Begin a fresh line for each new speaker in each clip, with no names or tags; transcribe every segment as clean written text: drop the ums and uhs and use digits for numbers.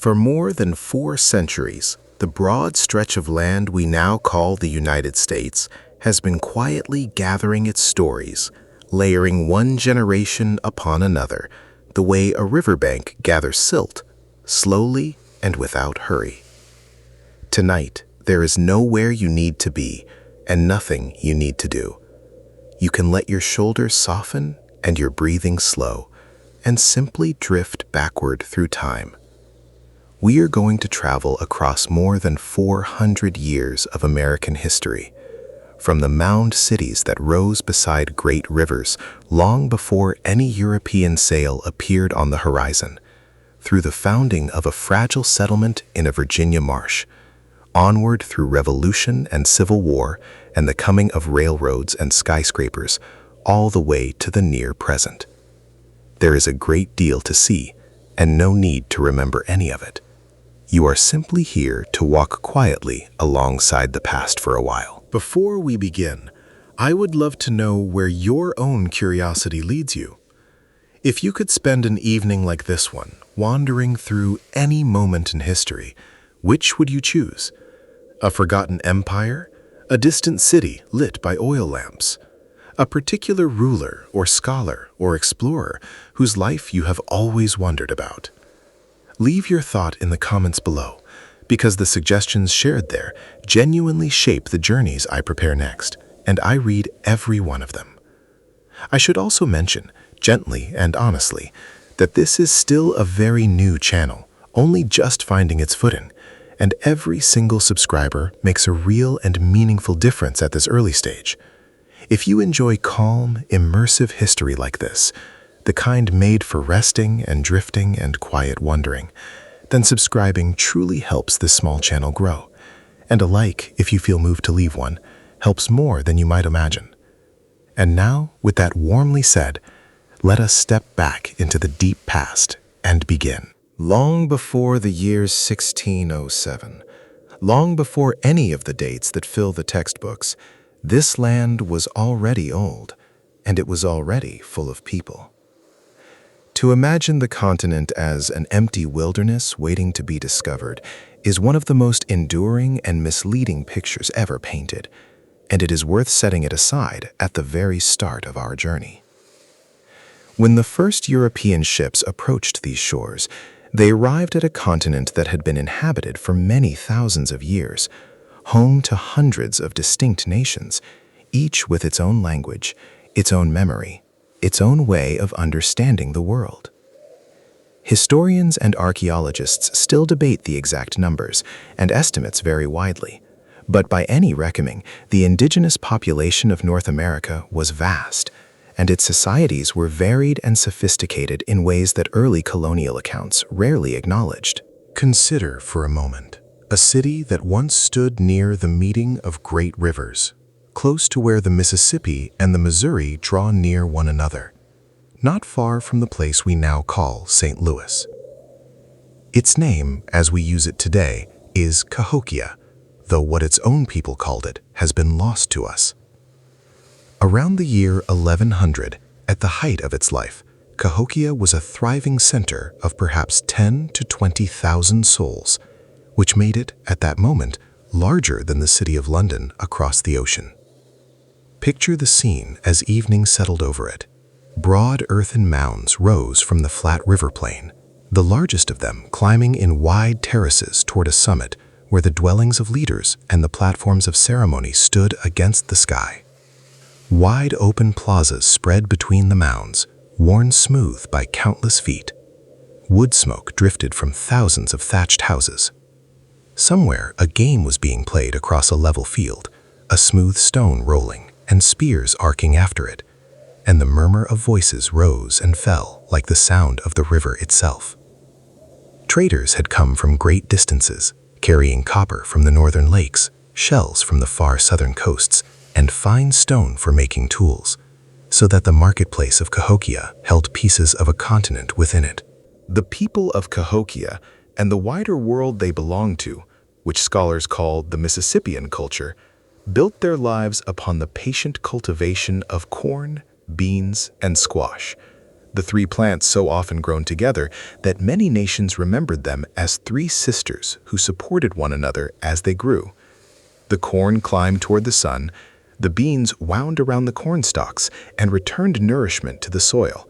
For more than 4 centuries, the broad stretch of land we now call the United States has been quietly gathering its stories, layering one generation upon another, the way a riverbank gathers silt, slowly and without hurry. Tonight, there is nowhere you need to be and nothing you need to do. You can let your shoulders soften and your breathing slow, and simply drift backward through time. We are going to travel across more than 400 years of American history, from the mound cities that rose beside great rivers long before any European sail appeared on the horizon, through the founding of a fragile settlement in a Virginia marsh, onward through revolution and civil war and the coming of railroads and skyscrapers, all the way to the near present. There is a great deal to see, and no need to remember any of it. You are simply here to walk quietly alongside the past for a while. Before we begin, I would love to know where your own curiosity leads you. If you could spend an evening like this one, wandering through any moment in history, which would you choose? A forgotten empire? A distant city lit by oil lamps? A particular ruler or scholar or explorer whose life you have always wondered about? Leave your thought in the comments below, because the suggestions shared there genuinely shape the journeys I prepare next, and I read every one of them. I should also mention, gently and honestly, that this is still a very new channel, only just finding its footing, and every single subscriber makes a real and meaningful difference at this early stage. If you enjoy calm, immersive history like this, the kind made for resting and drifting and quiet wondering, then subscribing truly helps this small channel grow. And a like, if you feel moved to leave one, helps more than you might imagine. And now, with that warmly said, let us step back into the deep past and begin. Long before the year 1607, long before any of the dates that fill the textbooks, this land was already old, and it was already full of people. To imagine the continent as an empty wilderness waiting to be discovered is one of the most enduring and misleading pictures ever painted, and it is worth setting it aside at the very start of our journey. When the first European ships approached these shores, they arrived at a continent that had been inhabited for many thousands of years, home to hundreds of distinct nations, each with its own language, its own memory, its own way of understanding the world. Historians and archaeologists still debate the exact numbers, and estimates vary widely. But by any reckoning, the indigenous population of North America was vast, and its societies were varied and sophisticated in ways that early colonial accounts rarely acknowledged. Consider for a moment a city that once stood near the meeting of great rivers, close to where the Mississippi and the Missouri draw near one another, not far from the place we now call St. Louis. Its name, as we use it today, is Cahokia, though what its own people called it has been lost to us. Around the year 1100, at the height of its life, Cahokia was a thriving center of perhaps 10 to 20,000 souls, which made it, at that moment, larger than the city of London across the ocean. Picture the scene as evening settled over it. Broad earthen mounds rose from the flat river plain, the largest of them climbing in wide terraces toward a summit where the dwellings of leaders and the platforms of ceremony stood against the sky. Wide open plazas spread between the mounds, worn smooth by countless feet. Wood smoke drifted from thousands of thatched houses. Somewhere, a game was being played across a level field, a smooth stone rolling and spears arcing after it, and the murmur of voices rose and fell like the sound of the river itself. Traders had come from great distances, carrying copper from the northern lakes, shells from the far southern coasts, and fine stone for making tools, so that the marketplace of Cahokia held pieces of a continent within it. The people of Cahokia and the wider world they belonged to, which scholars call the Mississippian culture, built their lives upon the patient cultivation of corn, beans, and squash, the three plants so often grown together that many nations remembered them as three sisters who supported one another as they grew. The corn climbed toward the sun, the beans wound around the corn stalks and returned nourishment to the soil,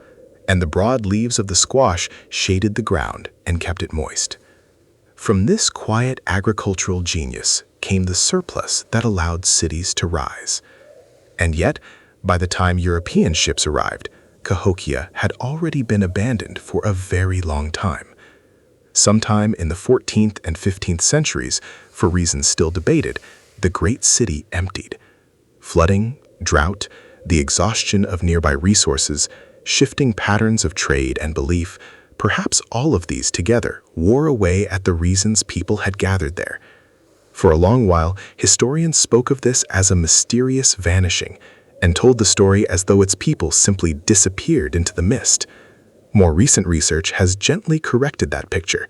and the broad leaves of the squash shaded the ground and kept it moist. From this quiet agricultural genius came the surplus that allowed cities to rise. And yet, by the time European ships arrived, Cahokia had already been abandoned for a very long time. Sometime in the 14th and 15th centuries, for reasons still debated, the great city emptied. Flooding, drought, the exhaustion of nearby resources, shifting patterns of trade and belief, perhaps all of these together wore away at the reasons people had gathered there. For a long while, historians spoke of this as a mysterious vanishing and told the story as though its people simply disappeared into the mist. More recent research has gently corrected that picture.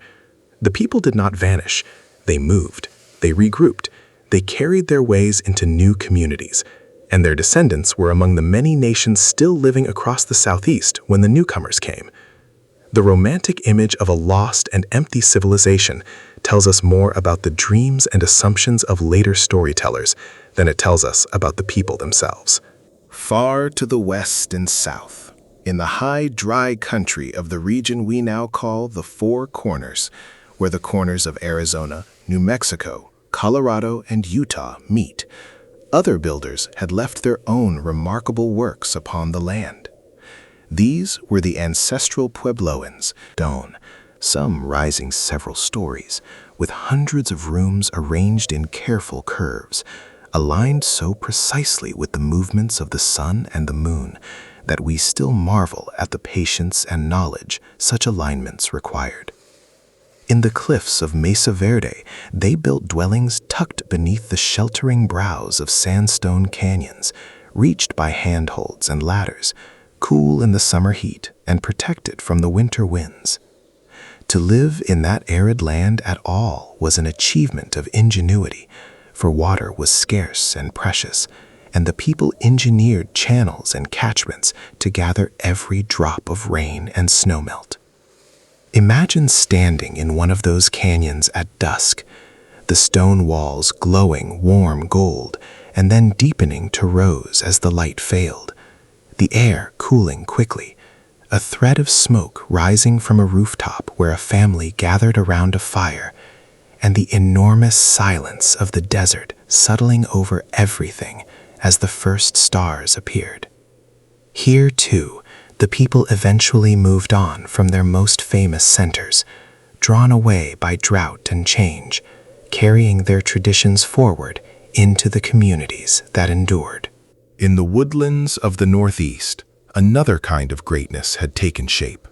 The people did not vanish. They moved. They regrouped. They carried their ways into new communities, and their descendants were among the many nations still living across the southeast when the newcomers came. The romantic image of a lost and empty civilization tells us more about the dreams and assumptions of later storytellers than it tells us about the people themselves. Far to the west and south, in the high, dry country of the region we now call the Four Corners, where the corners of Arizona, New Mexico, Colorado, and Utah meet, other builders had left their own remarkable works upon the land. These were the ancestral Puebloans, some rising several stories, with hundreds of rooms arranged in careful curves, aligned so precisely with the movements of the sun and the moon that we still marvel at the patience and knowledge such alignments required. In the cliffs of Mesa Verde, they built dwellings tucked beneath the sheltering brows of sandstone canyons, reached by handholds and ladders, cool in the summer heat and protected from the winter winds. To live in that arid land at all was an achievement of ingenuity, for water was scarce and precious, and the people engineered channels and catchments to gather every drop of rain and snowmelt. Imagine standing in one of those canyons at dusk, the stone walls glowing warm gold and then deepening to rose as the light failed, the air cooling quickly, a thread of smoke rising from a rooftop where a family gathered around a fire, and the enormous silence of the desert settling over everything as the first stars appeared. Here, too, the people eventually moved on from their most famous centers, drawn away by drought and change, carrying their traditions forward into the communities that endured. In the woodlands of the Northeast, another kind of greatness had taken shape,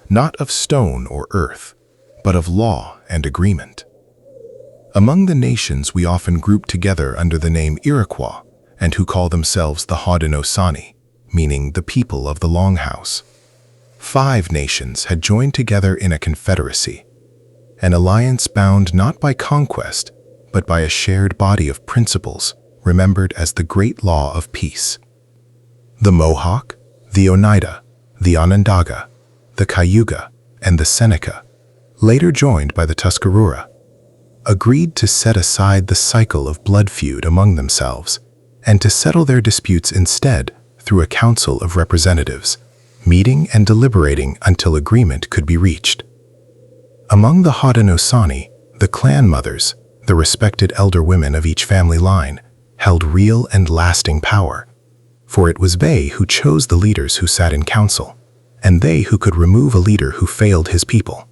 not of stone or earth, but of law and agreement. Among the nations we often group together under the name Iroquois, and who call themselves the Haudenosaunee, meaning the people of the Longhouse. 5 nations had joined together in a confederacy, an alliance bound not by conquest, but by a shared body of principles remembered as the Great Law of Peace. The Mohawk, the Oneida, the Onondaga, the Cayuga, and the Seneca, later joined by the Tuscarora, agreed to set aside the cycle of blood feud among themselves and to settle their disputes instead through a council of representatives, meeting and deliberating until agreement could be reached. Among the Haudenosaunee, the clan mothers, the respected elder women of each family line, held real and lasting power, for it was they who chose the leaders who sat in council, and they who could remove a leader who failed his people.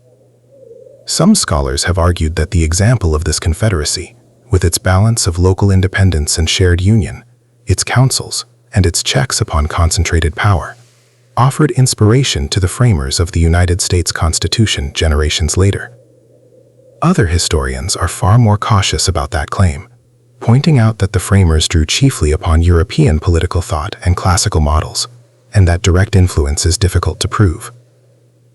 Some scholars have argued that the example of this confederacy, with its balance of local independence and shared union, its councils, and its checks upon concentrated power, offered inspiration to the framers of the United States Constitution generations later. Other historians are far more cautious about that claim, pointing out that the framers drew chiefly upon European political thought and classical models, and that direct influence is difficult to prove.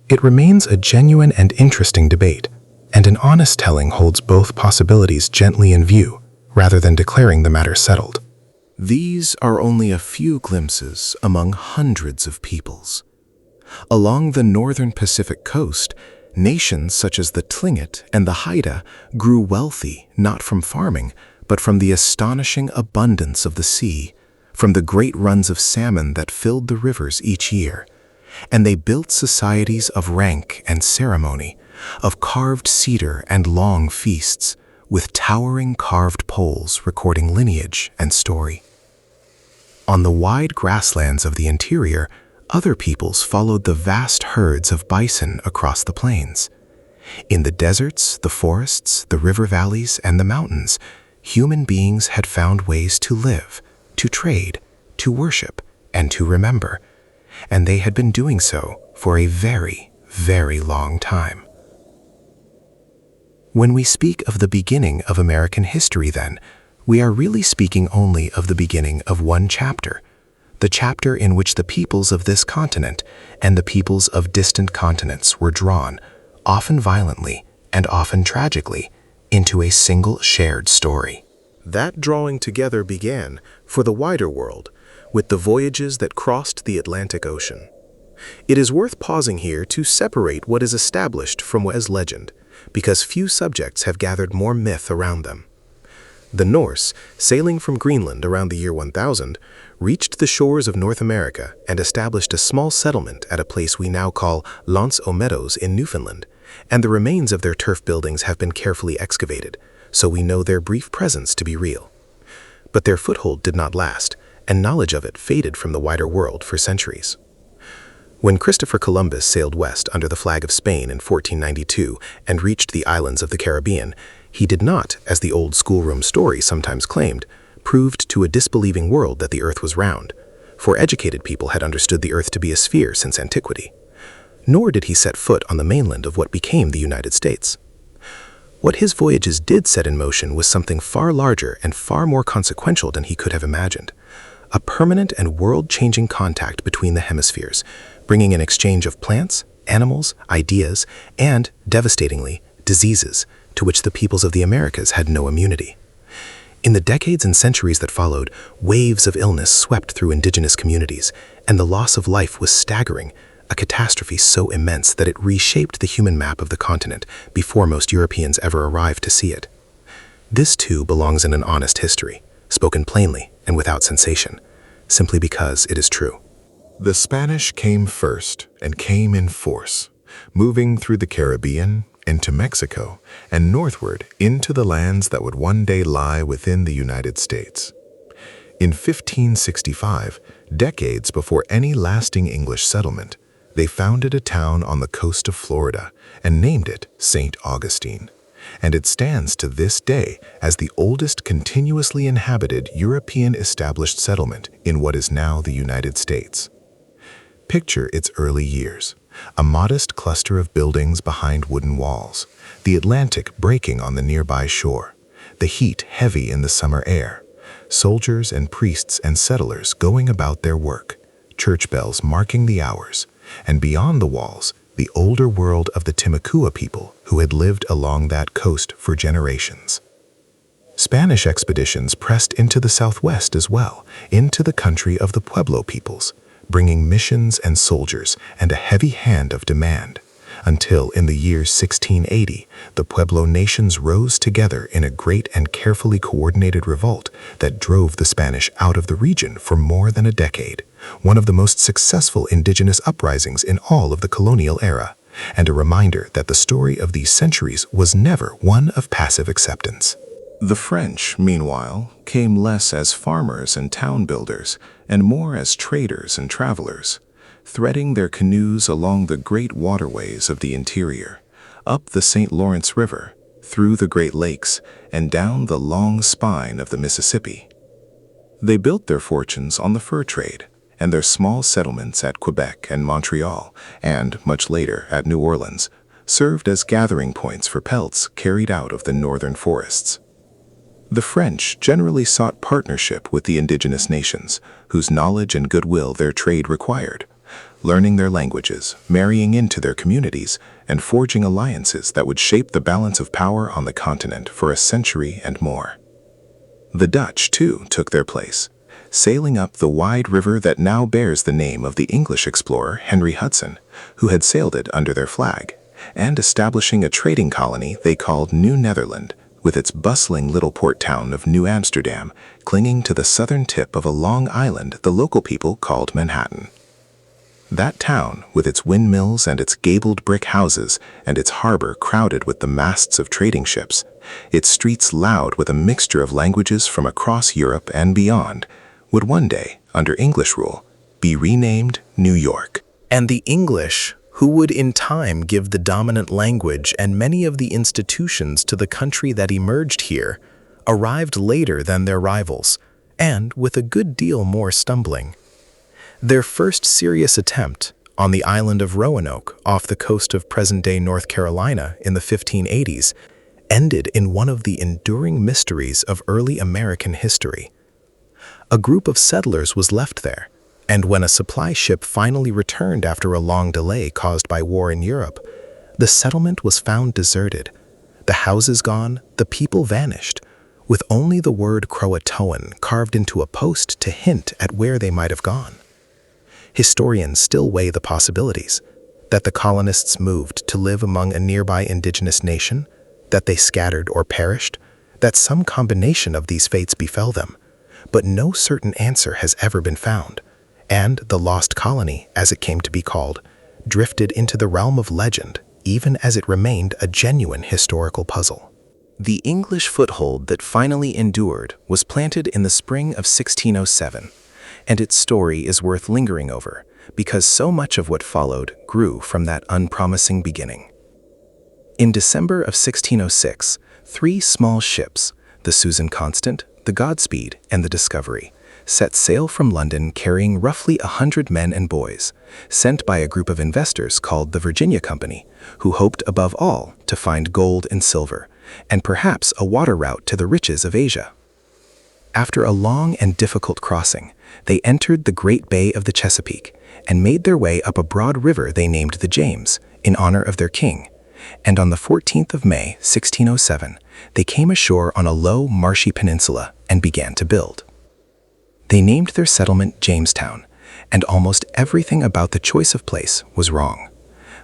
It remains a genuine and interesting debate, and an honest telling holds both possibilities gently in view, rather than declaring the matter settled. These are only a few glimpses among hundreds of peoples. Along the northern Pacific coast, nations such as the Tlingit and the Haida grew wealthy not from farming, but from the astonishing abundance of the sea, from the great runs of salmon that filled the rivers each year. And they built societies of rank and ceremony, of carved cedar and long feasts, with towering carved poles recording lineage and story. On the wide grasslands of the interior, other peoples followed the vast herds of bison across the plains. In the deserts, the forests, the river valleys, and the mountains, human beings had found ways to live, to trade, to worship, and to remember. And they had been doing so for a very, very long time. When we speak of the beginning of American history, then, we are really speaking only of the beginning of one chapter, the chapter in which the peoples of this continent and the peoples of distant continents were drawn, often violently and often tragically, into a single shared story. That drawing together began, for the wider world, with the voyages that crossed the Atlantic Ocean. It is worth pausing here to separate what is established from what is legend, because few subjects have gathered more myth around them. The Norse, sailing from Greenland around the year 1000, reached the shores of North America and established a small settlement at a place we now call L'Anse aux Meadows in Newfoundland, and the remains of their turf buildings have been carefully excavated, so we know their brief presence to be real. But their foothold did not last, and knowledge of it faded from the wider world for centuries. When Christopher Columbus sailed west under the flag of Spain in 1492 and reached the islands of the Caribbean, he did not, as the old schoolroom story sometimes claimed, proved to a disbelieving world that the earth was round, for educated people had understood the earth to be a sphere since antiquity. Nor did he set foot on the mainland of what became the United States. What his voyages did set in motion was something far larger and far more consequential than he could have imagined. A permanent and world-changing contact between the hemispheres, bringing an exchange of plants, animals, ideas, and, devastatingly, diseases, to which the peoples of the Americas had no immunity. In the decades and centuries that followed, waves of illness swept through indigenous communities, and the loss of life was staggering, a catastrophe so immense that it reshaped the human map of the continent before most Europeans ever arrived to see it. This, too, belongs in an honest history, spoken plainly and without sensation, simply because it is true.
The Spanish came first and came in force, moving through the Caribbean, into Mexico, and northward into the lands that would one day lie within the United States. In 1565, decades before any lasting English settlement, they founded a town on the coast of Florida and named it St. Augustine, and it stands to this day as the oldest continuously inhabited European established settlement in what is now the United States. Picture its early years. A modest cluster of buildings behind wooden walls, the Atlantic breaking on the nearby shore, the heat heavy in the summer air, soldiers and priests and settlers going about their work, church bells marking the hours, and beyond the walls, the older world of the Timucua people who had lived along that coast for generations. Spanish expeditions pressed into the southwest as well, into the country of the Pueblo peoples, bringing missions and soldiers and a heavy hand of demand, until in the year 1680, the Pueblo nations rose together in a great and carefully coordinated revolt that drove the Spanish out of the region for more than a decade, one of the most successful indigenous uprisings in all of the colonial era, and a reminder that the story of these centuries was never one of passive acceptance. The French, meanwhile, came less as farmers and town builders, and more as traders and travelers, threading their canoes along the great waterways of the interior, up the St. Lawrence River, through the Great Lakes, and down the long spine of the Mississippi. They built their fortunes on the fur trade, and their small settlements at Quebec and Montreal, and, much later, at New Orleans, served as gathering points for pelts carried out of the northern forests. The French generally sought partnership with the indigenous nations, whose knowledge and goodwill their trade required, learning their languages, marrying into their communities, and forging alliances that would shape the balance of power on the continent for a century and more. The Dutch, too, took their place, sailing up the wide river that now bears the name of the English explorer Henry Hudson, who had sailed it under their flag, and establishing a trading colony they called New Netherland, with its bustling little port town of New Amsterdam clinging to the southern tip of a long island the local people called Manhattan. That town, with its windmills and its gabled brick houses, and its harbor crowded with the masts of trading ships, its streets loud with a mixture of languages from across Europe and beyond, would one day, under English rule, be renamed New York.
And the English, who would in time give the dominant language and many of the institutions to the country that emerged here, arrived later than their rivals, and with a good deal more stumbling. Their first serious attempt, on the island of Roanoke off the coast of present-day North Carolina in the 1580s, ended in one of the enduring mysteries of early American history. A group of settlers was left there, and when a supply ship finally returned after a long delay caused by war in Europe, the settlement was found deserted, the houses gone, the people vanished, with only the word Croatoan carved into a post to hint at where they might have gone. Historians still weigh the possibilities, that the colonists moved to live among a nearby indigenous nation, that they scattered or perished, that some combination of these fates befell them, but no certain answer has ever been found, and the lost colony, as it came to be called, drifted into the realm of legend, even as it remained a genuine historical puzzle. The English foothold that finally endured was planted in the spring of 1607, and its story is worth lingering over, because so much of what followed grew from that unpromising beginning. In December of 1606, 3 small ships, the Susan Constant, the Godspeed, and the Discovery, set sail from London carrying roughly 100 men and boys, sent by a group of investors called the Virginia Company, who hoped above all to find gold and silver, and perhaps a water route to the riches of Asia. After a long and difficult crossing, they entered the Great Bay of the Chesapeake and made their way up a broad river they named the James, in honor of their king, and on the 14th of May, 1607, they came ashore on a low, marshy peninsula and began to build. They named their settlement Jamestown, and almost everything about the choice of place was wrong.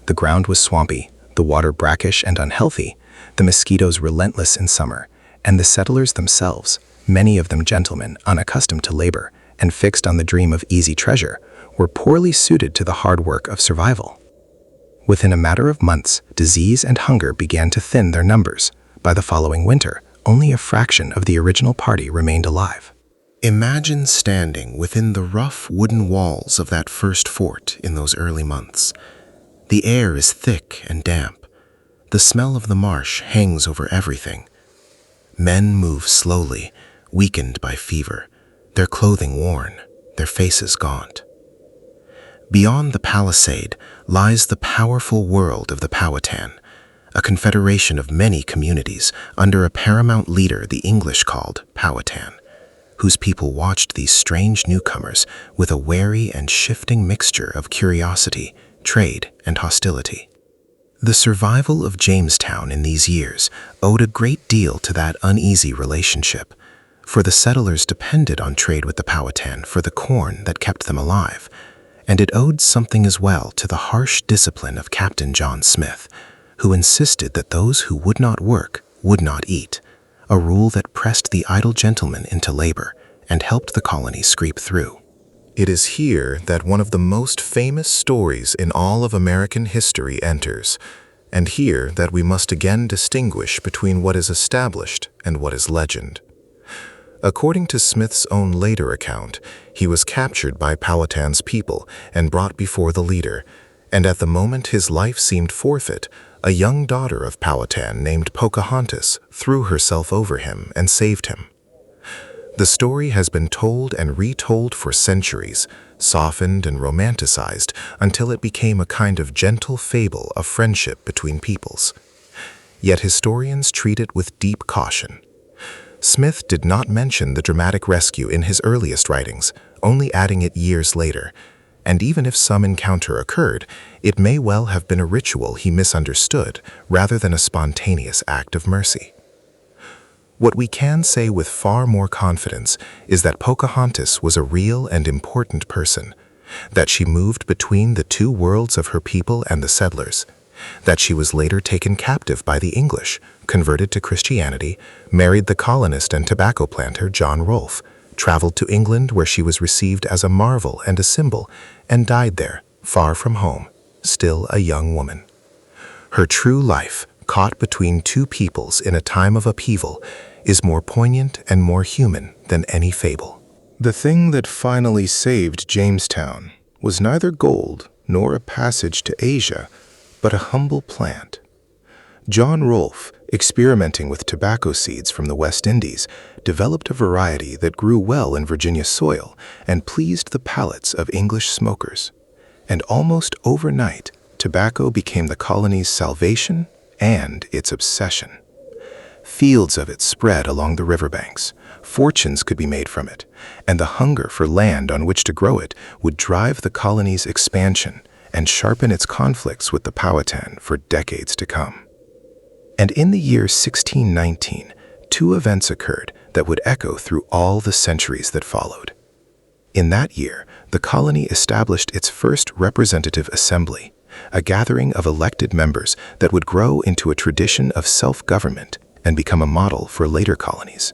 The ground was swampy, the water brackish and unhealthy, the mosquitoes relentless in summer, and the settlers themselves, many of them gentlemen unaccustomed to labor and fixed on the dream of easy treasure, were poorly suited to the hard work of survival. Within a matter of months, disease and hunger began to thin their numbers. By the following winter, only a fraction of the original party remained alive. Imagine standing within the rough wooden walls of that first fort in those early months. The air is thick and damp. The smell of the marsh hangs over everything. Men move slowly, weakened by fever, their clothing worn, their faces gaunt. Beyond the palisade lies the powerful world of the Powhatan, a confederation of many communities under a paramount leader the English called Powhatan, whose people watched these strange newcomers with a wary and shifting mixture of curiosity, trade, and hostility. The survival of Jamestown in these years owed a great deal to that uneasy relationship, for the settlers depended on trade with the Powhatan for the corn that kept them alive, and it owed something as well to the harsh discipline of Captain John Smith, who insisted that those who would not work would not eat, a rule that pressed the idle gentleman into labor and helped the colony scrape through. It is here that one of the most famous stories in all of American history enters, and here that we must again distinguish between what is established and what is legend. According to Smith's own later account, he was captured by Powhatan's people and brought before the leader, and at the moment his life seemed forfeit, a young daughter of Powhatan named Pocahontas threw herself over him and saved him. The story has been told and retold for centuries, softened and romanticized until it became a kind of gentle fable of friendship between peoples. Yet historians treat it with deep caution. Smith did not mention the dramatic rescue in his earliest writings, only adding it years later, and even if some encounter occurred, it may well have been a ritual he misunderstood rather than a spontaneous act of mercy.
What we can say with far more confidence is that Pocahontas was a real and important person, that she moved between the two worlds of her people and the settlers, that she was later taken captive by the English, converted to Christianity, married the colonist and tobacco planter John Rolfe, traveled to England where she was received as a marvel and a symbol, and died there, far from home, still a young woman. Her true life, caught between two peoples in a time of upheaval, is more poignant and more human than any fable. The thing that finally saved Jamestown was neither gold nor a passage to Asia, but a humble plant. John Rolfe, experimenting with tobacco seeds from the West Indies, developed a variety that grew well in Virginia soil and pleased the palates of English smokers. And almost overnight, tobacco became the colony's salvation and its obsession. Fields of it spread along the riverbanks. Fortunes could be made from it, and the hunger for land on which to grow it would drive the colony's expansion and sharpen its conflicts with the Powhatan for decades to come. And in the year 1619, two events occurred that would echo through all the centuries that followed. In that year, the colony established its first representative assembly, a gathering of elected members that would grow into a tradition of self-government and become a model for later colonies,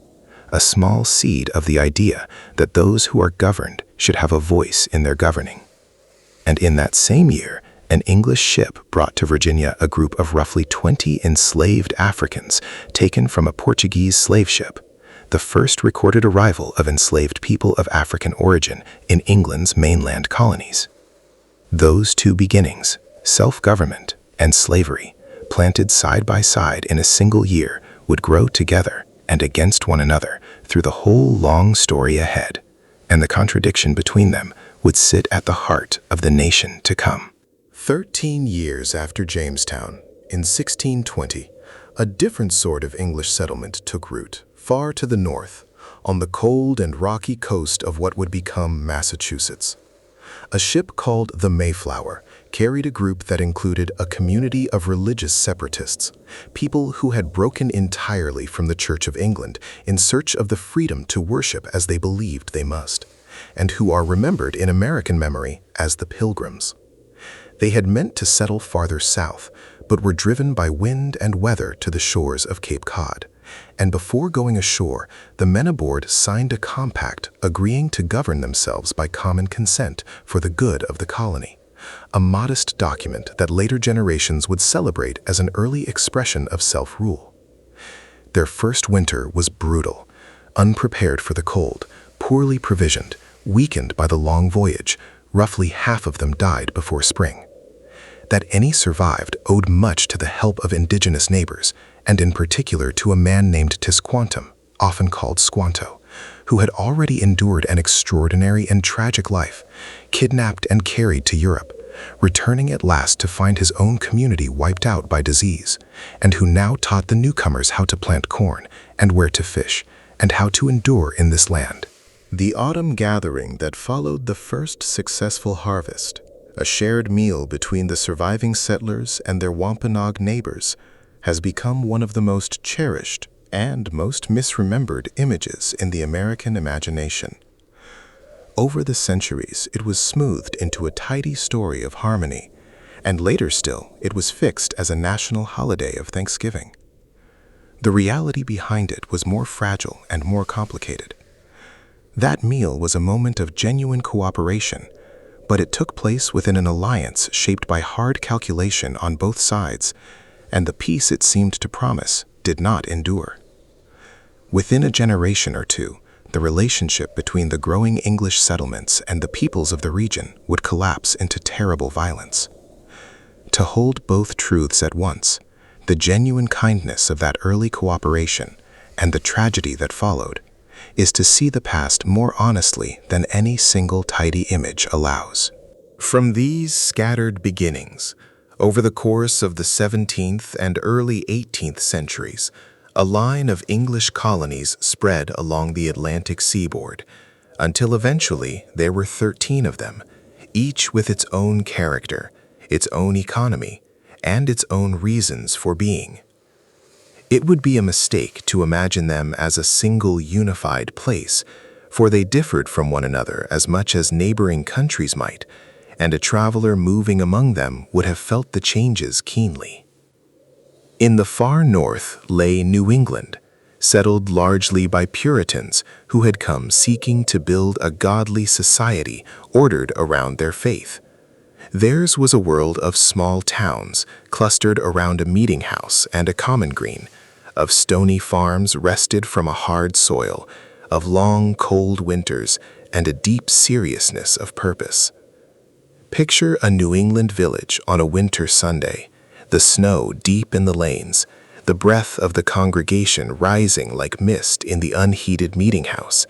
a small seed of the idea that those who are governed should have a voice in their governing. And in that same year, an English ship brought to Virginia a group of roughly 20 enslaved Africans taken from a Portuguese slave ship, the first recorded arrival of enslaved people of African origin in England's mainland colonies. Those two beginnings, self-government and slavery, planted side by side in a single year, would grow together and against one another through the whole long story ahead, and the contradiction between them would sit at the heart of the nation to come.
13 years after Jamestown, in 1620, a different sort of English settlement took root, far to the north, on the cold and rocky coast of what would become Massachusetts. A ship called the Mayflower carried a group that included a community of religious separatists, people who had broken entirely from the Church of England in search of the freedom to worship as they believed they must, and who are remembered in American memory as the Pilgrims. They had meant to settle farther south, but were driven by wind and weather to the shores of Cape Cod. And before going ashore, the men aboard signed a compact agreeing to govern themselves by common consent for the good of the colony, a modest document that later generations would celebrate as an early expression of self-rule. Their first winter was brutal, unprepared for the cold, poorly provisioned, weakened by the long voyage. Roughly half of them died before spring. That any survived owed much to the help of indigenous neighbors, and in particular to a man named Tisquantum, often called Squanto, who had already endured an extraordinary and tragic life, kidnapped and carried to Europe, returning at last to find his own community wiped out by disease, and who now taught the newcomers how to plant corn and where to fish, and how to endure in this land. The autumn gathering that followed the first successful harvest, a shared meal between the surviving settlers and their Wampanoag neighbors, has become one of the most cherished and most misremembered images in the American imagination. Over the centuries, it was smoothed into a tidy story of harmony, and later still, it was fixed as a national holiday of Thanksgiving. The reality behind it was more fragile and more complicated. That meal was a moment of genuine cooperation, but it took place within an alliance shaped by hard calculation on both sides, and the peace it seemed to promise did not endure. Within a generation or two, the relationship between the growing English settlements and the peoples of the region would collapse into terrible violence. To hold both truths at once, the genuine kindness of that early cooperation and the tragedy that followed, is to see the past more honestly than any single tidy image allows. From these scattered beginnings, over the course of the 17th and early 18th centuries, a line of English colonies spread along the Atlantic seaboard, until eventually there were 13 of them, each with its own character, its own economy, and its own reasons for being. It would be a mistake to imagine them as a single unified place, for they differed from one another as much as neighboring countries might, and a traveler moving among them would have felt the changes keenly. In the far north lay New England, settled largely by Puritans who had come seeking to build a godly society ordered around their faith. Theirs was a world of small towns clustered around a meeting house and a common green, of stony farms wrested from a hard soil, of long, cold winters, and a deep seriousness of purpose. Picture a New England village on a winter Sunday, the snow deep in the lanes, the breath of the congregation rising like mist in the unheated meeting house,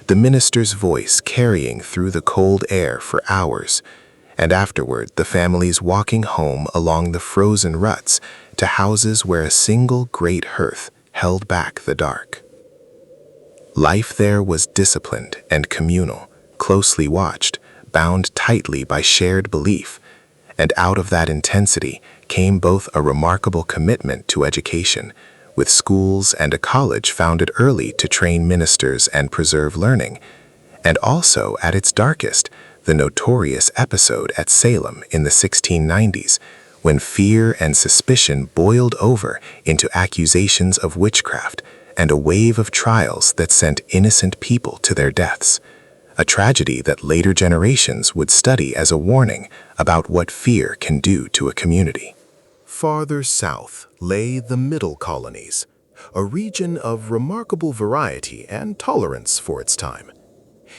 the minister's voice carrying through the cold air for hours, and afterward the families walking home along the frozen ruts to houses where a single great hearth held back the dark. Life there was disciplined and communal, closely watched, bound tightly by shared belief, and out of that intensity came both a remarkable commitment to education, with schools and a college founded early to train ministers and preserve learning, and also, at its darkest, the notorious episode at Salem in the 1690s, when fear and suspicion boiled over into accusations of witchcraft and a wave of trials that sent innocent people to their deaths, a tragedy that later generations would study as a warning about what fear can do to a community. Farther south lay the Middle Colonies, a region of remarkable variety and tolerance for its time.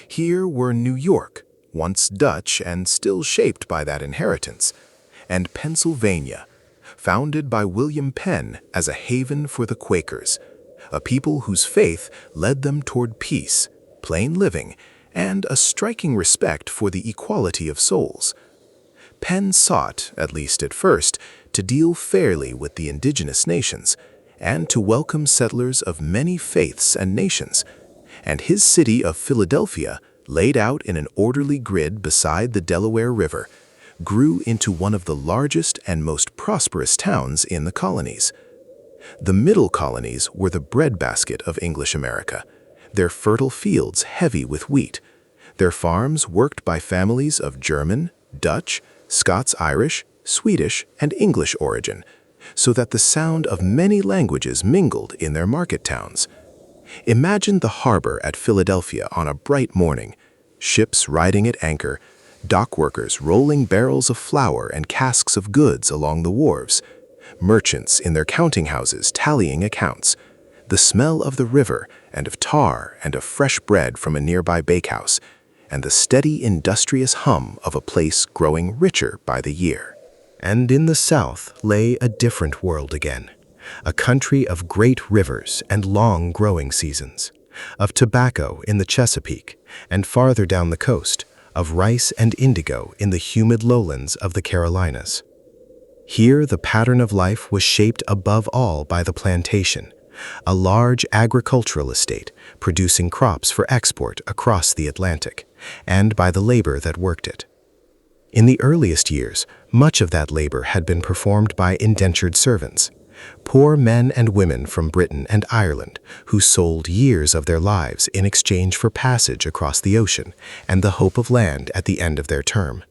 Here were New York, once Dutch and still shaped by that inheritance, and Pennsylvania, founded by William Penn as a haven for the Quakers, a people whose faith led them toward peace, plain living, and a striking respect for the equality of souls. Penn sought, at least at first, to deal fairly with the indigenous nations, and to welcome settlers of many faiths and nations, and his city of Philadelphia, laid out in an orderly grid beside the Delaware River, grew into one of the largest and most prosperous towns in the colonies. The Middle Colonies were the breadbasket of English America, their fertile fields heavy with wheat, their farms worked by families of German, Dutch, Scots-Irish, Swedish, and English origin, so that the sound of many languages mingled in their market towns. Imagine the harbor at Philadelphia on a bright morning, ships riding at anchor, dock workers rolling barrels of flour and casks of goods along the wharves, merchants in their counting houses tallying accounts, the smell of the river and of tar and of fresh bread from a nearby bakehouse, and the steady, industrious hum of a place growing richer by the year. And in the south lay a different world again, a country of great rivers and long growing seasons, of tobacco in the Chesapeake, and farther down the coast, of rice and indigo in the humid lowlands of the Carolinas. Here the pattern of life was shaped above all by the plantation, a large agricultural estate producing crops for export across the Atlantic, and by the labor that worked it. In the earliest years, much of that labor had been performed by indentured servants, poor men and women from Britain and Ireland who sold years of their lives in exchange for passage across the ocean and the hope of land at the end of their term.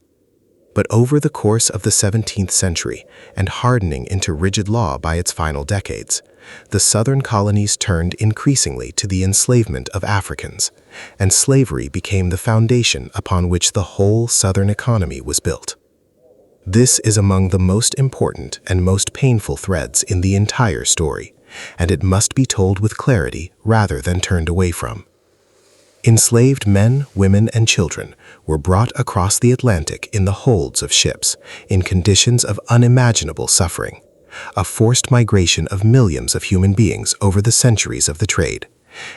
But over the course of the 17th century, and hardening into rigid law by its final decades, the southern colonies turned increasingly to the enslavement of Africans, and slavery became the foundation upon which the whole southern economy was built. This is among the most important and most painful threads in the entire story, and it must be told with clarity rather than turned away from. Enslaved men, women, and children were brought across the Atlantic in the holds of ships, in conditions of unimaginable suffering, a forced migration of millions of human beings over the centuries of the trade,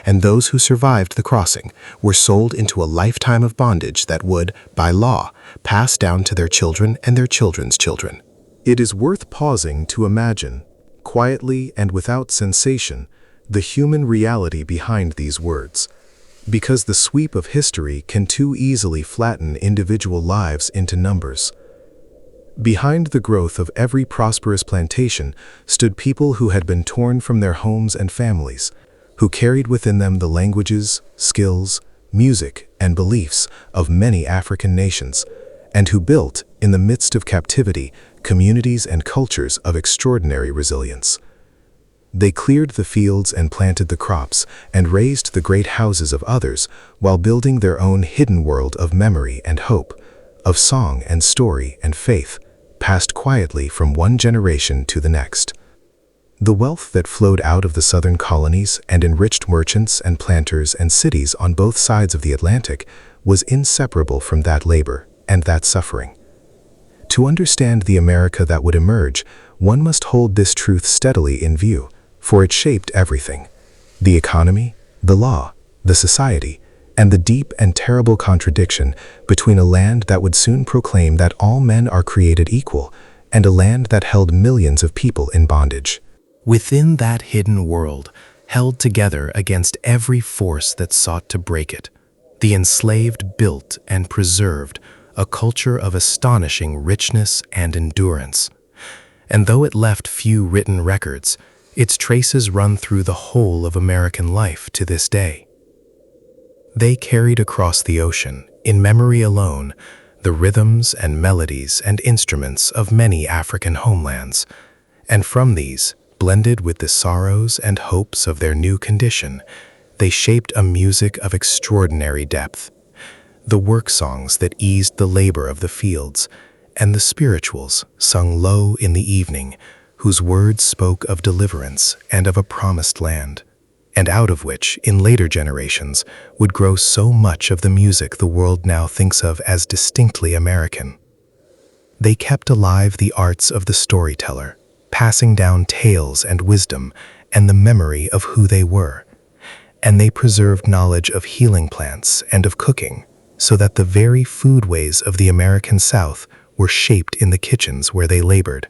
and those who survived the crossing were sold into a lifetime of bondage that would, by law, pass down to their children and their children's children. It is worth pausing to imagine, quietly and without sensation, the human reality behind these words, because the sweep of history can too easily flatten individual lives into numbers.
Behind the growth of every prosperous plantation stood people who had been torn from their homes and families, who carried within them the languages, skills, music, and beliefs of many African nations, and who built, in the midst of captivity, communities and cultures of extraordinary resilience. They cleared the fields and planted the crops and raised the great houses of others while building their own hidden world of memory and hope, of song and story and faith, passed quietly from one generation to the next. The wealth that flowed out of the southern colonies and enriched merchants and planters and cities on both sides of the Atlantic was inseparable from that labor and that suffering. To understand the America that would emerge, one must hold this truth steadily in view, for it shaped everything: the economy, the law, the society, and the deep and terrible contradiction between a land that would soon proclaim that all men are created equal and a land that held millions of people in bondage.
Within that hidden world, held together against every force that sought to break it, the enslaved built and preserved a culture of astonishing richness and endurance. And though it left few written records, its traces run through the whole of American life to this day. They carried across the ocean, in memory alone, the rhythms and melodies and instruments of many African homelands, and from these, blended with the sorrows and hopes of their new condition, they shaped a music of extraordinary depth. The work songs that eased the labor of the fields, and the spirituals sung low in the evening, whose words spoke of deliverance and of a promised land, and out of which, in later generations, would grow so much of the music the world now thinks of as distinctly American. They kept alive the arts of the storyteller, passing down tales and wisdom and the memory of who they were, and they preserved knowledge of healing plants and of cooking, so that the very foodways of the American South were shaped in the kitchens where they labored.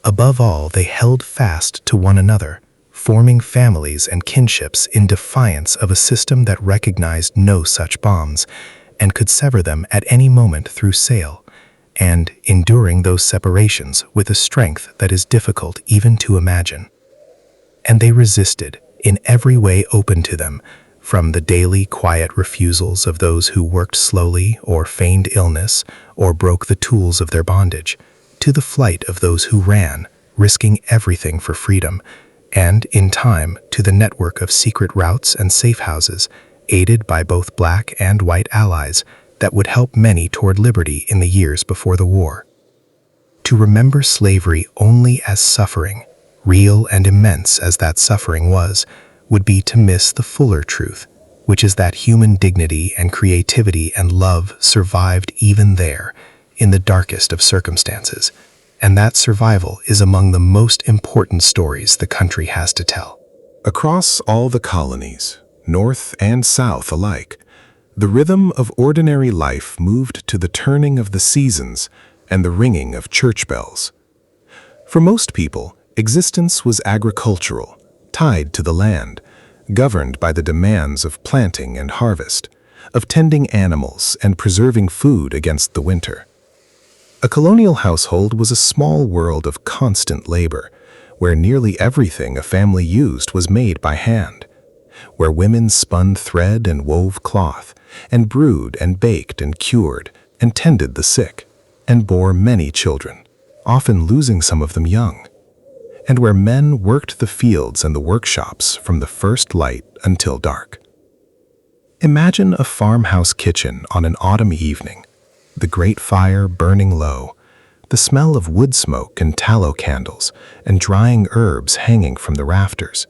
Above all, they held fast to one another, forming families and kinships in defiance of a system that recognized no such bonds and could sever them at any moment through sale, and enduring those separations with a strength that is difficult even to imagine. And they resisted, in every way open to them, from the daily quiet refusals of those who worked slowly or feigned illness or broke the tools of their bondage, to the flight of those who ran, risking everything for freedom, and, in time, to the network of secret routes and safe houses, aided by both black and white allies, that would help many toward liberty in the years before the war. To remember slavery only as suffering, real and immense as that suffering was, would be to miss the fuller truth, which is that human dignity and creativity and love survived even there, in the darkest of circumstances, and that survival is among the most important stories the country has to tell.
Across all the colonies, North and South alike, the rhythm of ordinary life moved to the turning of the seasons and the ringing of church bells. For most people, existence was agricultural, tied to the land, governed by the demands of planting and harvest, of tending animals and preserving food against the winter. A colonial household was a small world of constant labor, where nearly everything a family used was made by hand, where women spun thread and wove cloth, and brewed and baked and cured, and tended the sick, and bore many children, often losing some of them young, and where men worked the fields and the workshops from the first light until dark. Imagine a farmhouse kitchen on an autumn evening, the great fire burning low, the smell of wood smoke and tallow candles, and drying herbs hanging from the rafters.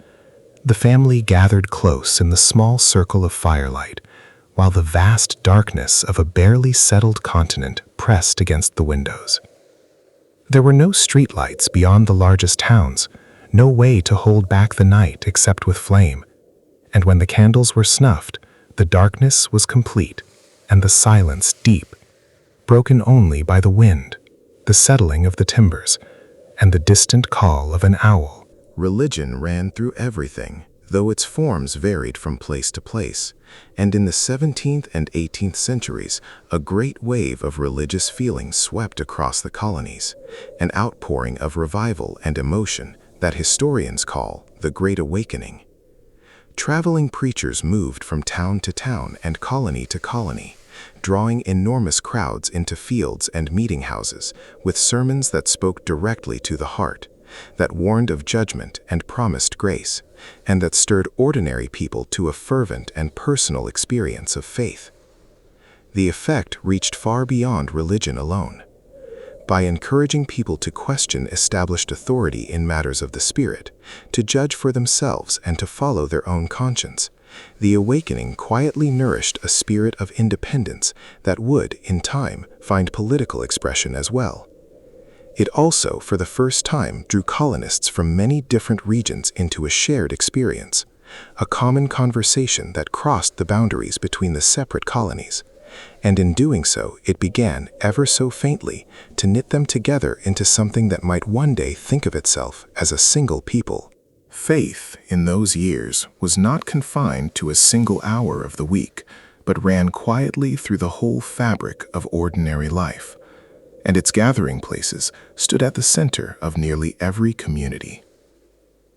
The family gathered close in the small circle of firelight, while the vast darkness of a barely settled continent pressed against the windows. There were no streetlights beyond the largest towns, no way to hold back the night except with flame, and when the candles were snuffed, the darkness was complete and the silence deep, broken only by the wind, the settling of the timbers, and the distant call of an owl.
Religion ran through everything. though its forms varied from place to place, and in the 17th and 18th centuries, a great wave of religious feeling swept across the colonies, an outpouring of revival and emotion that historians call the Great Awakening. Traveling preachers moved from town to town and colony to colony, drawing enormous crowds into fields and meeting houses with sermons that spoke directly to the heart, that warned of judgment and promised grace, and that stirred ordinary people to a fervent and personal experience of faith. The effect reached far beyond religion alone. By encouraging people to question established authority in matters of the spirit, to judge for themselves and to follow their own conscience, the awakening quietly nourished a spirit of independence that would, in time, find political expression as well. It also, for the first time, drew colonists from many different regions into a shared experience, a common conversation that crossed the boundaries between the separate colonies. And in doing so, it began, ever so faintly, to knit them together into something that might one day think of itself as a single people. Faith, in those years, was not confined to a single hour of the week, but ran quietly through the whole fabric of ordinary life, and its gathering places stood at the center of nearly every community.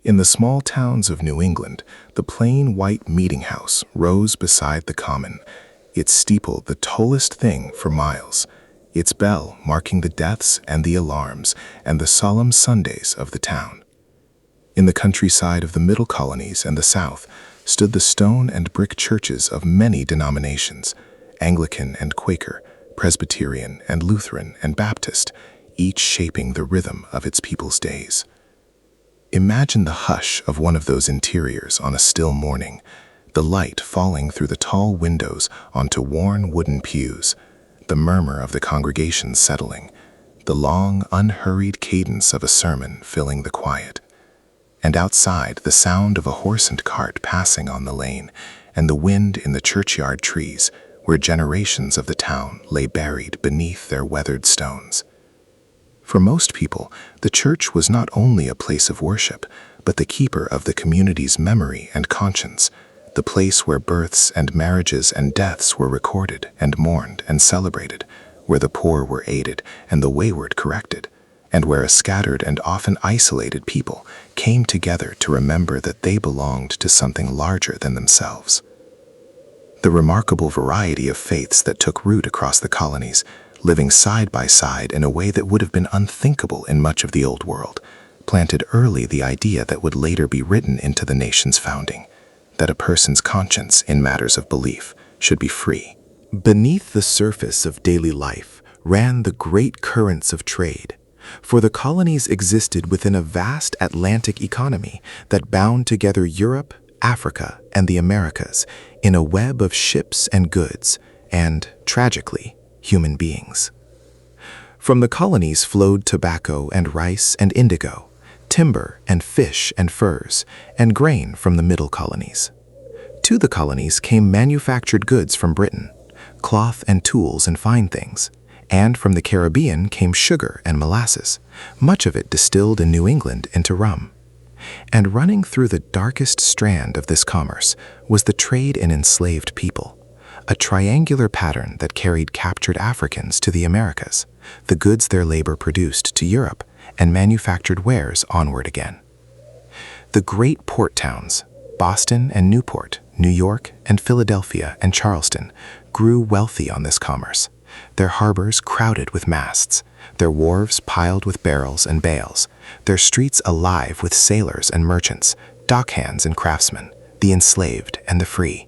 In the small towns of New England, the plain white meeting house rose beside the common, its steeple the tallest thing for miles, its bell marking the deaths and the alarms and the solemn Sundays of the town. In the countryside of the middle colonies and the south stood the stone and brick churches of many denominations, Anglican and Quaker, Presbyterian and Lutheran and Baptist, each shaping the rhythm of its people's days. Imagine the hush of one of those interiors on a still morning, the light falling through the tall windows onto worn wooden pews, the murmur of the congregation settling, the long, unhurried cadence of a sermon filling the quiet, and outside the sound of a horse and cart passing on the lane, and the wind in the churchyard trees where generations of the town lay buried beneath their weathered stones. For most people, the church was not only a place of worship, but the keeper of the community's memory and conscience, the place where births and marriages and deaths were recorded and mourned and celebrated, where the poor were aided and the wayward corrected, and where a scattered and often isolated people came together to remember that they belonged to something larger than themselves. The remarkable variety of faiths that took root across the colonies, living side by side in a way that would have been unthinkable in much of the Old World, planted early the idea that would later be written into the nation's founding, that a person's conscience in matters of belief should be free. Beneath the surface of daily life ran the great currents of trade, for the colonies existed within a vast Atlantic economy that bound together Europe, Africa, and the Americas in a web of ships and goods, and, tragically, human beings. From the colonies flowed tobacco and rice and indigo, timber and fish and furs, and grain from the middle colonies. To the colonies came manufactured goods from Britain, cloth and tools and fine things, and from the Caribbean came sugar and molasses, much of it distilled in New England into rum. And running through the darkest strand of this commerce was the trade in enslaved people, a triangular pattern that carried captured Africans to the Americas, the goods their labor produced to Europe, and manufactured wares onward again. The great port towns, Boston and Newport, New York and Philadelphia and Charleston, grew wealthy on this commerce, their harbors crowded with masts, their wharves piled with barrels and bales, their streets alive with sailors and merchants, dockhands and craftsmen, the enslaved and the free.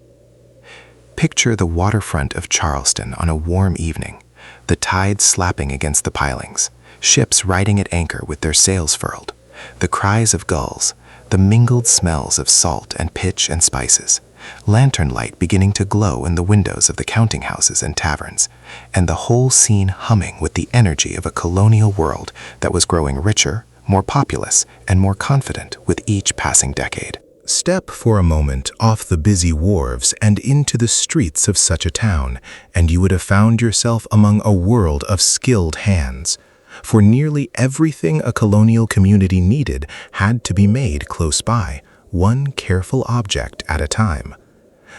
Picture the waterfront of Charleston on a warm evening, the tide slapping against the pilings, ships riding at anchor with their sails furled, the cries of gulls, the mingled smells of salt and pitch and spices, lantern light beginning to glow in the windows of the counting houses and taverns, and the whole scene humming with the energy of a colonial world that was growing richer, more populous, and more confident with each passing decade. Step for a moment off the busy wharves and into the streets of such a town, and you would have found yourself among a world of skilled hands. For nearly everything a colonial community needed had to be made close by, one careful object at a time.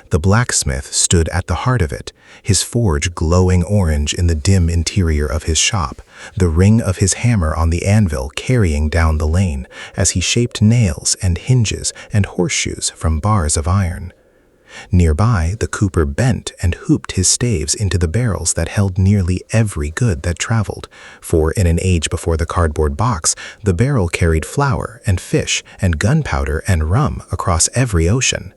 The blacksmith stood at the heart of it, his forge glowing orange in the dim interior of his shop, the ring of his hammer on the anvil carrying down the lane as he shaped nails and hinges and horseshoes from bars of iron. Nearby, the cooper bent and hooped his staves into the barrels that held nearly every good that traveled, for in an age before the cardboard box, the barrel carried flour and fish and gunpowder and rum across every ocean.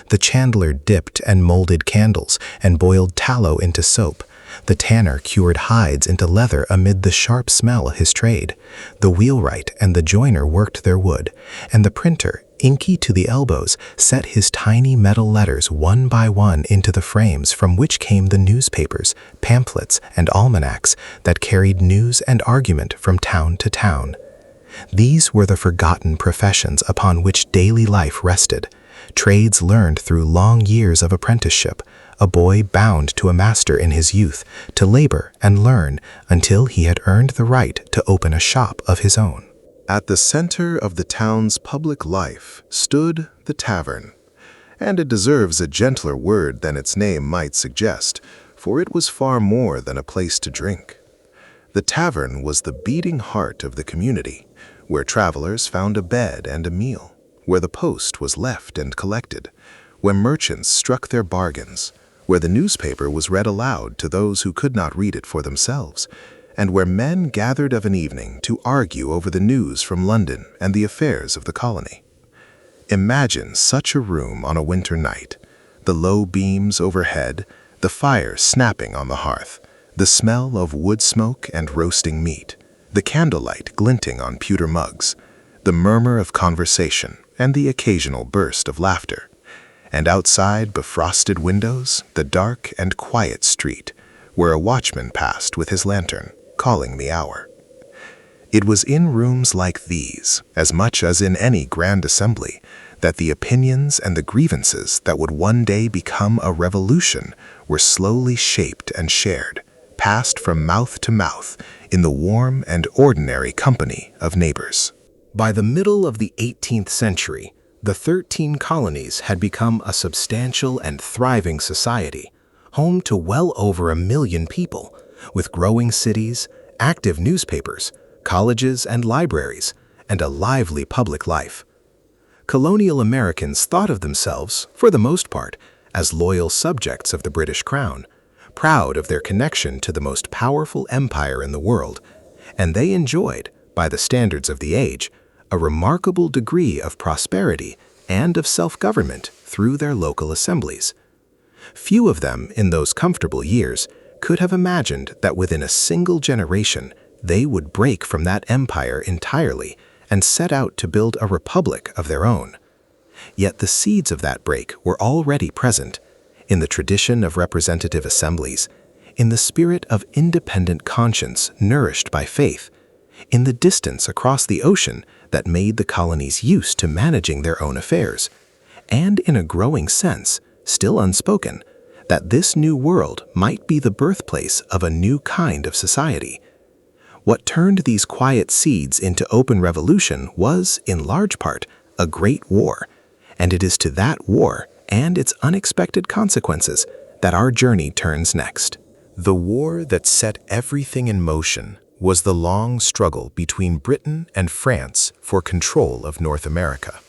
The chandler dipped and molded candles and boiled tallow into soap. The tanner cured hides into leather amid the sharp smell of his trade. The wheelwright and the joiner worked their wood, and the printer, inky to the elbows, set his tiny metal letters one by one into the frames from which came the newspapers, pamphlets, and almanacs that carried news and argument from town to town. These were the forgotten professions upon which daily life rested, trades learned through long years of apprenticeship, a boy bound to a master in his youth, to labor and learn until he had earned the right to open a shop of his own.
At the center of the town's public life stood the tavern, and it deserves a gentler word than its name might suggest, for it was far more than a place to drink. The tavern was the beating heart of the community, where travelers found a bed and a meal, where the post was left and collected, where merchants struck their bargains, where the newspaper was read aloud to those who could not read it for themselves, and where men gathered of an evening to argue over the news from London and the affairs of the colony. Imagine such a room on a winter night, the low beams overhead, the fire snapping on the hearth, the smell of wood smoke and roasting meat, the candlelight glinting on pewter mugs, the murmur of conversation and the occasional burst of laughter, and outside befrosted windows, the dark and quiet street, where a watchman passed with his lantern, calling the hour. It was in rooms like these, as much as in any grand assembly, that the opinions and the grievances that would one day become a revolution were slowly shaped and shared, passed from mouth to mouth in the warm and ordinary company of neighbors.
By the middle of the 18th century, the 13 colonies had become a substantial and thriving society, home to well over 1 million people, with growing cities, active newspapers, colleges and libraries, and a lively public life. Colonial Americans thought of themselves, for the most part, as loyal subjects of the British Crown, proud of their connection to the most powerful empire in the world, and they enjoyed, by the standards of the age, a remarkable degree of prosperity and of self-government through their local assemblies. Few of them, in those comfortable years, could have imagined that within a single generation they would break from that empire entirely and set out to build a republic of their own. Yet the seeds of that break were already present, in the tradition of representative assemblies, in the spirit of independent conscience nourished by faith, in the distance across the ocean that made the colonies used to managing their own affairs, and in a growing sense, still unspoken, that this new world might be the birthplace of a new kind of society. What turned these quiet seeds into open revolution was, in large part, a great war, and it is to that war and its unexpected consequences that our journey turns next.
The war that set everything in motion was the long struggle between Britain and France for control of North America,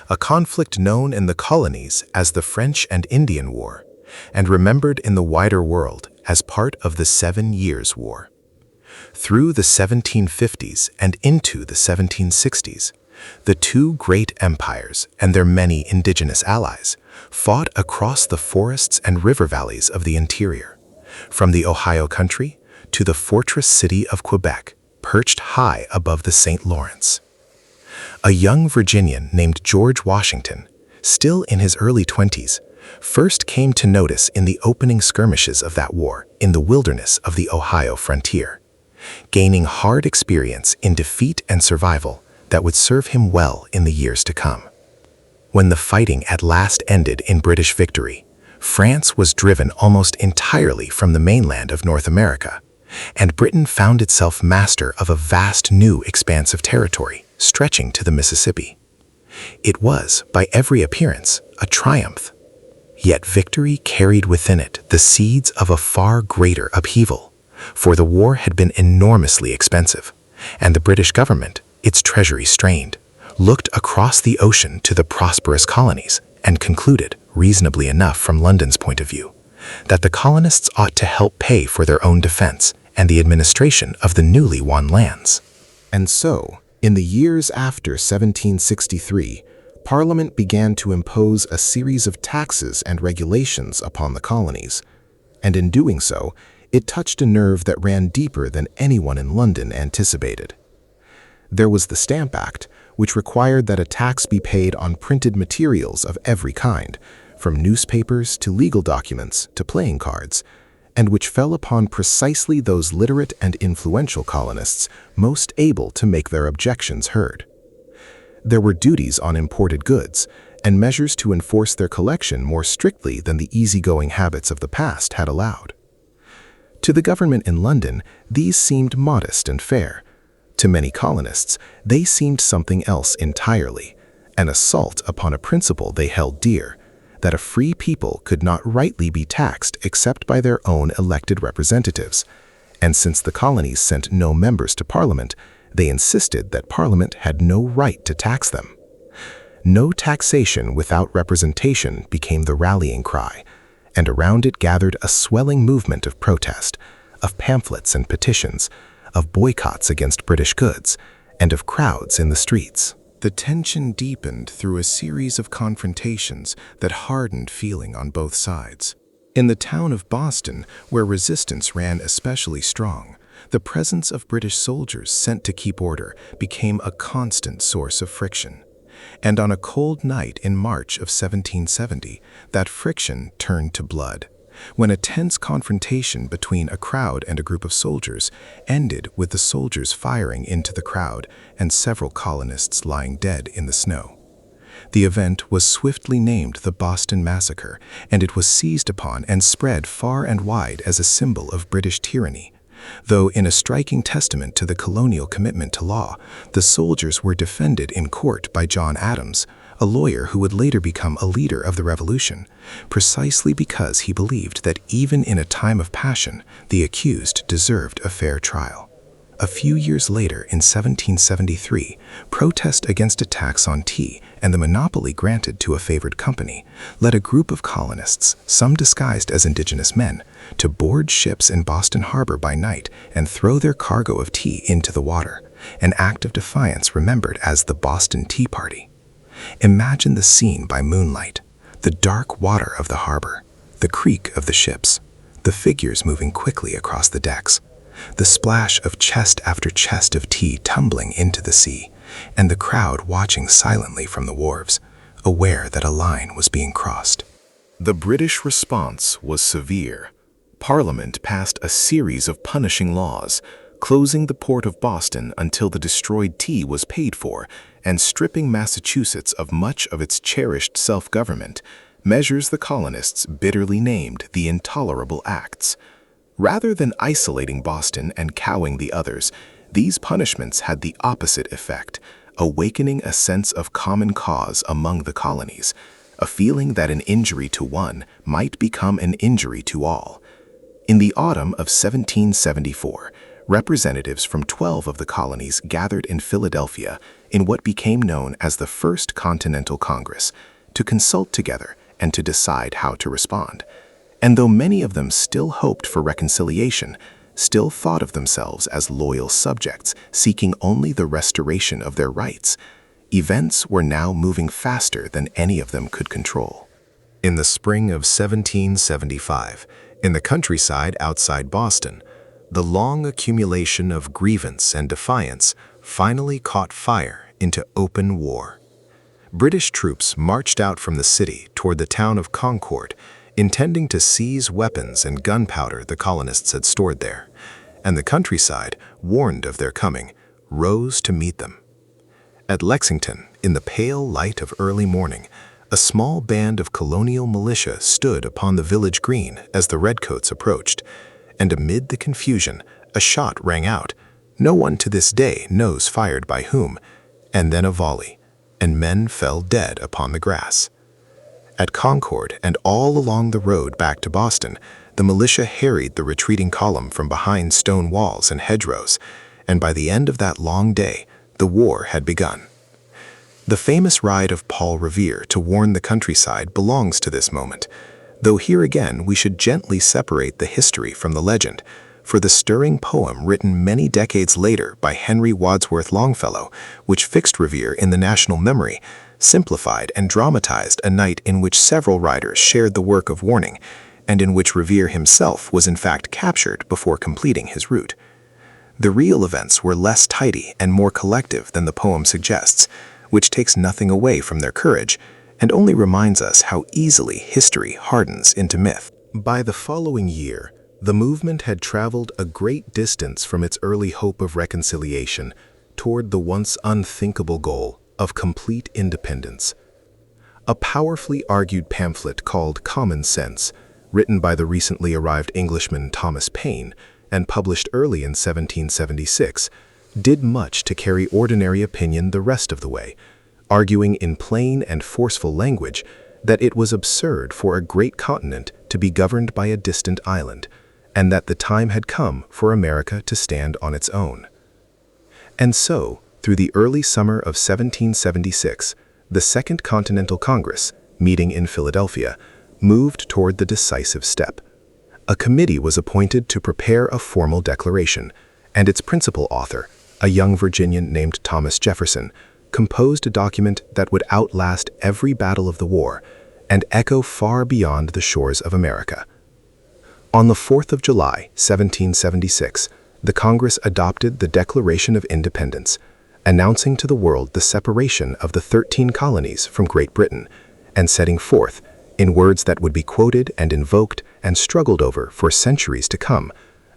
a conflict known in the colonies as the French and Indian War, and remembered in the wider world as part of the 7 Years' War. Through the 1750s and into the 1760s, the two great empires and their many indigenous allies fought across the forests and river valleys of the interior, from the Ohio country to the fortress city of Quebec, perched high above the St. Lawrence. A young Virginian named George Washington, still in his early 20s, first came to notice in the opening skirmishes of that war in the wilderness of the Ohio frontier, gaining hard experience in defeat and survival that would serve him well in the years to come. When the fighting at last ended in British victory, France was driven almost entirely from the mainland of North America, and Britain found itself master of a vast new expanse of territory stretching to the Mississippi.
It was, by every appearance, a triumph. Yet victory carried within it the seeds of a far greater upheaval, for the war had been enormously expensive, and the British government, its treasury strained, looked across the ocean to the prosperous colonies and concluded, reasonably enough from London's point of view, that the colonists ought to help pay for their own defense and the administration of the newly won lands. And so, in the years after 1763, Parliament began to impose a series of taxes and regulations upon the colonies, and in doing so, it touched a nerve that ran deeper than anyone in London anticipated. There was the Stamp Act, which required that a tax be paid on printed materials of every kind, from newspapers to legal documents to playing cards, and which fell upon precisely those literate and influential colonists most able to make their objections heard. There were duties on imported goods, and measures to enforce their collection more strictly than the easygoing habits of the past had allowed. To the government in London, these seemed modest and fair. To many colonists, they seemed something else entirely, an assault upon a principle they held dear, that a free people could not rightly be taxed except by their own elected representatives, and since the colonies sent no members to Parliament, they insisted that Parliament had no right to tax them. No taxation without representation became the rallying cry, and around it gathered a swelling movement of protest, of pamphlets and petitions, of boycotts against British goods, and of crowds in the streets. The tension deepened through a series of confrontations that hardened feeling on both sides. In the town of Boston, where resistance ran especially strong, the presence of British soldiers sent to keep order became a constant source of friction. And on a cold night in March of 1770, that friction turned to blood, when a tense confrontation between a crowd and a group of soldiers ended with the soldiers firing into the crowd and several colonists lying dead in the snow. The event was swiftly named the Boston Massacre, and it was seized upon and spread far and wide as a symbol of British tyranny. Though in a striking testament to the colonial commitment to law, the soldiers were defended in court by John Adams, a lawyer who would later become a leader of the Revolution, precisely because he believed that even in a time of passion, the accused deserved a fair trial. A few years later, in 1773, protest against a tax on tea and the monopoly granted to a favored company led a group of colonists, some disguised as indigenous men, to board ships in Boston Harbor by night and throw their cargo of tea into the water, an act of defiance remembered as the Boston Tea Party. Imagine the scene by moonlight, the dark water of the harbor, the creak of the ships, the figures moving quickly across the decks, the splash of chest after chest of tea tumbling into the sea, and the crowd watching silently from the wharves, aware that a line was being crossed. The British response was severe. Parliament passed a series of punishing laws, closing the port of Boston until the destroyed tea was paid for, and stripping Massachusetts of much of its cherished self-government, measures the colonists bitterly named the Intolerable Acts. Rather than isolating Boston and cowing the others, these punishments had the opposite effect, awakening a sense of common cause among the colonies, a feeling that an injury to one might become an injury to all. In the autumn of 1774, representatives from 12 of the colonies gathered in Philadelphia in what became known as the First Continental Congress to consult together and to decide how to respond. And though many of them still hoped for reconciliation, still thought of themselves as loyal subjects seeking only the restoration of their rights, events were now moving faster than any of them could control. In the spring of 1775, in the countryside outside Boston, the long accumulation of grievance and defiance finally caught fire into open war. British troops marched out from the city toward the town of Concord, intending to seize weapons and gunpowder the colonists had stored there, and the countryside, warned of their coming, rose to meet them. At Lexington, in the pale light of early morning, a small band of colonial militia stood upon the village green as the redcoats approached, and amid the confusion, a shot rang out, no one to this day knows fired by whom, and then a volley.
and men fell dead upon the grass. At Concord and all along the road back to Boston, the militia harried the retreating column from behind stone walls and hedgerows, and by the end of that long day, the war had begun. The famous ride of Paul Revere to warn the countryside belongs to this moment, though here again we should gently separate the history from the legend, for the stirring poem written many decades later by Henry Wadsworth Longfellow, which fixed Revere in the national memory, simplified and dramatized a night in which several riders shared the work of warning, and in which Revere himself was in fact captured before completing his route. The real events were less tidy and more collective than the poem suggests, which takes nothing away from their courage and only reminds us how easily history hardens into myth. By the following year, the movement had traveled a great distance from its early hope of reconciliation toward the once unthinkable goal of complete independence. A powerfully argued pamphlet called Common Sense, written by the recently arrived Englishman Thomas Paine and published early in 1776, did much to carry ordinary opinion the rest of the way, arguing in plain and forceful language that it was absurd for a great continent to be governed by a distant island, and that the time had come for America to stand on its own. And so, through the early summer of 1776, the Second Continental Congress, meeting in Philadelphia, moved toward the decisive step. A committee was appointed to prepare a formal declaration, and its principal author, a young Virginian named Thomas Jefferson, composed a document that would outlast every battle of the war and echo far beyond the shores of America. On the 4th of July, 1776, the Congress adopted the Declaration of Independence, announcing to the world the separation of the 13 colonies from Great Britain, and setting forth, in words that would be quoted and invoked and struggled over for centuries to come,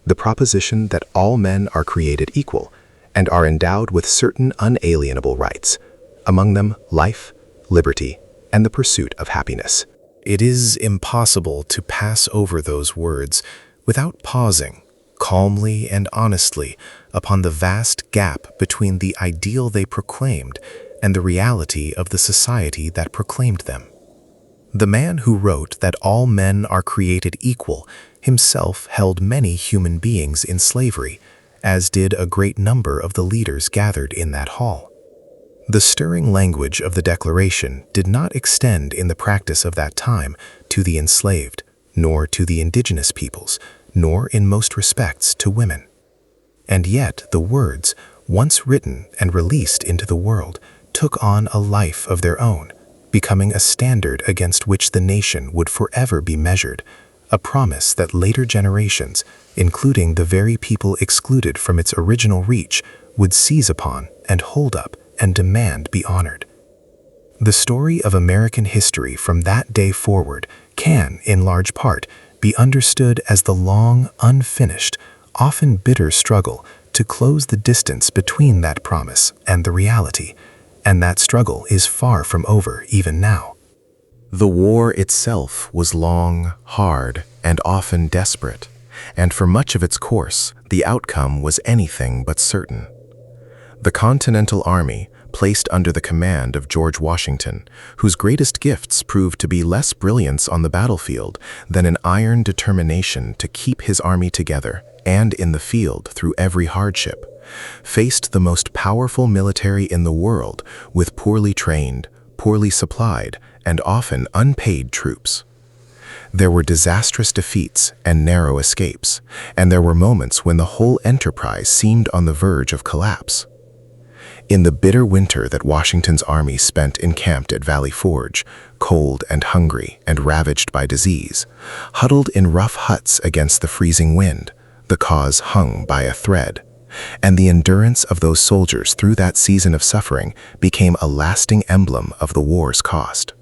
the proposition that all men are created equal and are endowed with certain unalienable rights, among them life, liberty, and the pursuit of happiness. It is impossible to pass over those words without pausing, calmly and honestly, upon the vast gap between the ideal they proclaimed and the reality of the society that proclaimed them. The man who wrote that all men are created equal himself held many human beings in slavery, as did a great number of the leaders gathered in that hall. The stirring language of the Declaration did not extend in the practice of that time to the enslaved, nor to the indigenous peoples, nor in most respects to women. And yet the words, once written and released into the world, took on a life of their own, becoming a standard against which the nation would forever be measured, a promise that later generations, including the very people excluded from its original reach, would seize upon and hold up and demand be honored. The story of American history from that day forward can, in large part, be understood as the long, unfinished, often bitter struggle to close the distance between that promise and the reality, and that struggle is far from over even now. The war itself was long, hard, and often desperate, and for much of its course, the outcome was anything but certain. The Continental Army, placed under the command of George Washington, whose greatest gifts proved to be less brilliance on the battlefield than an iron determination to keep his army together and in the field through every hardship, faced the most powerful military in the world with poorly trained, poorly supplied, and often unpaid troops. There were disastrous defeats and narrow escapes, and there were moments when the whole enterprise seemed on the verge of collapse. In the bitter winter that Washington's army spent encamped at Valley Forge, cold and hungry and ravaged by disease, huddled in rough huts against the freezing wind, the cause hung by a thread, and the endurance of those soldiers through that season of suffering became a lasting emblem of the war's cost.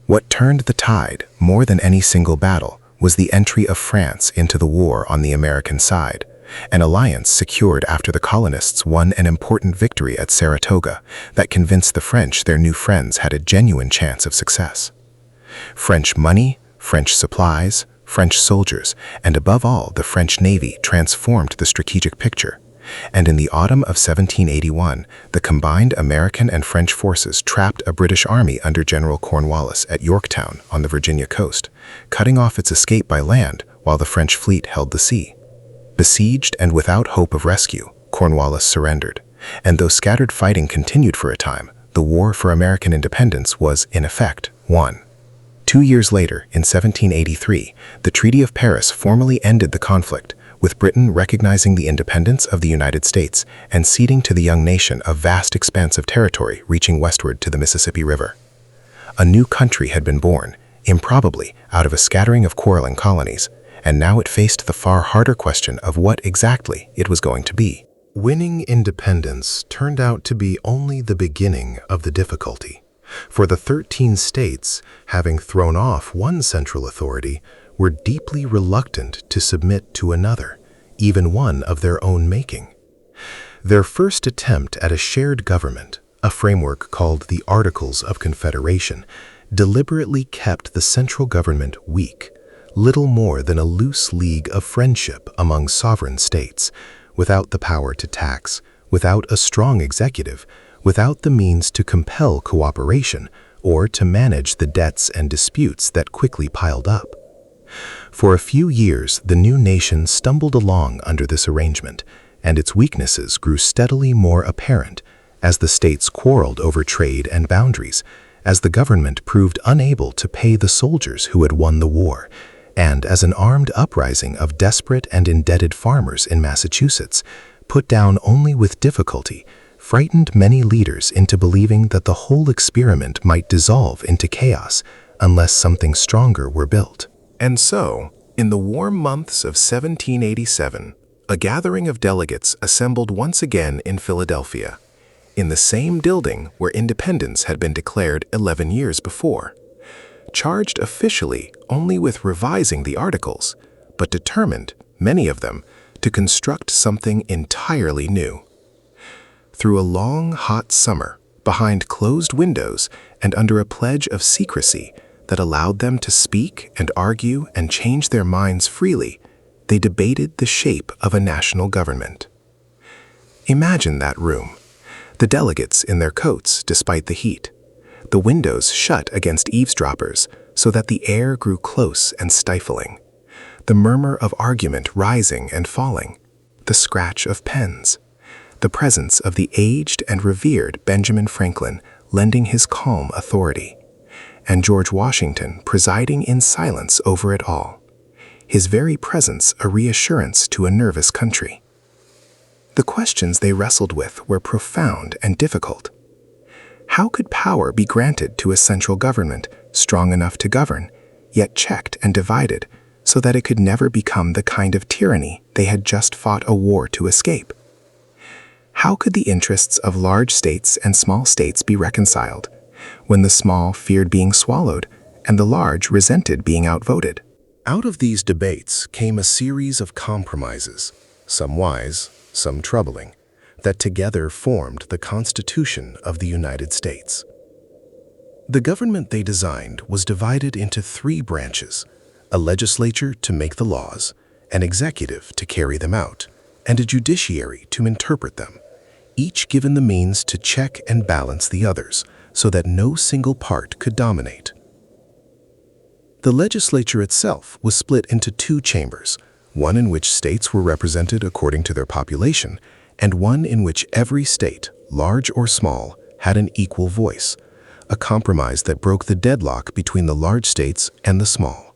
What turned the tide more than any single battle was the entry of France into the war on the American side, an alliance secured after the colonists won an important victory at Saratoga that convinced the French their new friends had a genuine chance of success. French money, French supplies, French soldiers, and above all the French Navy transformed the strategic picture,
And in the autumn of 1781, the combined American and French forces trapped a British army under General Cornwallis at Yorktown on the Virginia coast, cutting off its escape by land while the French fleet held the sea. Besieged and without hope of rescue, Cornwallis surrendered, and though scattered fighting continued for a time, the war for American independence was, in effect, won. 2 years later, in 1783, the Treaty of Paris formally ended the conflict, with Britain recognizing the independence of the United States and ceding to the young nation a vast expanse of territory reaching westward to the Mississippi River. A new country had been born, improbably out of a scattering of quarreling colonies, and now it faced the far harder question of what exactly it was going to be.
Winning independence turned out to be only the beginning of the difficulty, for the 13 states, having thrown off one central authority, were deeply reluctant to submit to another, even one of their own making. Their first attempt at a shared government, a framework called the Articles of Confederation, deliberately kept the central government weak, little more than a loose league of friendship among sovereign states, without the power to tax, without a strong executive, without the means to compel cooperation or to manage the debts and disputes that quickly piled up. For a few years, the new nation stumbled along under this arrangement, and its weaknesses grew steadily more apparent as the states quarreled over trade and boundaries, as the government proved unable to pay the soldiers who had won the war, and as an armed uprising of desperate and indebted farmers in Massachusetts, put down only with difficulty, frightened many leaders into believing that the whole experiment might dissolve into chaos unless something stronger were built.
And so, in the warm months of 1787, a gathering of delegates assembled once again in Philadelphia, in the same building where independence had been declared 11 years before, charged officially only with revising the articles, but determined, many of them, to construct something entirely new. Through a long, hot summer, behind closed windows and under a pledge of secrecy that allowed them to speak and argue and change their minds freely, they debated the shape of a national government. Imagine that room. The delegates in their coats despite the heat, the windows shut against eavesdroppers so that the air grew close and stifling, the murmur of argument rising and falling, the scratch of pens, the presence of the aged and revered Benjamin Franklin lending his calm authority, and George Washington presiding in silence over it all, his very presence a reassurance to a nervous country. The questions they wrestled with were profound and difficult. How could power be granted to a central government strong enough to govern, yet checked and divided so that it could never become the kind of tyranny they had just fought a war to escape? How could the interests of large states and small states be reconciled, when the small feared being swallowed and the large resented being outvoted?
Out of these debates came a series of compromises, some wise, some troubling, that together formed the Constitution of the United States. The government they designed was divided into 3 branches: a legislature to make the laws, an executive to carry them out, and a judiciary to interpret them, each given the means to check and balance the others so that no single part could dominate. The legislature itself was split into 2 chambers, one in which states were represented according to their population, and one in which every state, large or small, had an equal voice, a compromise that broke the deadlock between the large states and the small.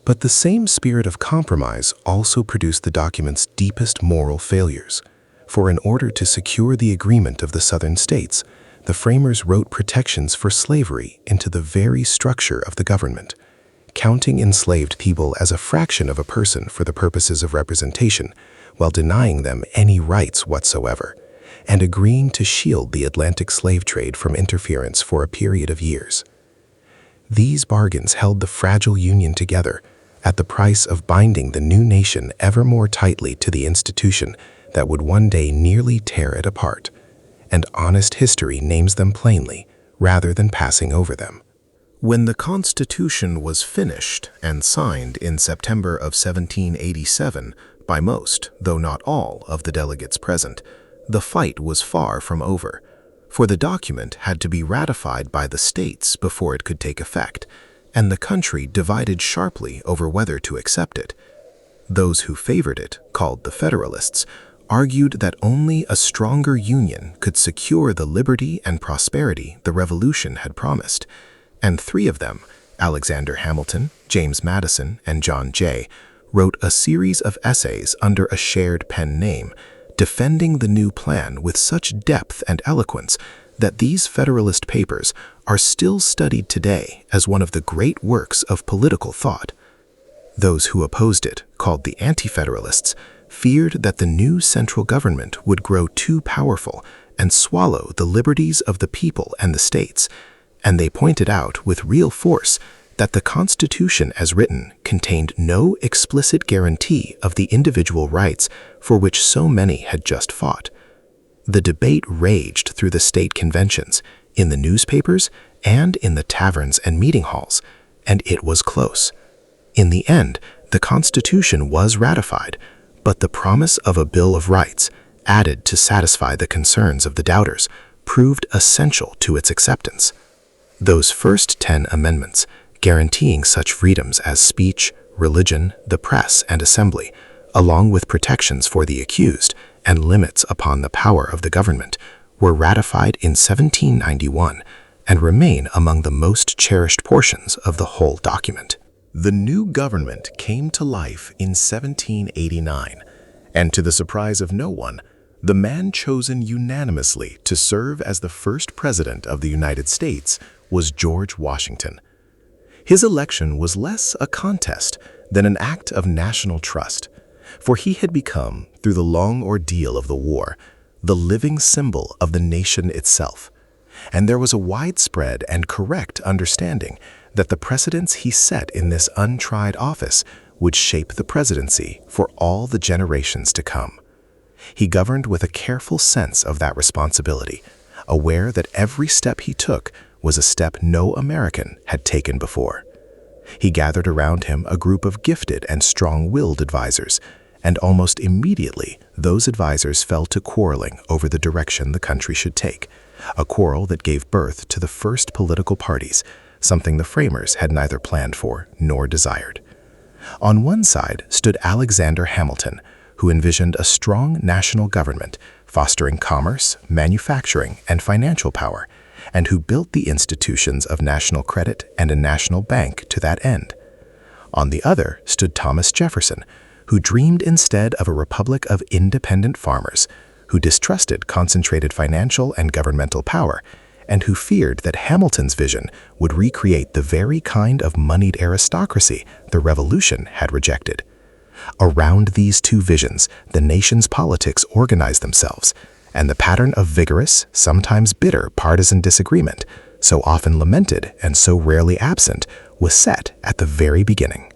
But the same spirit of compromise also produced the document's deepest moral failures, for in order to secure the agreement of the southern states, the framers wrote protections for slavery into the very structure of the government, counting enslaved people as a fraction of a person for the purposes of representation, while denying them any rights whatsoever, and agreeing to shield the Atlantic slave trade from interference for a period of years. These bargains held the fragile Union together at the price of binding the new nation ever more tightly to the institution that would one day nearly tear it apart, and honest history names them plainly rather than passing over them. When the Constitution was finished and signed in September of 1787
by most, though not all, of the delegates present, the fight was far from over, for the document had to be ratified by the states before it could take effect, and the country divided sharply over whether to accept it. Those who favored it, called the Federalists, argued that only a stronger union could secure the liberty and prosperity the Revolution had promised, and three of them, Alexander Hamilton, James Madison, and John Jay, wrote a series of essays under a shared pen name, defending the new plan with such depth and eloquence that these Federalist papers are still studied today as one of the great works of political thought. Those who opposed it, called the Anti-Federalists, feared that the new central government would grow too powerful and swallow the liberties of the people and the states, and they pointed out with real force that the Constitution as written contained no explicit guarantee of the individual rights for which so many had just fought. The debate raged through the state conventions, in the newspapers, and in the taverns and meeting halls, and it was close. In the end, the Constitution was ratified, but the promise of a Bill of Rights, added to satisfy the concerns of the doubters, proved essential to its acceptance. Those first 10 amendments, guaranteeing such freedoms as speech, religion, the press, and assembly, along with protections for the accused and limits upon the power of the government, were ratified in 1791 and remain among the most cherished portions of the whole document. The new government came to life in 1789, and to the surprise of no one, the man chosen unanimously to serve as the first president of the United States was George Washington. His election was less a contest than an act of national trust, for he had become, through the long ordeal of the war, the living symbol of the nation itself, and there was a widespread and correct understanding that the precedents he set in this untried office would shape the presidency for all the generations to come. He governed with a careful sense of that responsibility, aware that every step he took was a step no American had taken before. He gathered around him a group of gifted and strong-willed advisors, and almost immediately those advisors fell to quarreling over the direction the country should take, a quarrel that gave birth to the first political parties, something the framers had neither planned for nor desired. On one side stood Alexander Hamilton, who envisioned a strong national government, fostering commerce, manufacturing, and financial power, and who built the institutions of national credit and a national bank to that end. On the other stood Thomas Jefferson, who dreamed instead of a republic of independent farmers, who distrusted concentrated financial and governmental power, and who feared that Hamilton's vision would recreate the very kind of moneyed aristocracy the Revolution had rejected. Around these two visions, the nation's politics organized themselves, and the pattern of vigorous, sometimes bitter partisan disagreement, so often lamented and so rarely absent, was set at the very beginning.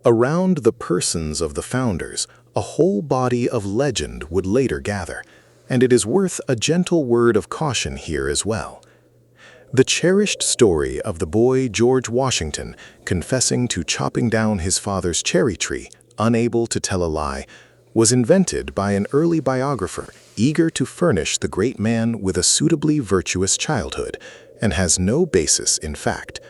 Around the persons of the founders, a whole body of legend would later gather, and it is worth a gentle word of caution here as well. The cherished story of the boy George Washington confessing to chopping down his father's cherry tree, unable to tell a lie, was invented by an early biographer eager to furnish the great man with a suitably virtuous childhood, and has no basis in fact.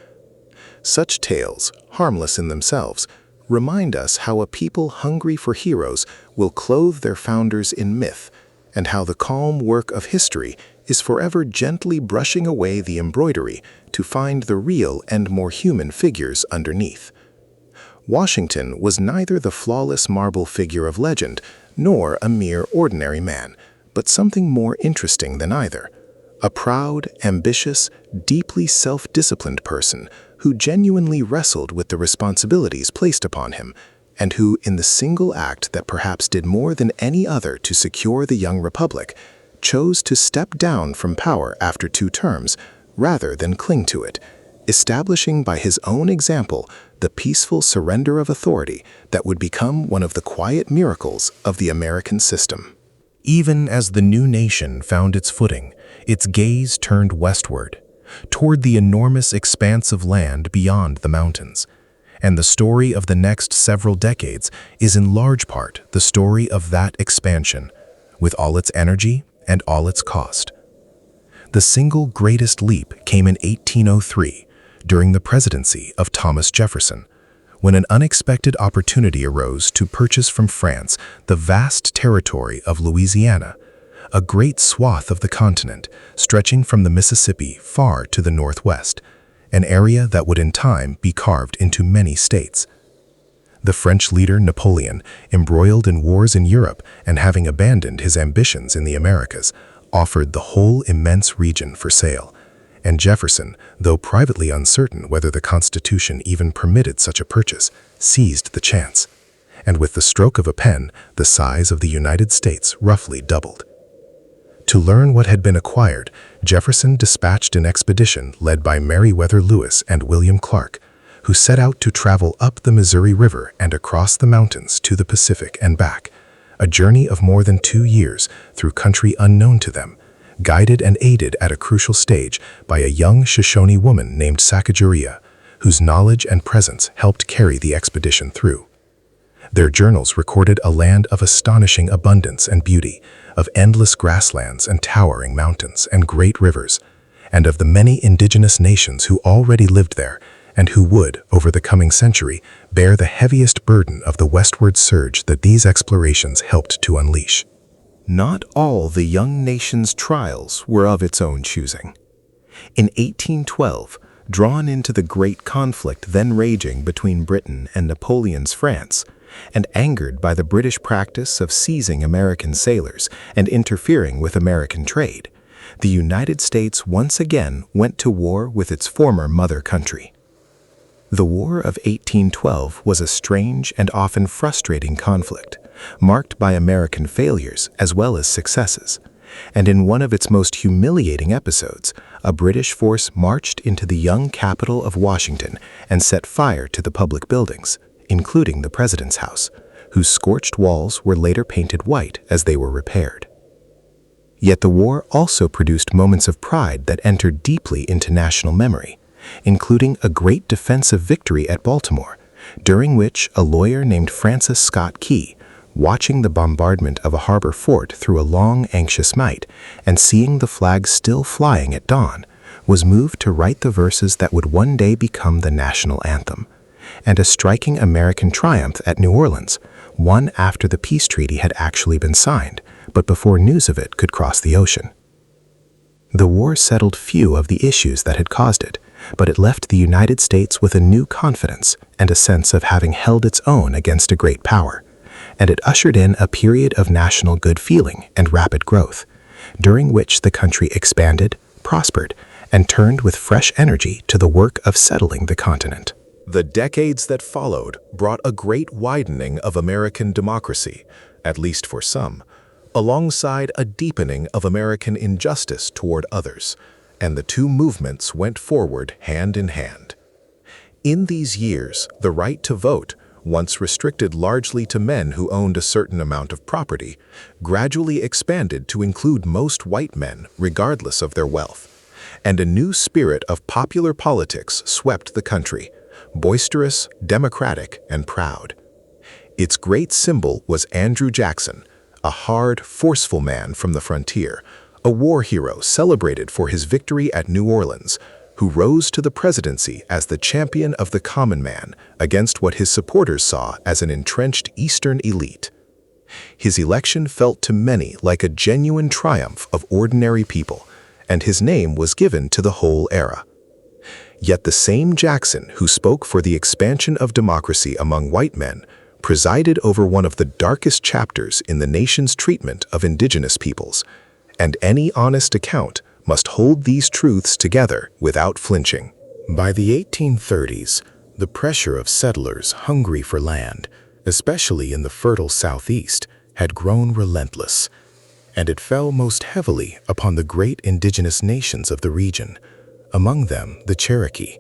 Such tales, harmless in themselves, remind us how a people hungry for heroes will clothe their founders in myth, and how the calm work of history is forever gently brushing away the embroidery to find the real and more human figures underneath. Washington was neither the flawless marble figure of legend nor a mere ordinary man, but something more interesting than either. A proud, ambitious, deeply self-disciplined person who genuinely wrestled with the responsibilities placed upon him, and who, in the single act that perhaps did more than any other to secure the young republic, chose to step down from power after 2 terms rather than cling to it, establishing by his own example the peaceful surrender of authority that would become one of the quiet miracles of the American system. Even as the new nation found its footing, its gaze turned westward, toward the enormous expanse of land beyond the mountains, And the story of the next several decades is in large part the story of that expansion, with all its energy and all its cost. The single greatest leap came in 1803, during the presidency of Thomas Jefferson, when an unexpected opportunity arose to purchase from France the vast territory of Louisiana, a great swath of the continent stretching from the Mississippi far to the northwest, an area that would in time be carved into many states. The French leader Napoleon, embroiled in wars in Europe and having abandoned his ambitions in the Americas, offered the whole immense region for sale, and Jefferson, though privately uncertain whether the Constitution even permitted such a purchase, seized the chance. And with the stroke of a pen, the size of the United States roughly doubled. To learn what had been acquired, Jefferson dispatched an expedition led by Meriwether Lewis and William Clark, who set out to travel up the Missouri River and across the mountains to the Pacific and back, a journey of more than 2 years through country unknown to them, guided and aided at a crucial stage by a young Shoshone woman named Sacagawea, whose knowledge and presence helped carry the expedition through. Their journals recorded a land of astonishing abundance and beauty, of endless grasslands and towering mountains and great rivers, and of the many indigenous nations who already lived there and who would, over the coming century, bear the heaviest burden of the westward surge that these explorations helped to unleash. Not all the young nation's trials were of its own choosing. In 1812, drawn into the great conflict then raging between Britain and Napoleon's France, and angered by the British practice of seizing American sailors and interfering with American trade, the United States once again went to war with its former mother country. The War of 1812 was a strange and often frustrating conflict, marked by American failures as well as successes, and in one of its most humiliating episodes, a British force marched into the young capital of Washington and set fire to the public buildings, including the President's house, whose scorched walls were later painted white as they were repaired. Yet the war also produced moments of pride that entered deeply into national memory, including a great defensive victory at Baltimore, during which a lawyer named Francis Scott Key, watching the bombardment of a harbor fort through a long, anxious night and seeing the flag still flying at dawn, was moved to write the verses that would one day become the national anthem, and a striking American triumph at New Orleans, one after the peace treaty had actually been signed, but before news of it could cross the ocean. The war settled few of the issues that had caused it, but it left the United States with a new confidence and a sense of having held its own against a great power, and it ushered in a period of national good feeling and rapid growth, during which the country expanded, prospered, and turned with fresh energy to the work of settling the continent. The decades that followed brought a great widening of American democracy, at least for some, alongside a deepening of American injustice toward others, and the two movements went forward hand in hand. In these years, the right to vote, once restricted largely to men who owned a certain amount of property, gradually expanded to include most white men regardless of their wealth, and a new spirit of popular politics swept the country, boisterous, democratic, and proud. Its great symbol was Andrew Jackson, a hard, forceful man from the frontier, a war hero celebrated for his victory at New Orleans, who rose to the presidency as the champion of the common man against what his supporters saw as an entrenched Eastern elite. His election felt to many like a genuine triumph of ordinary people, and his name was given to the whole era. Yet the same Jackson who spoke for the expansion of democracy among white men presided over one of the darkest chapters in the nation's treatment of indigenous peoples, and any honest account must hold these truths together without flinching. By the 1830s, the pressure of settlers hungry for land, especially in the fertile Southeast, had grown relentless, and it fell most heavily upon the great indigenous nations of the region, among them the Cherokee,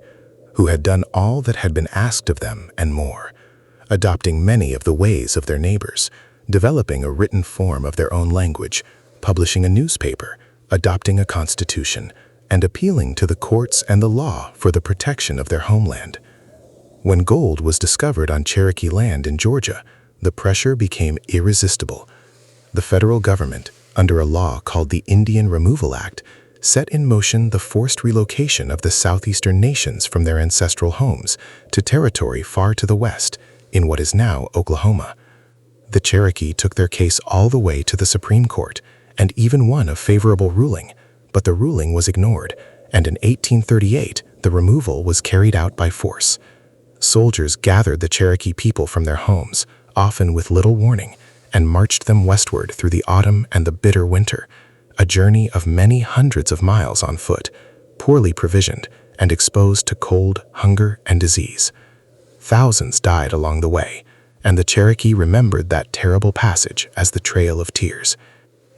who had done all that had been asked of them and more, adopting many of the ways of their neighbors, developing a written form of their own language, publishing a newspaper, adopting a constitution, and appealing to the courts and the law for the protection of their homeland.
When gold was discovered on Cherokee land in Georgia, the pressure became irresistible. The federal government, under a law called the Indian Removal Act, set in motion the forced relocation of the southeastern nations from their ancestral homes to territory far to the west, in what is now Oklahoma. The Cherokee took their case all the way to the Supreme Court and even won a favorable ruling, but the ruling was ignored, and in 1838 the removal was carried out by force. Soldiers gathered the Cherokee people from their homes, often with little warning, and marched them westward through the autumn and the bitter winter, a journey of many hundreds of miles on foot, poorly provisioned and exposed to cold, hunger, and disease. Thousands died along the way, and the Cherokee remembered that terrible passage as the Trail of Tears.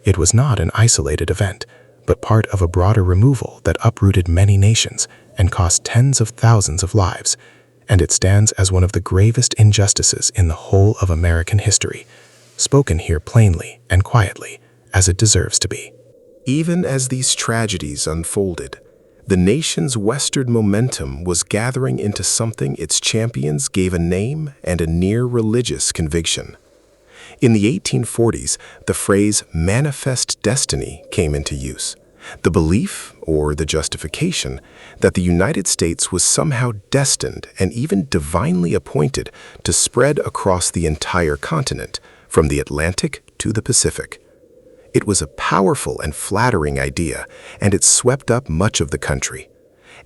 It was not an isolated event, but part of a broader removal that uprooted many nations and cost tens of thousands of lives, and it stands as one of the gravest injustices in the whole of American history, spoken here plainly and quietly, as it deserves to be.
Even as these tragedies unfolded, the nation's westward momentum was gathering into something its champions gave a name and a near-religious conviction. In the 1840s, the phrase manifest destiny came into use, the belief, or the justification, that the United States was somehow destined and even divinely appointed to spread across the entire continent, from the Atlantic to the Pacific. It was a powerful and flattering idea, and it swept up much of the country.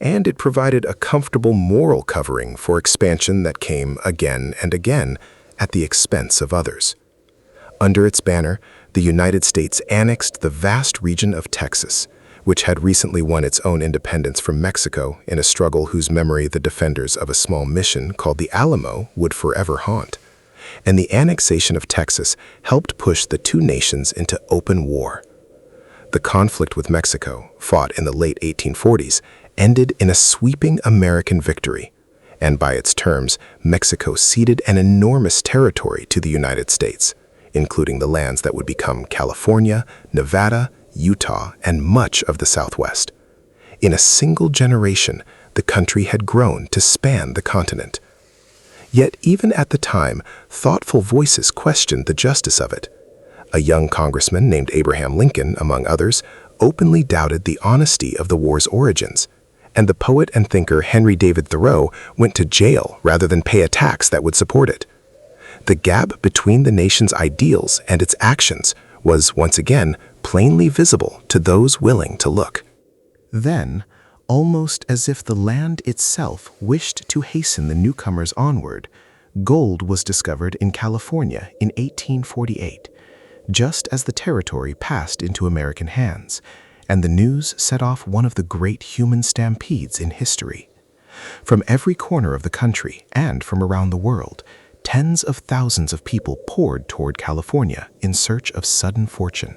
And it provided a comfortable moral covering for expansion that came again and again at the expense of others. Under its banner, the United States annexed the vast region of Texas, which had recently won its own independence from Mexico in a struggle whose memory the defenders of a small mission called the Alamo would forever haunt. And the annexation of Texas helped push the two nations into open war. The conflict with Mexico, fought in the late 1840s, ended in a sweeping American victory, and by its terms, Mexico ceded an enormous territory to the United States, including the lands that would become California, Nevada, Utah, and much of the Southwest. In a single generation, the country had grown to span the continent. Yet even at the time, thoughtful voices questioned the justice of it. A young congressman named Abraham Lincoln, among others, openly doubted the honesty of the war's origins, and the poet and thinker Henry David Thoreau went to jail rather than pay a tax that would support it. The gap between the nation's ideals and its actions was, once again, plainly visible to those willing to look. Then, almost as if the land itself wished to hasten the newcomers onward, gold was discovered in California in 1848, just as the territory passed into American hands, and the news set off one of the great human stampedes in history. From every corner of the country and from around the world, tens of thousands of people poured toward California in search of sudden fortune,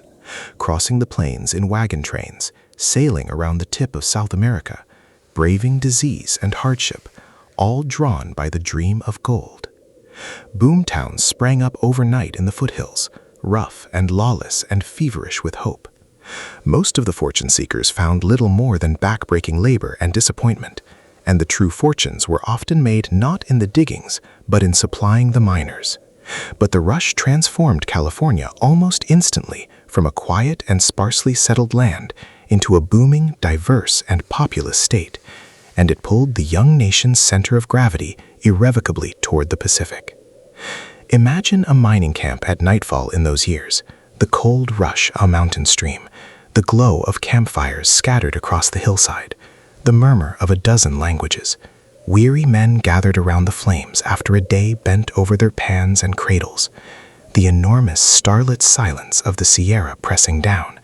crossing the plains in wagon trains, sailing around the tip of South America, braving disease and hardship, all drawn by the dream of gold. Boomtowns sprang up overnight in the foothills, rough and lawless and feverish with hope. Most of the fortune seekers found little more than back-breaking labor and disappointment, and the true fortunes were often made not in the diggings, but in supplying the miners. But the rush transformed California almost instantly from a quiet and sparsely settled land into a booming, diverse, and populous state, and it pulled the young nation's center of gravity irrevocably toward the Pacific. Imagine a mining camp at nightfall in those years, the cold rush a mountain stream, the glow of campfires scattered across the hillside, the murmur of a dozen languages. Weary men gathered around the flames after a day bent over their pans and cradles, the enormous starlit silence of the Sierra pressing down,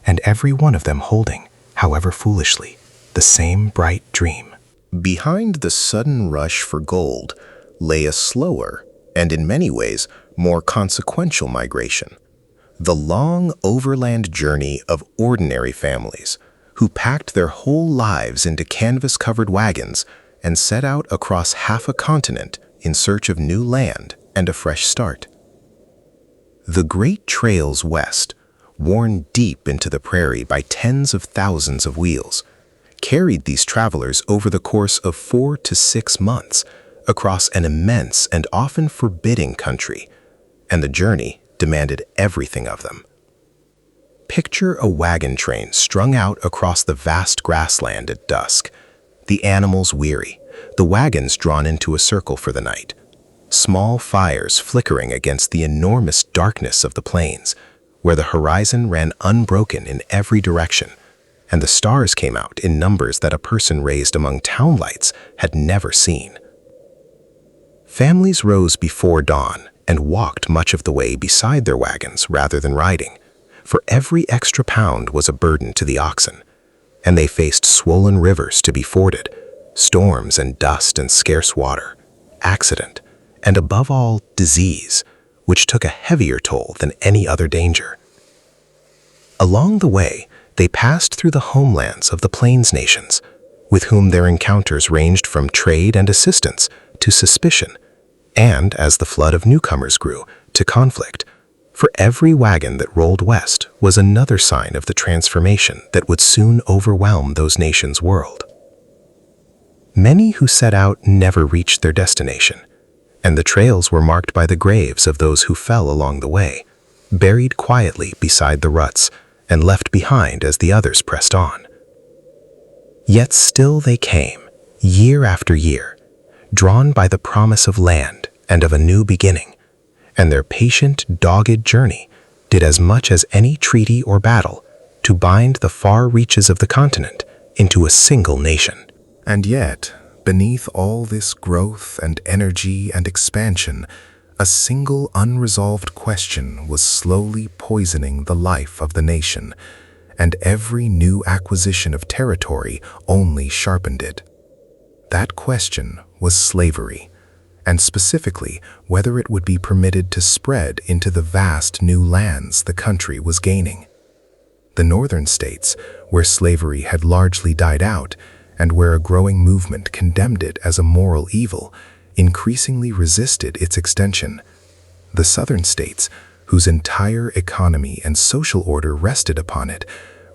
and every one of them holding, however foolishly, the same bright dream. Behind the sudden rush for gold lay a slower, and in many ways more consequential migration. The long overland journey of ordinary families who packed their whole lives into canvas-covered wagons and set out across half a continent in search of new land and a fresh start. The great trails west, worn deep into the prairie by tens of thousands of wheels, carried these travelers over the course of 4 to 6 months across an immense and often forbidding country, and the journey demanded everything of them. Picture a wagon train strung out across the vast grassland at dusk, the animals weary, the wagons drawn into a circle for the night, small fires flickering against the enormous darkness of the plains, where the horizon ran unbroken in every direction, and the stars came out in numbers that a person raised among town lights had never seen. Families rose before dawn and walked much of the way beside their wagons rather than riding, for every extra pound was a burden to the oxen, and they faced swollen rivers to be forded, storms and dust and scarce water, accident, and above all, disease, which took a heavier toll than any other danger. Along the way, they passed through the homelands of the Plains nations, with whom their encounters ranged from trade and assistance to suspicion, and, as the flood of newcomers grew, to conflict. For every wagon that rolled west was another sign of the transformation that would soon overwhelm those nations' world. Many who set out never reached their destination, and the trails were marked by the graves of those who fell along the way, buried quietly beside the ruts and left behind as the others pressed on. Yet still they came, year after year, drawn by the promise of land and of a new beginning, and their patient, dogged journey did as much as any treaty or battle to bind the far reaches of the continent into a single nation.
And yet, beneath all this growth and energy and expansion, a single unresolved question was slowly poisoning the life of the nation, and every new acquisition of territory only sharpened it. That question was slavery, and specifically whether it would be permitted to spread into the vast new lands the country was gaining. The northern states, where slavery had largely died out, and where a growing movement condemned it as a moral evil, increasingly resisted its extension. The southern states, whose entire economy and social order rested upon it,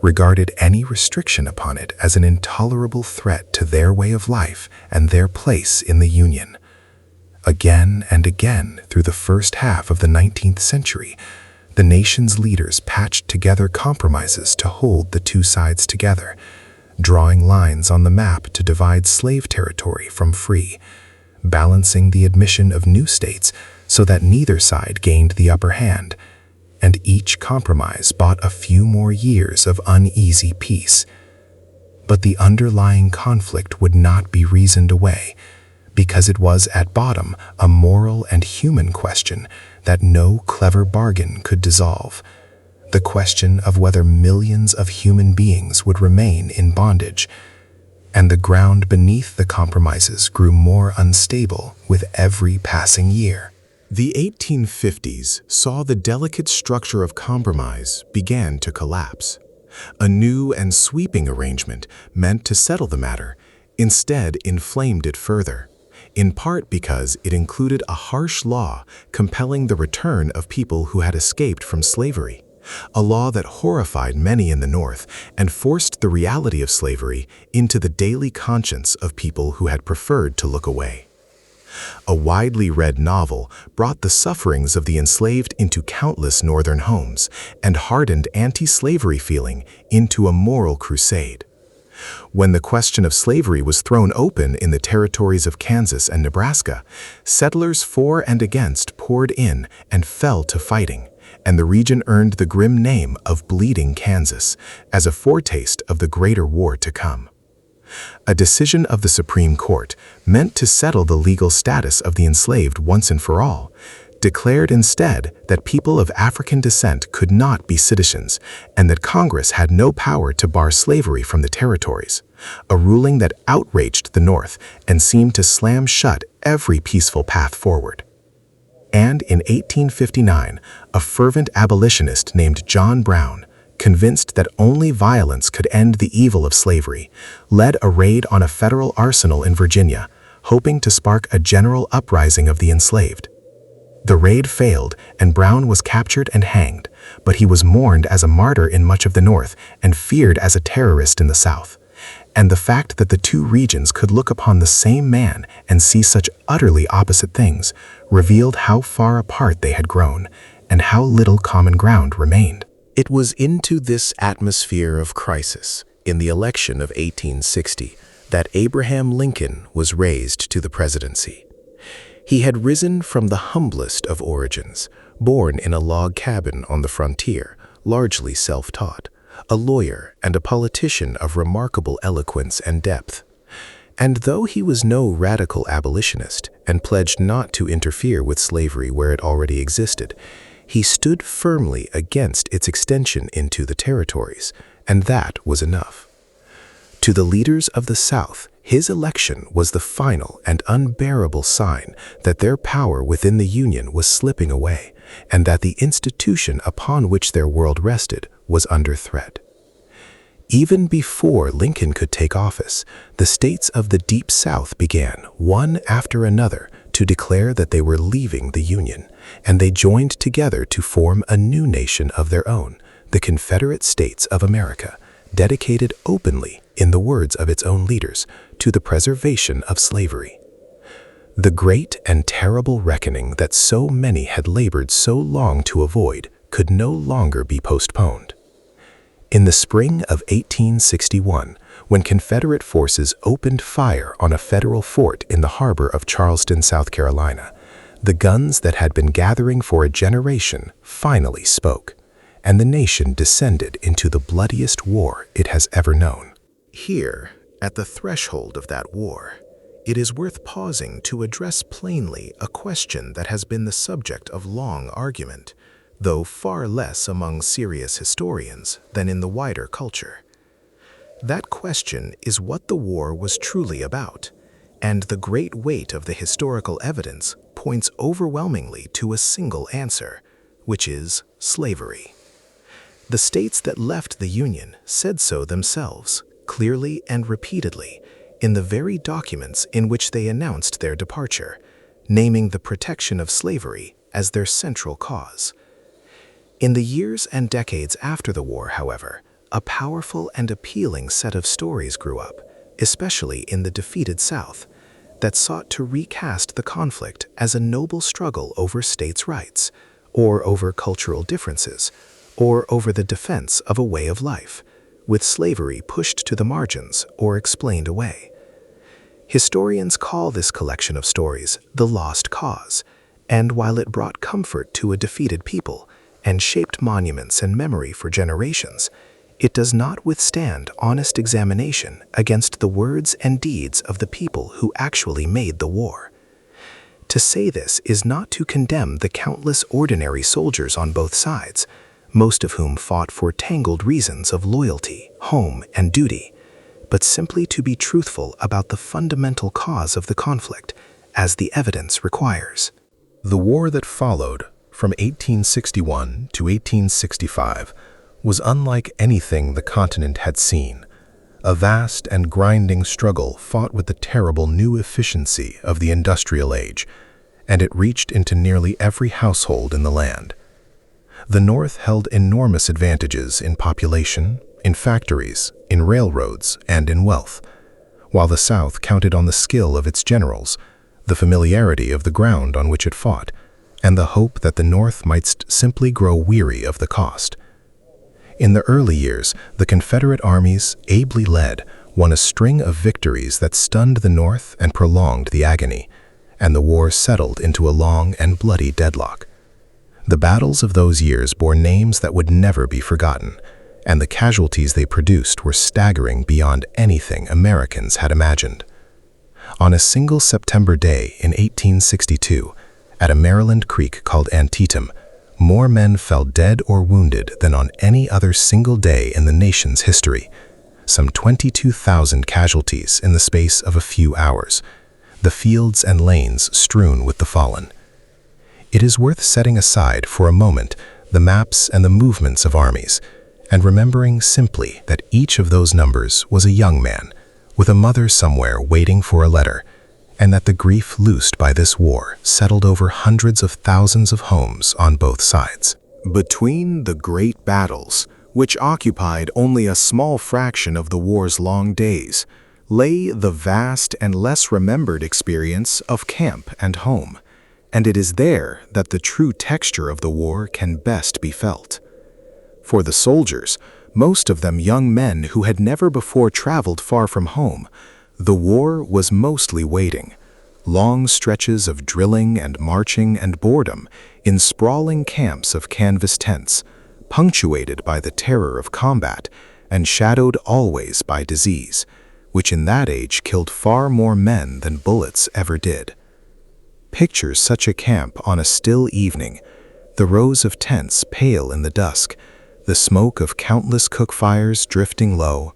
regarded any restriction upon it as an intolerable threat to their way of life and their place in the Union. Again and again through the first half of the 19th century, the nation's leaders patched together compromises to hold the two sides together, drawing lines on the map to divide slave territory from free, balancing the admission of new states so that neither side gained the upper hand, and each compromise bought a few more years of uneasy peace. But the underlying conflict would not be reasoned away, because it was at bottom a moral and human question that no clever bargain could dissolve. The question of whether millions of human beings would remain in bondage, and the ground beneath the compromises grew more unstable with every passing year.
The 1850s saw the delicate structure of compromise began to collapse. A new and sweeping arrangement meant to settle the matter instead inflamed it further, in part because it included a harsh law compelling the return of people who had escaped from slavery. A law that horrified many in the North and forced the reality of slavery into the daily conscience of people who had preferred to look away. A widely read novel brought the sufferings of the enslaved into countless northern homes and hardened anti-slavery feeling into a moral crusade. When the question of slavery was thrown open in the territories of Kansas and Nebraska, settlers for and against poured in and fell to fighting, and the region earned the grim name of Bleeding Kansas as a foretaste of the greater war to come. A decision of the Supreme Court, meant to settle the legal status of the enslaved once and for all, declared instead that people of African descent could not be citizens and that Congress had no power to bar slavery from the territories, a ruling that outraged the North and seemed to slam shut every peaceful path forward. And in 1859, a fervent abolitionist named John Brown, convinced that only violence could end the evil of slavery, led a raid on a federal arsenal in Virginia, hoping to spark a general uprising of the enslaved. The raid failed, and Brown was captured and hanged, but he was mourned as a martyr in much of the North and feared as a terrorist in the South.
And the fact that the two regions could look upon the same man and see such utterly opposite things revealed how far apart they had grown and how little common ground remained.
It was into this atmosphere of crisis, in the election of 1860, that Abraham Lincoln was raised to the presidency. He had risen from the humblest of origins, born in a log cabin on the frontier, largely self-taught, a lawyer and a politician of remarkable eloquence and depth. And though he was no radical abolitionist and pledged not to interfere with slavery where it already existed, he stood firmly against its extension into the territories, and that was enough. To the leaders of the South, his election was the final and unbearable sign that their power within the Union was slipping away, and that the institution upon which their world rested was under threat. Even before Lincoln could take office, the states of the Deep South began, one after another, to declare that they were leaving the Union, and they joined together to form a new nation of their own, the Confederate States of America, dedicated openly, in the words of its own leaders, to the preservation of slavery. The great and terrible reckoning that so many had labored so long to avoid could no longer be postponed. In the spring of 1861, when Confederate forces opened fire on a federal fort in the harbor of Charleston, South Carolina, the guns that had been gathering for a generation finally spoke, and the nation descended into the bloodiest war it has ever known. Here, at the threshold of that war, it is worth pausing to address plainly a question that has been the subject of long argument, though far less among serious historians than in the wider culture. That question is what the war was truly about, and the great weight of the historical evidence points overwhelmingly to a single answer, which is slavery. The states that left the Union said so themselves, clearly and repeatedly, in the very documents in which they announced their departure, naming the protection of slavery as their central cause. In the years and decades after the war, however, a powerful and appealing set of stories grew up, especially in the defeated South, that sought to recast the conflict as a noble struggle over states' rights, or over cultural differences, or over the defense of a way of life, with slavery pushed to the margins or explained away. Historians call this collection of stories the Lost Cause, and while it brought comfort to a defeated people and shaped monuments and memory for generations, it does not withstand honest examination against the words and deeds of the people who actually made the war. To say this is not to condemn the countless ordinary soldiers on both sides, most of whom fought for tangled reasons of loyalty, home, and duty, but simply to be truthful about the fundamental cause of the conflict, as the evidence requires. The war that followed, from 1861 to 1865, was unlike anything the continent had seen, a vast and grinding struggle fought with the terrible new efficiency of the industrial age, and it reached into nearly every household in the land. The North held enormous advantages in population, in factories, in railroads, and in wealth, while the South counted on the skill of its generals, the familiarity of the ground on which it fought, and the hope that the North might simply grow weary of the cost. In the early years, the Confederate armies, ably led, won a string of victories that stunned the North and prolonged the agony, and the war settled into a long and bloody deadlock. The battles of those years bore names that would never be forgotten, and the casualties they produced were staggering beyond anything Americans had imagined. On a single September day in 1862, at a Maryland creek called Antietam, more men fell dead or wounded than on any other single day in the nation's history, some 22,000 casualties in the space of a few hours, the fields and lanes strewn with the fallen. It is worth setting aside for a moment the maps and the movements of armies, and remembering simply that each of those numbers was a young man, with a mother somewhere waiting for a letter, and that the grief loosed by this war settled over hundreds of thousands of homes on both sides. Between the great battles, which occupied only a small fraction of the war's long days, lay the vast and less remembered experience of camp and home, and it is there that the true texture of the war can best be felt. For the soldiers, most of them young men who had never before traveled far from home, the war was mostly waiting. Long stretches of drilling and marching and boredom in sprawling camps of canvas tents, punctuated by the terror of combat and shadowed always by disease, which in that age killed far more men than bullets ever did. Picture such a camp on a still evening, the rows of tents pale in the dusk, the smoke of countless cook fires drifting low,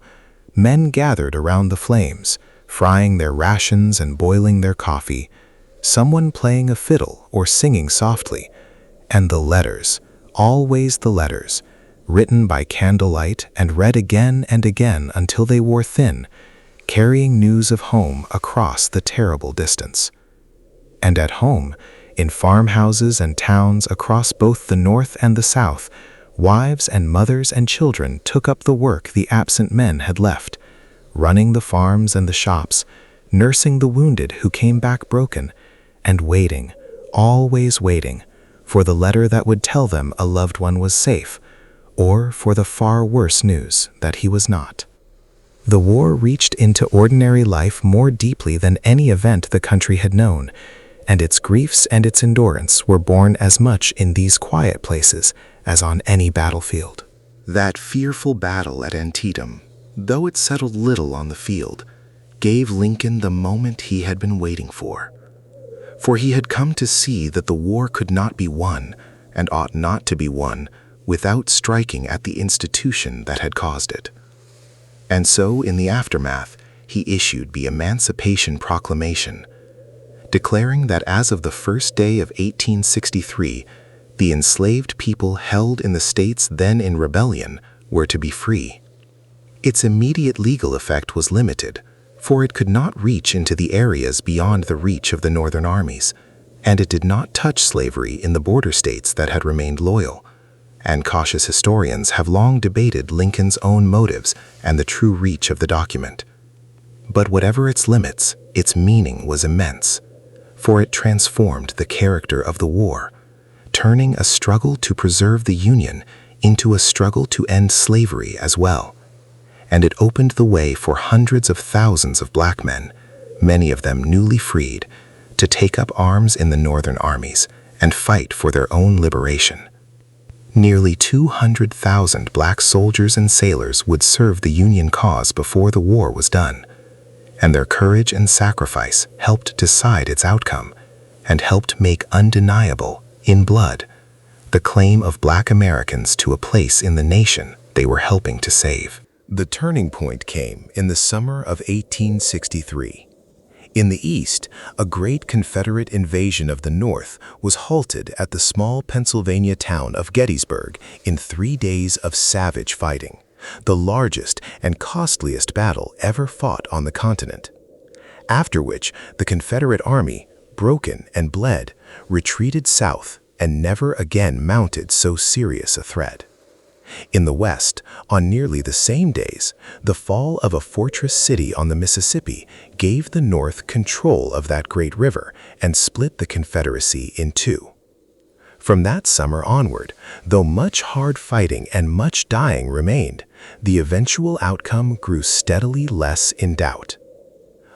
men gathered around the flames, frying their rations and boiling their coffee, someone playing a fiddle or singing softly, and the letters, always the letters, written by candlelight and read again and again until they wore thin, carrying news of home across the terrible distance. And at home, in farmhouses and towns across both the North and the South, wives and mothers and children took up the work the absent men had left, running the farms and the shops, nursing the wounded who came back broken, and waiting, always waiting, for the letter that would tell them a loved one was safe, or for the far worse news that he was not. The war reached into ordinary life more deeply than any event the country had known, and its griefs and its endurance were born as much in these quiet places as on any battlefield.
That fearful battle at Antietam, though it settled little on the field, gave Lincoln the moment he had been waiting for. For he had come to see that the war could not be won, and ought not to be won, without striking at the institution that had caused it. And so, in the aftermath, he issued the Emancipation Proclamation, declaring that as of the first day of 1863, the enslaved people held in the states then in rebellion were to be free. Its immediate legal effect was limited, for it could not reach into the areas beyond the reach of the Northern armies, and it did not touch slavery in the border states that had remained loyal, and cautious historians have long debated Lincoln's own motives and the true reach of the document. But whatever its limits, its meaning was immense, for it transformed the character of the war, turning a struggle to preserve the Union into a struggle to end slavery as well. And it opened the way for hundreds of thousands of black men, many of them newly freed, to take up arms in the Northern armies and fight for their own liberation. Nearly 200,000 black soldiers and sailors would serve the Union cause before the war was done, and their courage and sacrifice helped decide its outcome and helped make undeniable, in blood, the claim of black Americans to a place in the nation they were helping to save.
The turning point came in the summer of 1863. In the East, a great Confederate invasion of the North was halted at the small Pennsylvania town of Gettysburg in 3 days of savage fighting, the largest and costliest battle ever fought on the continent. After which, the Confederate Army, broken and bled, retreated south and never again mounted so serious a threat. In the West, on nearly the same days, the fall of a fortress city on the Mississippi gave the North control of that great river and split the Confederacy in two. From that summer onward, though much hard fighting and much dying remained, the eventual outcome grew steadily less in doubt.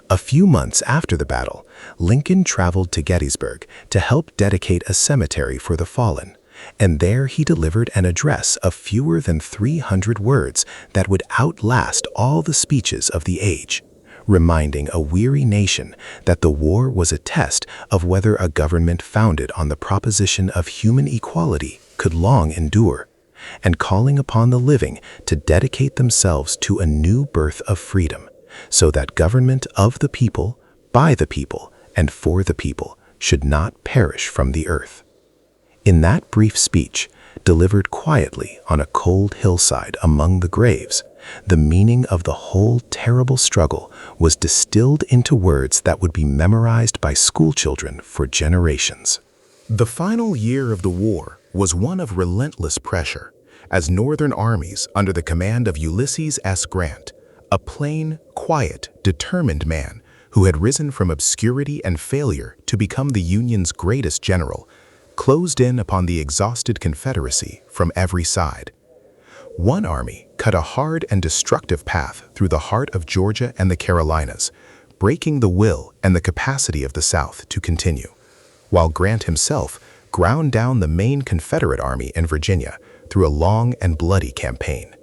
A few months after the battle, Lincoln traveled to Gettysburg to help dedicate a cemetery for the fallen, and there he delivered an address of fewer than 300 words that would outlast all the speeches of the age, reminding a weary nation that the war was a test of whether a government founded on the proposition of human equality could long endure, and calling upon the living to dedicate themselves to a new birth of freedom, so that government of the people, by the people, and for the people should not perish from the earth. In that brief speech, delivered quietly on a cold hillside among the graves, the meaning of the whole terrible struggle was distilled into words that would be memorized by schoolchildren for generations. The final year of the war was one of relentless pressure, as Northern armies under the command of Ulysses S. Grant, a plain, quiet, determined man who had risen from obscurity and failure to become the Union's greatest general, closed in upon the exhausted Confederacy from every side. One army cut a hard and destructive path through the heart of Georgia and the Carolinas, breaking the will and the capacity of the South to continue, while Grant himself ground down the main Confederate army in Virginia through a long and bloody campaign.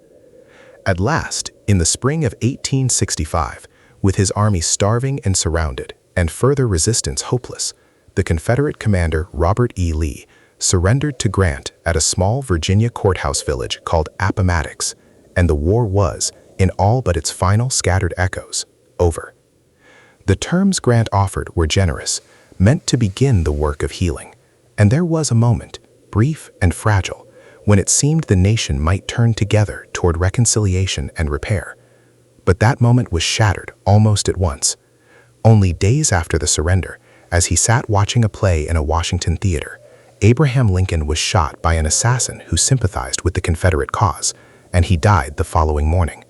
At last, in the spring of 1865, with his army starving and surrounded, and further resistance hopeless, the Confederate commander Robert E. Lee surrendered to Grant at a small Virginia courthouse village called Appomattox, and the war was, in all but its final scattered echoes, over. The terms Grant offered were generous, meant to begin the work of healing, and there was a moment, brief and fragile, when it seemed the nation might turn together toward reconciliation and repair. But that moment was shattered almost at once. Only days after the surrender, as he sat watching a play in a Washington theater, Abraham Lincoln was shot by an assassin who sympathized with the Confederate cause, and he died the following morning.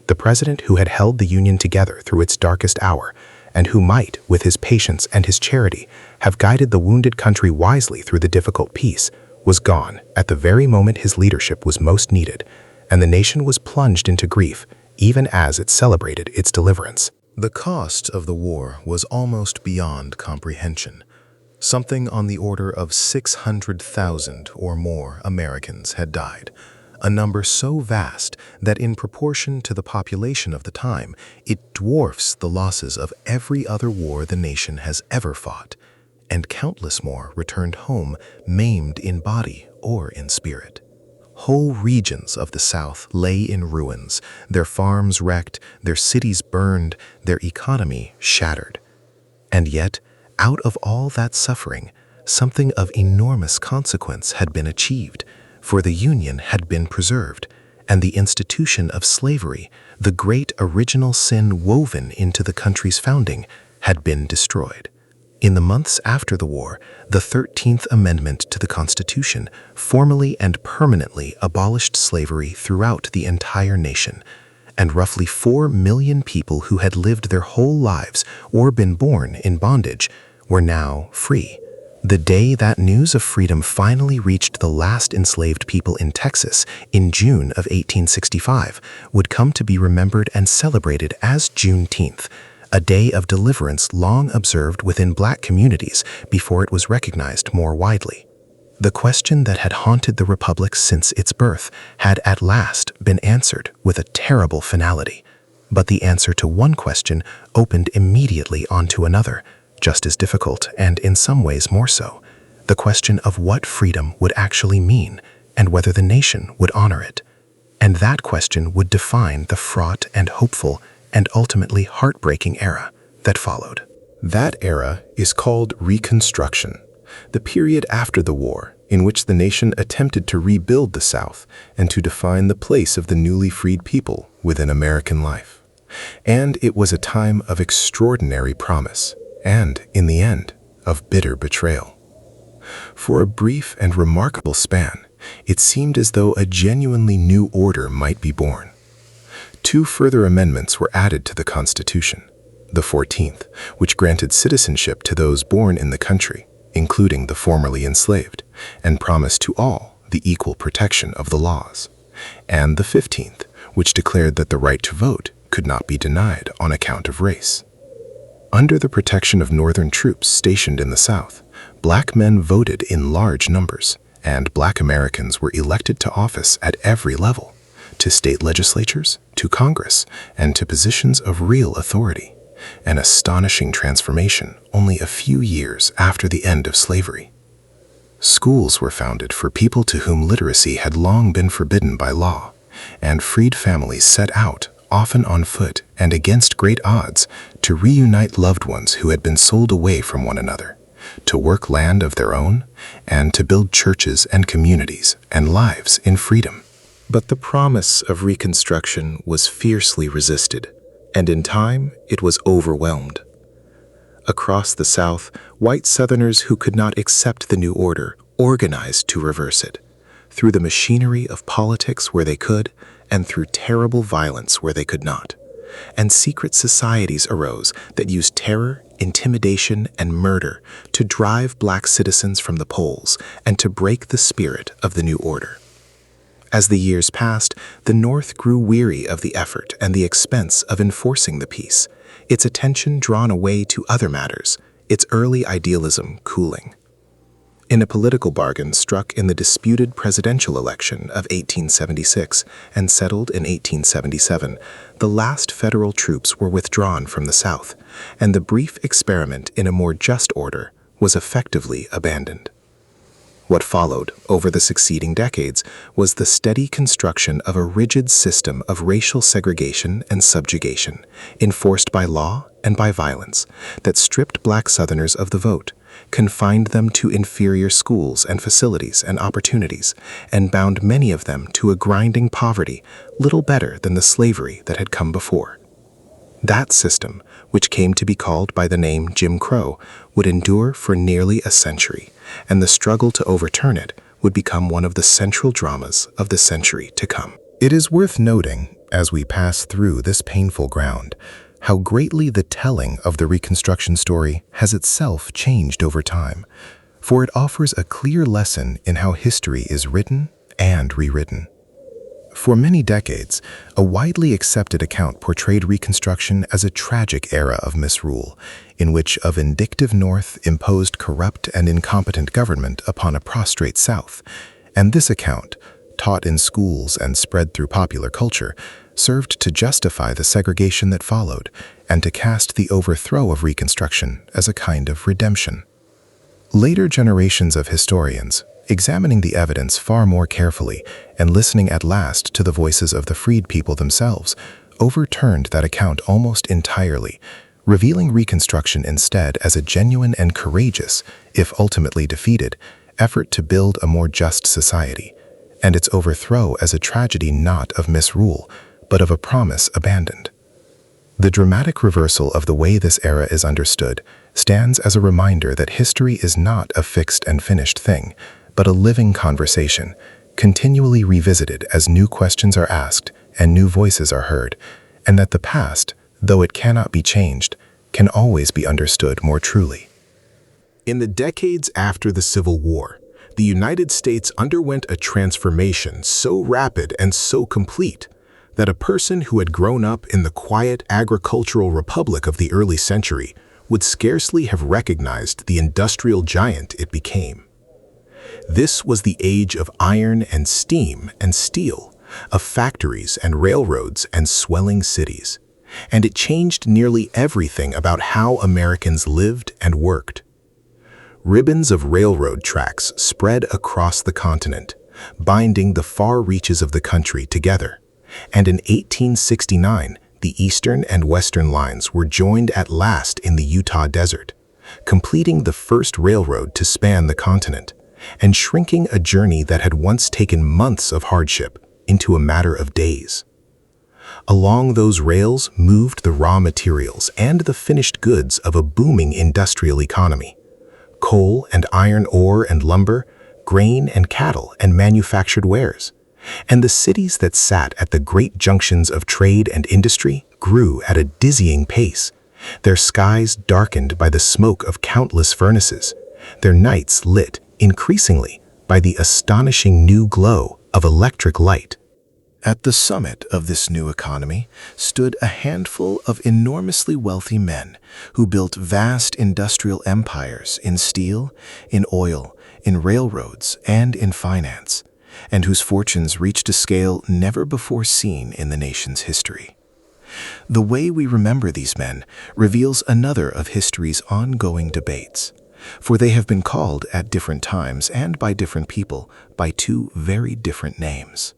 The president who had held the Union together through its darkest hour, and who might, with his patience and his charity, have guided the wounded country wisely through the difficult peace, was gone at the very moment his leadership was most needed, and the nation was plunged into grief, even as it celebrated its deliverance. The cost of the war was almost beyond comprehension. Something on the order of 600,000 or more Americans had died, a number so vast that in proportion to the population of the time, it dwarfs the losses of every other war the nation has ever fought, and countless more returned home maimed in body or in spirit. Whole regions of the South lay in ruins, their farms wrecked, their cities burned, their economy shattered. And yet, out of all that suffering, something of enormous consequence had been achieved, for the Union had been preserved, and the institution of slavery, the great original sin woven into the country's founding, had been destroyed. In the months after the war, the 13th Amendment to the Constitution formally and permanently abolished slavery throughout the entire nation, and roughly 4 million people who had lived their whole lives or been born in bondage were now free. The day that news of freedom finally reached the last enslaved people in Texas in June of 1865 would come to be remembered and celebrated as Juneteenth, a day of deliverance long observed within Black communities before it was recognized more widely. The question that had haunted the Republic since its birth had at last been answered with a terrible finality. But the answer to one question opened immediately onto another, just as difficult and in some ways more so, the question of what freedom would actually mean and whether the nation would honor it. And that question would define the fraught and hopeful and ultimately heartbreaking era that followed. That era is called Reconstruction, the period after the war in which the nation attempted to rebuild the South and to define the place of the newly freed people within American life. And it was a time of extraordinary promise and, in the end, of bitter betrayal. For a brief and remarkable span, it seemed as though a genuinely new order might be born. 2 further amendments were added to the Constitution, the 14th, which granted citizenship to those born in the country, including the formerly enslaved, and promised to all the equal protection of the laws, and the 15th, which declared that the right to vote could not be denied on account of race. Under the protection of Northern troops stationed in the South, Black men voted in large numbers, and Black Americans were elected to office at every level, to state legislatures, to Congress, and to positions of real authority, an astonishing transformation only a few years after the end of slavery. Schools were founded for people to whom literacy had long been forbidden by law, and freed families set out, often on foot and against great odds, to reunite loved ones who had been sold away from one another, to work land of their own, and to build churches and communities and lives in freedom. But the promise of Reconstruction was fiercely resisted, and in time it was overwhelmed. Across the South, white Southerners who could not accept the new order organized to reverse it. through the machinery of politics where they could, and through terrible violence where they could not. And secret societies arose that used terror, intimidation, and murder to drive black citizens from the polls and to break the spirit of the new order. As the years passed, the North grew weary of the effort and the expense of enforcing the peace, its attention drawn away to other matters, its early idealism cooling. In a political bargain struck in the disputed presidential election of 1876 and settled in 1877, the last federal troops were withdrawn from the South, and the brief experiment in a more just order was effectively abandoned. What followed over the succeeding decades was the steady construction of a rigid system of racial segregation and subjugation, enforced by law and by violence, that stripped black Southerners of the vote, confined them to inferior schools and facilities and opportunities, and bound many of them to a grinding poverty little better than the slavery that had come before. That system, which came to be called by the name Jim Crow, would endure for nearly a century, and the struggle to overturn it would become one of the central dramas of the century to come.
It is worth noting, as we pass through this painful ground, how greatly the telling of the Reconstruction story has itself changed over time, for it offers a clear lesson in how history is written and rewritten. For many decades, a widely accepted account portrayed Reconstruction as a tragic era of misrule, in which a vindictive North imposed corrupt and incompetent government upon a prostrate South, and this account, taught in schools and spread through popular culture, served to justify the segregation that followed and to cast the overthrow of Reconstruction as a kind of redemption. Later generations of historians, examining the evidence far more carefully and listening at last to the voices of the freed people themselves, overturned that account almost entirely, revealing Reconstruction instead as a genuine and courageous, if ultimately defeated, effort to build a more just society, and its overthrow as a tragedy not of misrule, but of a promise abandoned. The dramatic reversal of the way this era is understood stands as a reminder that history is not a fixed and finished thing, but a living conversation, continually revisited as new questions are asked and new voices are heard, and that the past, though it cannot be changed, can always be understood more truly.
In the decades after the Civil War, the United States underwent a transformation so rapid and so complete that a person who had grown up in the quiet agricultural republic of the early century would scarcely have recognized the industrial giant it became. This was the age of iron and steam and steel, of factories and railroads and swelling cities, and it changed nearly everything about how Americans lived and worked. Ribbons of railroad tracks spread across the continent, binding the far reaches of the country together, and in 1869, the eastern and western lines were joined at last in the Utah desert, completing the first railroad to span the continent, and shrinking a journey that had once taken months of hardship into a matter of days. Along those rails moved the raw materials and the finished goods of a booming industrial economy: coal and iron ore and lumber, grain and cattle and manufactured wares. And the cities that sat at the great junctions of trade and industry grew at a dizzying pace, their skies darkened by the smoke of countless furnaces, their nights lit increasingly by the astonishing new glow of electric light. At the summit of this new economy stood a handful of enormously wealthy men who built vast industrial empires in steel, in oil, in railroads, and in finance, and whose fortunes reached a scale never before seen in the nation's history. The way we remember these men reveals another of history's ongoing debates, for they have been called at different times and by different people by two very different names.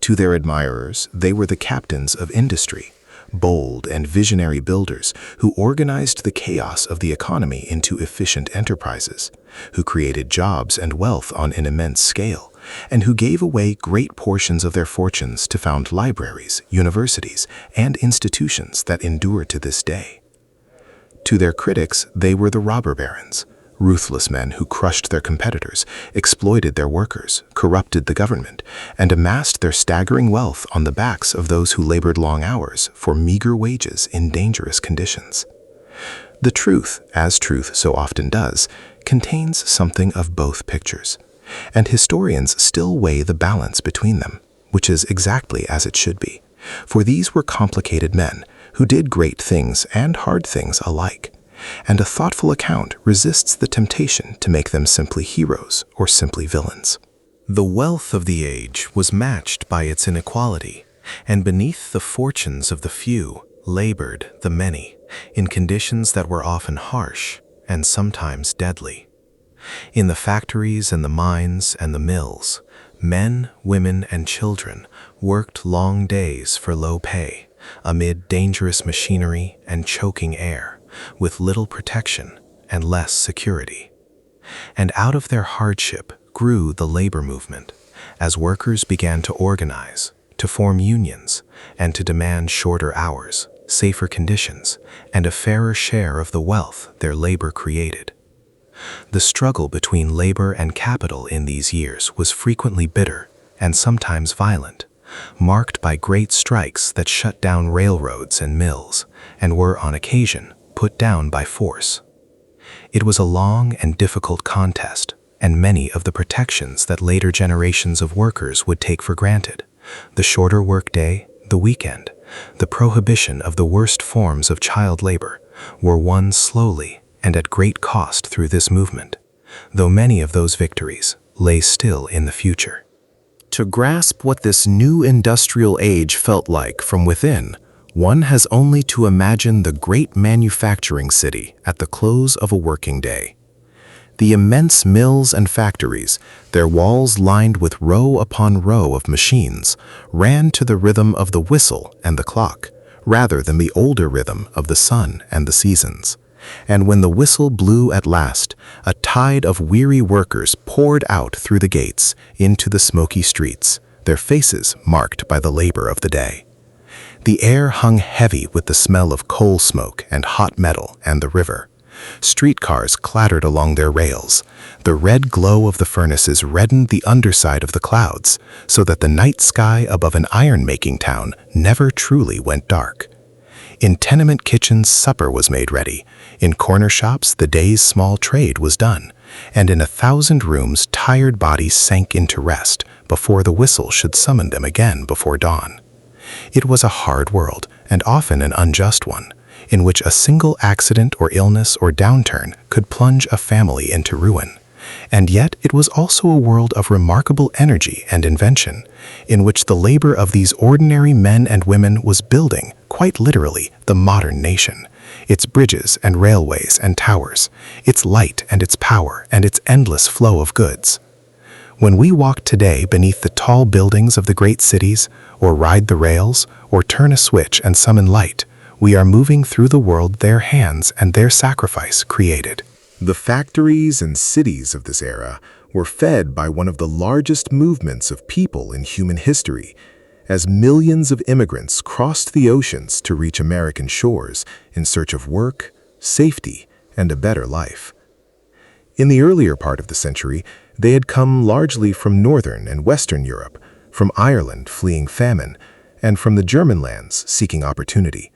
To their admirers, they were the captains of industry, bold and visionary builders who organized the chaos of the economy into efficient enterprises, who created jobs and wealth on an immense scale, and who gave away great portions of their fortunes to found libraries, universities, and institutions that endure to this day. To their critics, they were the robber barons, ruthless men who crushed their competitors, exploited their workers, corrupted the government, and amassed their staggering wealth on the backs of those who labored long hours for meager wages in dangerous conditions. The truth, as truth so often does, contains something of both pictures, and historians still weigh the balance between them, which is exactly as it should be, for these were complicated men who did great things and hard things alike, and a thoughtful account resists the temptation to make them simply heroes or simply villains. The wealth of the age was matched by its inequality, and beneath the fortunes of the few labored the many, in conditions that were often harsh and sometimes deadly. In the factories and the mines and the mills, men, women, and children worked long days for low pay, amid dangerous machinery and choking air, with little protection and less security. And out of their hardship grew the labor movement, as workers began to organize, to form unions, and to demand shorter hours, safer conditions, and a fairer share of the wealth their labor created. The struggle between labor and capital in these years was frequently bitter and sometimes violent, marked by great strikes that shut down railroads and mills, and were on occasion put down by force. It was a long and difficult contest, and many of the protections that later generations of workers would take for granted, the shorter workday, the weekend, the prohibition of the worst forms of child labor, were won slowly and at great cost through this movement, though many of those victories lay still in the future. To grasp what this new industrial age felt like from within, one has only to imagine the great manufacturing city at the close of a working day. The immense mills and factories, their walls lined with row upon row of machines, ran to the rhythm of the whistle and the clock, rather than the older rhythm of the sun and the seasons. And when the whistle blew at last, a tide of weary workers poured out through the gates into the smoky streets, their faces marked by the labor of the day. The air hung heavy with the smell of coal smoke and hot metal and the river. Streetcars clattered along their rails. The red glow of the furnaces reddened the underside of the clouds, so that the night sky above an iron-making town never truly went dark. In tenement kitchens, supper was made ready. In corner shops, the day's small trade was done. And in 1,000 rooms, tired bodies sank into rest before the whistle should summon them again before dawn. It was a hard world, and often an unjust one, in which a single accident or illness or downturn could plunge a family into ruin. And yet it was also a world of remarkable energy and invention, in which the labor of these ordinary men and women was building, quite literally, the modern nation, its bridges and railways and towers, its light and its power and its endless flow of goods. When we walk today beneath the tall buildings of the great cities, or ride the rails, or turn a switch and summon light, we are moving through the world their hands and their sacrifice created. The factories and cities of this era were fed by one of the largest movements of people in human history, as millions of immigrants crossed the oceans to reach American shores in search of work, safety, and a better life. In the earlier part of the century, they had come largely from Northern and Western Europe, from Ireland fleeing famine, and from the German lands seeking opportunity.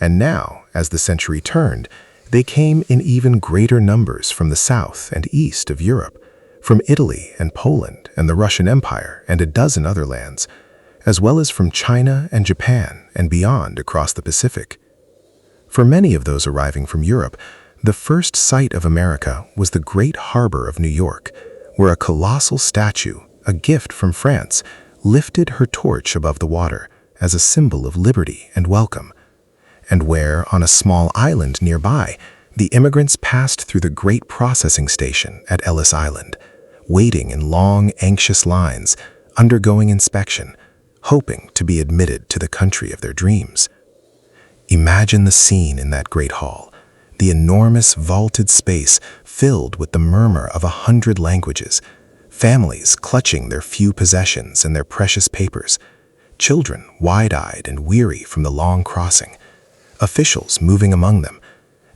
And now, as the century turned, they came in even greater numbers from the south and east of Europe, from Italy and Poland and the Russian Empire and a dozen other lands, as well as from China and Japan and beyond across the Pacific. For many of those arriving from Europe, the first sight of America was the great harbor of New York, where a colossal statue, a gift from France, lifted her torch above the water as a symbol of liberty and welcome, and where, on a small island nearby, the immigrants passed through the great processing station at Ellis Island, waiting in long, anxious lines, undergoing inspection, hoping to be admitted to the country of their dreams. Imagine the scene in that great hall, the enormous vaulted space filled with the murmur of 100 languages, families clutching their few possessions and their precious papers, children wide-eyed and weary from the long crossing, officials moving among them,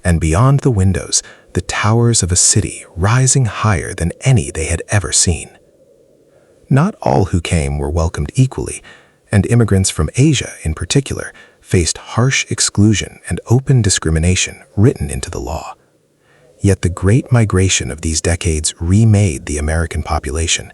and beyond the windows,
the towers of a city rising higher than any they had ever seen. Not all who came were welcomed equally, and immigrants from Asia in particular faced harsh exclusion and open discrimination written into the law. Yet the great migration of these decades remade the American population,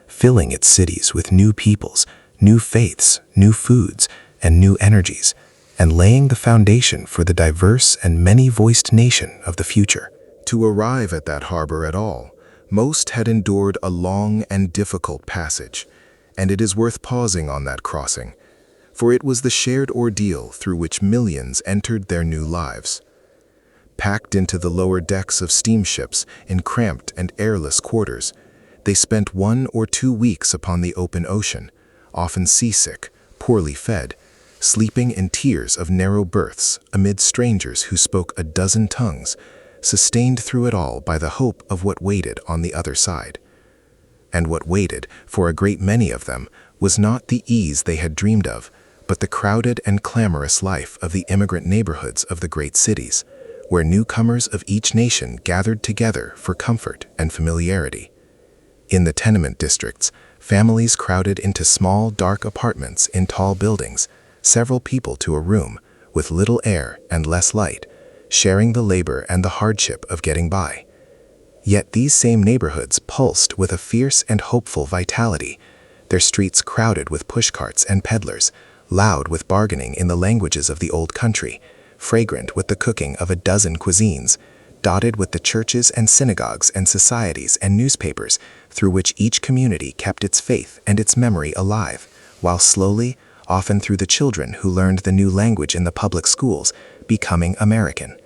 filling its cities with new peoples, new faiths, new foods, and new energies, and laying the foundation for the diverse and many-voiced nation of the future.
To arrive at that harbor at all, most had endured a long and difficult passage, and it is worth pausing on that crossing, for it was the shared ordeal through which millions entered their new lives. Packed into the lower decks of steamships in cramped and airless quarters, they spent 1 or 2 weeks upon the open ocean, often seasick, poorly fed, sleeping in tiers of narrow berths amid strangers who spoke a dozen tongues, sustained through it all by the hope of what waited on the other side. And what waited, for a great many of them, was not the ease they had dreamed of, but the crowded and clamorous life of the immigrant neighborhoods of the great cities, where newcomers of each nation gathered together for comfort and familiarity. In the tenement districts, families crowded into small, dark apartments in tall buildings, several people to a room, with little air and less light, sharing the labor and the hardship of getting by. Yet these same neighborhoods pulsed with a fierce and hopeful vitality, their streets crowded with pushcarts and peddlers, loud with bargaining in the languages of the old country, fragrant with the cooking of a dozen cuisines, dotted with the churches and synagogues and societies and newspapers through which each community kept its faith and its memory alive, while slowly, often through the children who learned the new language in the public schools, becoming American.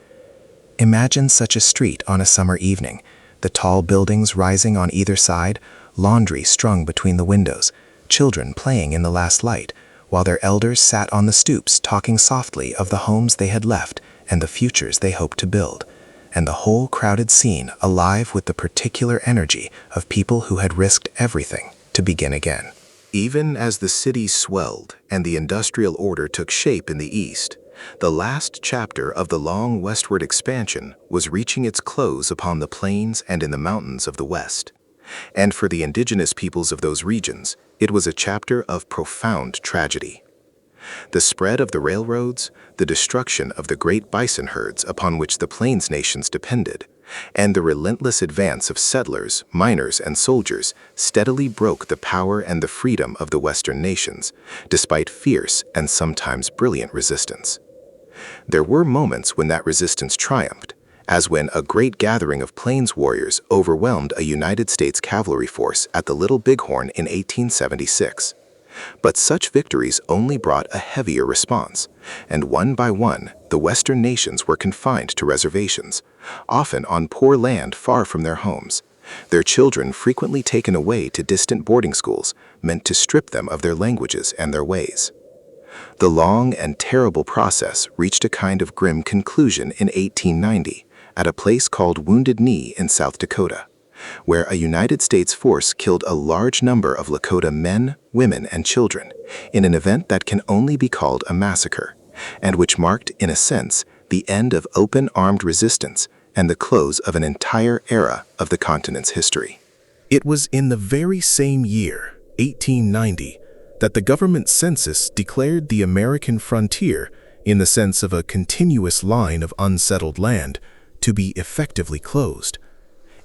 Imagine such a street on a summer evening, the tall buildings rising on either side, laundry strung between the windows, children playing in the last light, while their elders sat on the stoops talking softly of the homes they had left and the futures they hoped to build, and the whole crowded scene alive with the particular energy of people who had risked everything to begin again. Even as the city swelled and the industrial order took shape in the east, the last chapter of the long westward expansion was reaching its close upon the plains and in the mountains of the west. And for the indigenous peoples of those regions, it was a chapter of profound tragedy. The spread of the railroads, the destruction of the great bison herds upon which the Plains nations depended, and the relentless advance of settlers, miners, and soldiers steadily broke the power and the freedom of the Western nations, despite fierce and sometimes brilliant resistance. There were moments when that resistance triumphed, as when a great gathering of Plains warriors overwhelmed a United States cavalry force at the Little Bighorn in 1876. But such victories only brought a heavier response, and one by one, the Western nations were confined to reservations, often on poor land far from their homes, their children frequently taken away to distant boarding schools meant to strip them of their languages and their ways. The long and terrible process reached a kind of grim conclusion in 1890 at a place called Wounded Knee in South Dakota, where a United States force killed a large number of Lakota men, women, and children in an event that can only be called a massacre, and which marked, in a sense, the end of open armed resistance and the close of an entire era of the continent's history. It was in the very same year, 1890, that the government census declared the American frontier, in the sense of a continuous line of unsettled land, to be effectively closed.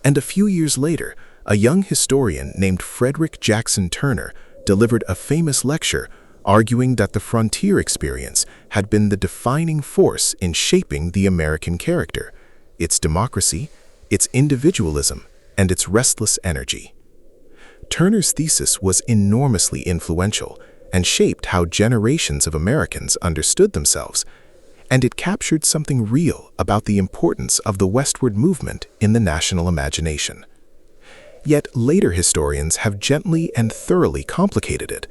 And a few years later, a young historian named Frederick Jackson Turner delivered a famous lecture arguing that the frontier experience had been the defining force in shaping the American character, its democracy, its individualism, and its restless energy. Turner's thesis was enormously influential and shaped how generations of Americans understood themselves, and it captured something real about the importance of the westward movement in the national imagination. Yet later historians have gently and thoroughly complicated it,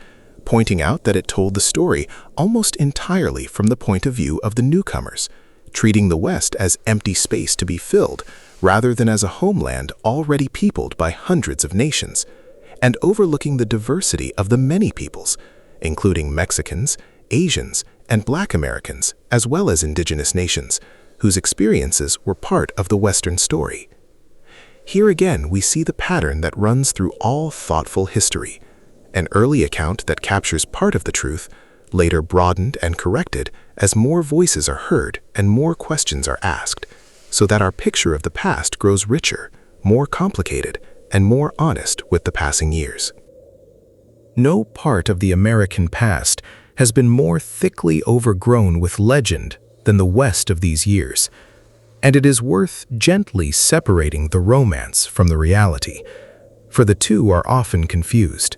pointing out that it told the story almost entirely from the point of view of the newcomers, treating the West as empty space to be filled rather than as a homeland already peopled by hundreds of nations, and overlooking the diversity of the many peoples, including Mexicans, Asians, and Black Americans, as well as indigenous nations, whose experiences were part of the Western story. Here again we see the pattern that runs through all thoughtful history, an early account that captures part of the truth, later broadened and corrected as more voices are heard and more questions are asked, so that our picture of the past grows richer, more complicated, and more honest with the passing years. No part of the American past has been more thickly overgrown with legend than the West of these years, and it is worth gently separating the romance from the reality, for the two are often confused.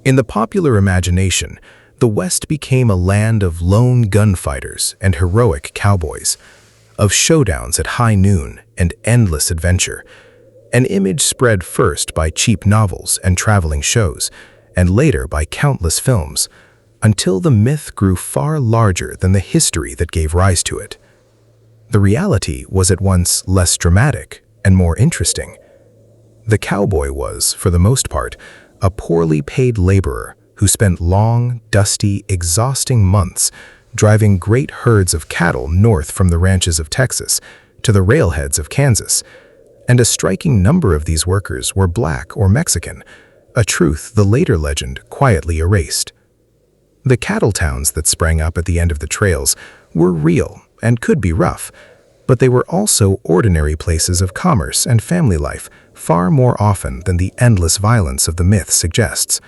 In the popular imagination, the West became a land of lone gunfighters and heroic cowboys, of showdowns at high noon and endless adventure, an image spread first by cheap novels and traveling shows, and later by countless films, until the myth grew far larger than the history that gave rise to it. The reality was at once less dramatic and more interesting. The cowboy was, for the most part, a poorly paid laborer who spent long, dusty, exhausting months driving great herds of cattle north from the ranches of Texas to the railheads of Kansas, and a striking number of these workers were black or Mexican, a truth the later legend quietly erased. The cattle towns that sprang up at the end of the trails were real and could be rough, but they were also ordinary places of commerce and family life far more often than the endless violence of the myth suggests.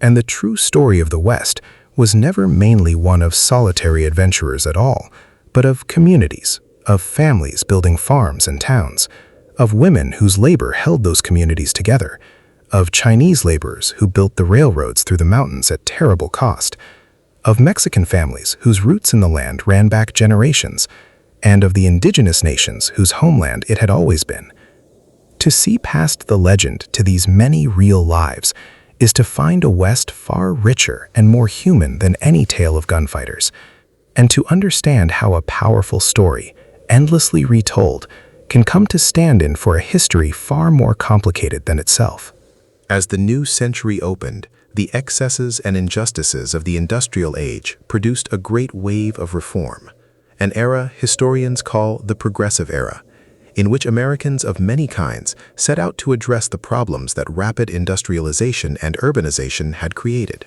And the true story of the West was never mainly one of solitary adventurers at all, but of communities, of families building farms and towns, of women whose labor held those communities together, of Chinese laborers who built the railroads through the mountains at terrible cost, of Mexican families whose roots in the land ran back generations, and of the indigenous nations whose homeland it had always been. To see past the legend to these many real lives is to find a West far richer and more human than any tale of gunfighters, and to understand how a powerful story, endlessly retold, can come to stand in for a history far more complicated than itself. As the new century opened, the excesses and injustices of the industrial age produced a great wave of reform, an era historians call the Progressive Era, in which Americans of many kinds set out to address the problems that rapid industrialization and urbanization had created.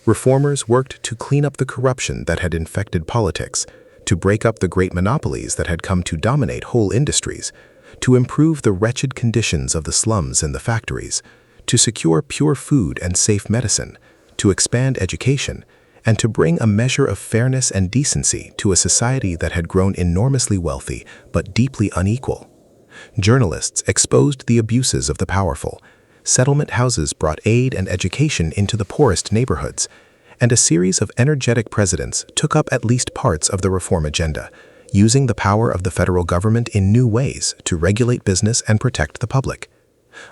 Reformers worked to clean up the corruption that had infected politics, to break up the great monopolies that had come to dominate whole industries, to improve the wretched conditions of the slums and the factories, to secure pure food and safe medicine, to expand education, and to bring a measure of fairness and decency to a society that had grown enormously wealthy but deeply unequal. Journalists exposed the abuses of the powerful, settlement houses brought aid and education into the poorest neighborhoods, and a series of energetic presidents took up at least parts of the reform agenda, using the power of the federal government in new ways to regulate business and protect the public.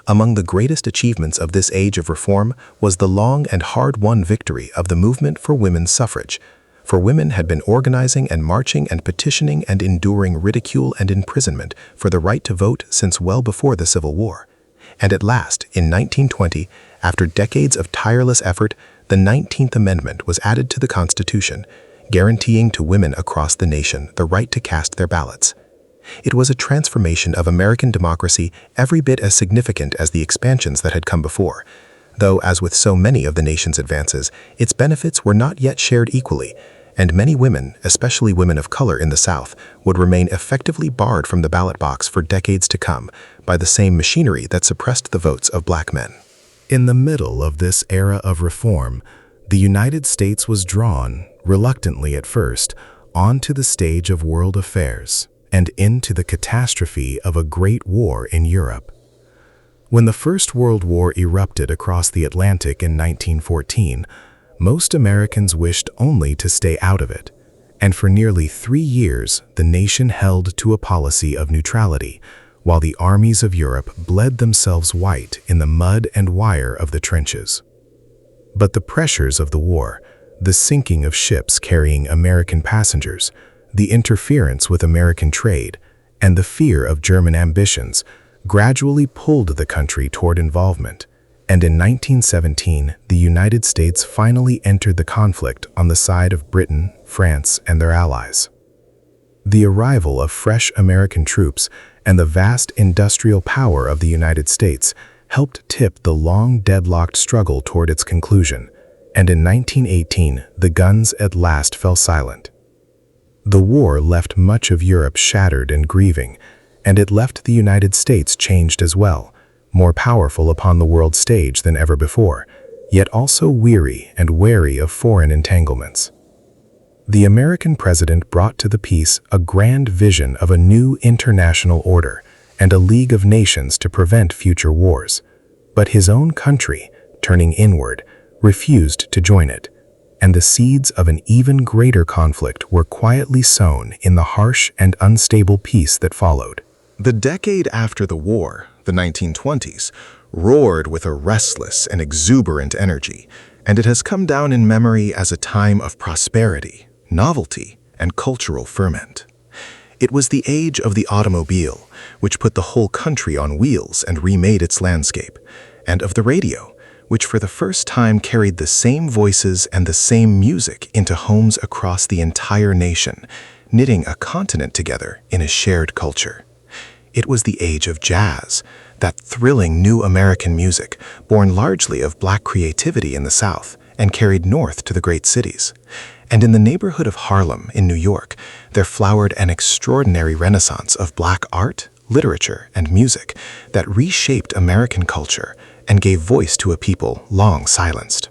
Among the greatest achievements of this age of reform was the long and hard-won victory of the movement for women's suffrage, for women had been organizing and marching and petitioning and enduring ridicule and imprisonment for the right to vote since well before the Civil War. And at last, in 1920, after decades of tireless effort, the 19th Amendment was added to the Constitution, guaranteeing to women across the nation the right to cast their ballots. It was a transformation of American democracy every bit as significant as the expansions that had come before, though, as with so many of the nation's advances, its benefits were not yet shared equally, and many women, especially women of color in the South, would remain effectively barred from the ballot box for decades to come by the same machinery that suppressed the votes of black men. In the middle of this era of reform, the United States was drawn, reluctantly at first, onto the stage of world affairs and into the catastrophe of a great war in Europe. When the First World War erupted across the Atlantic in 1914, most Americans wished only to stay out of it, and for nearly 3 years the nation held to a policy of neutrality, while the armies of Europe bled themselves white in the mud and wire of the trenches. But the pressures of the war, the sinking of ships carrying American passengers, the interference with American trade, and the fear of German ambitions gradually pulled the country toward involvement, and in 1917 the United States finally entered the conflict on the side of Britain, France, and their allies.
The arrival of fresh American troops and the vast industrial power of the United States helped tip the long deadlocked struggle toward its conclusion, and in 1918 the guns at last fell silent. The war left much of Europe shattered and grieving, and it left the United States changed as well, more powerful upon the world stage than ever before, yet also weary and wary of foreign entanglements. The American president brought to the peace a grand vision of a new international order and a League of Nations to prevent future wars. But his own country, turning inward, refused to join it, and the seeds of an even greater conflict were quietly sown in the harsh and unstable peace that followed.
The decade after the war, the 1920s, roared with a restless and exuberant energy, and it has come down in memory as a time of prosperity, novelty, and cultural ferment. It was the age of the automobile, which put the whole country on wheels and remade its landscape, and of the radio, which for the first time carried the same voices and the same music into homes across the entire nation, knitting a continent together in a shared culture. It was the age of jazz, that thrilling new American music, born largely of black creativity in the South and carried north to the great cities. And in the neighborhood of Harlem, in New York, there flowered an extraordinary renaissance of black art, literature, and music that reshaped American culture and gave voice to a people long silenced.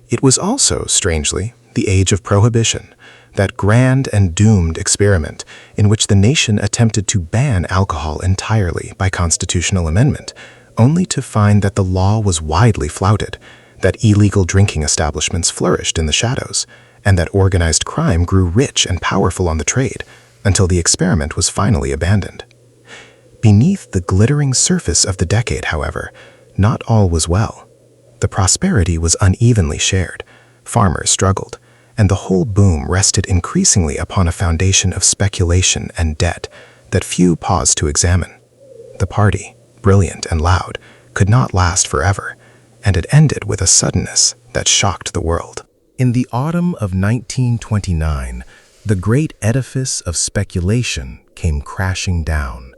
It was also, strangely, the age of Prohibition, that grand and doomed experiment in which the nation attempted to ban alcohol entirely by constitutional amendment, only to find that the law was widely flouted, that illegal drinking establishments flourished in the shadows, and that organized crime grew rich and powerful on the trade, until the experiment was finally abandoned. Beneath the glittering surface of the decade, however, not all was well. The prosperity was unevenly shared, farmers struggled, and the whole boom rested increasingly upon a foundation of speculation and debt that few paused to examine. The party, brilliant and loud, could not last forever, and it ended with a suddenness that shocked the world. In the autumn of 1929, the great edifice of speculation came crashing down.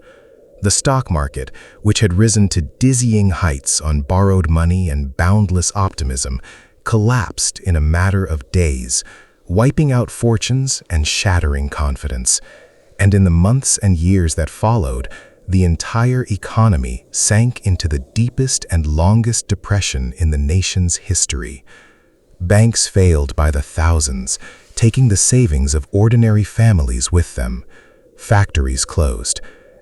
The stock market, which had risen to dizzying heights on borrowed money and boundless optimism, collapsed in a matter of days, wiping out fortunes and shattering confidence. And in the months and years that followed, the entire economy sank into the deepest and longest depression in the nation's history. Banks failed by the thousands, taking the savings of ordinary families with them. Factories closed,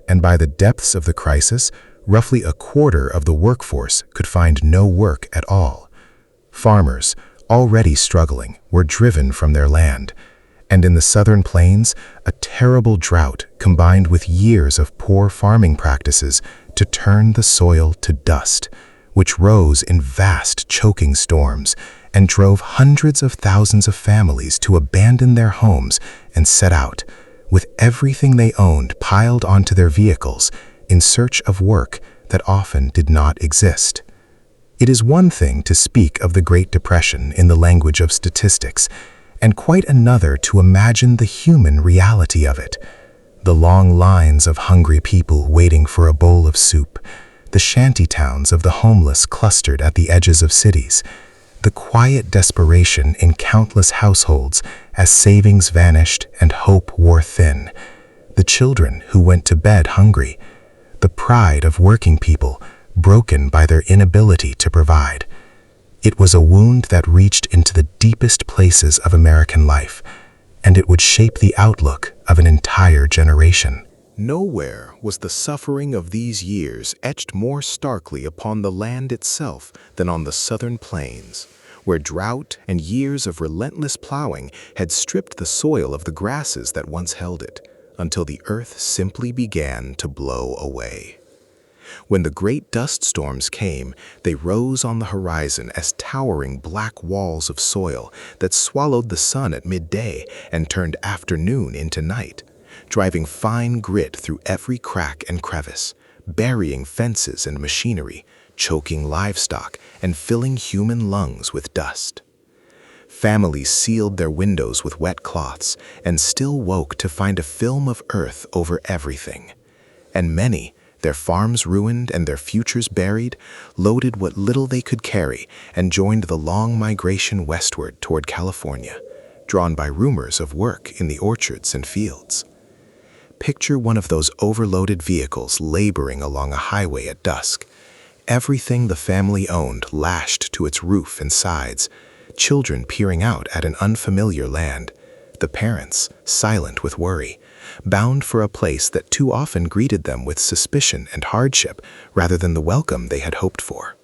and by the depths of the crisis, roughly a quarter of the workforce could find no work at all. Farmers, already struggling, were driven from their land, and in the southern plains, a terrible drought combined with years of poor farming practices to turn the soil to dust, which rose in vast choking storms and drove hundreds of thousands of families to abandon their homes and set out, with everything they owned piled onto their vehicles, in search of work that often did not exist. It is one thing to speak of the Great Depression in the language of statistics, and quite another to imagine the human reality of it. The long lines of hungry people waiting for a bowl of soup, the shanty towns of the homeless clustered at the edges of cities, the quiet desperation in countless households as savings vanished and hope wore thin, the children who went to bed hungry, the pride of working people broken by their inability to provide. It was a wound that reached into the deepest places of American life, and it would shape the outlook of an entire generation. Nowhere was the suffering of these years etched more starkly upon the land itself than on the southern plains, where drought and years of relentless plowing had stripped the soil of the grasses that once held it, until the earth simply began to blow away. When the great dust storms came, they rose on the horizon as towering black walls of soil that swallowed the sun at midday and turned afternoon into night, driving fine grit through every crack and crevice, burying fences and machinery, choking livestock, and filling human lungs with dust. Families sealed their windows with wet cloths and still woke to find a film of earth over everything. And many, their farms ruined and their futures buried, loaded what little they could carry and joined the long migration westward toward California, drawn by rumors of work in the orchards and fields. Picture one of those overloaded vehicles laboring along a highway at dusk. Everything the family owned lashed to its roof and sides, children peering out at an unfamiliar land, the parents silent with worry, bound for a place that too often greeted them with suspicion and hardship rather than the welcome they had hoped for.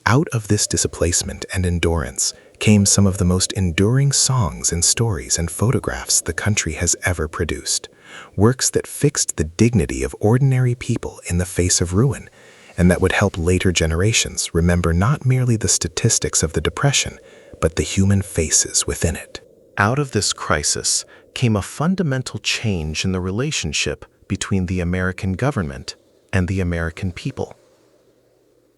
Out of this displacement and endurance came some of the most enduring songs and stories and photographs the country has ever produced, works that fixed the dignity of ordinary people in the face of ruin, and that would help later generations remember not merely the statistics of the Depression, but the human faces within it. Out of this crisis came a fundamental change in the relationship between the American government and the American people.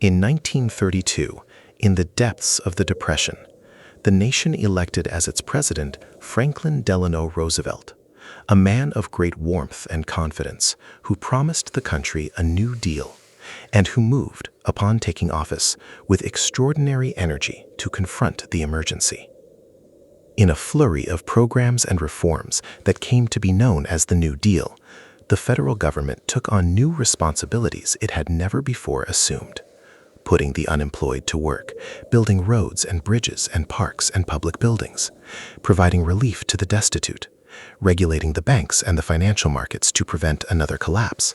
In 1932, in the depths of the Depression, the nation elected as its president Franklin Delano Roosevelt, a man of great warmth and confidence who promised the country a New Deal, and who moved, upon taking office, with extraordinary energy to confront the emergency. In a flurry of programs and reforms that came to be known as the New Deal, the federal government took on new responsibilities it had never before assumed, putting the unemployed to work, building roads and bridges and parks and public buildings, providing relief to the destitute, regulating the banks and the financial markets to prevent another collapse,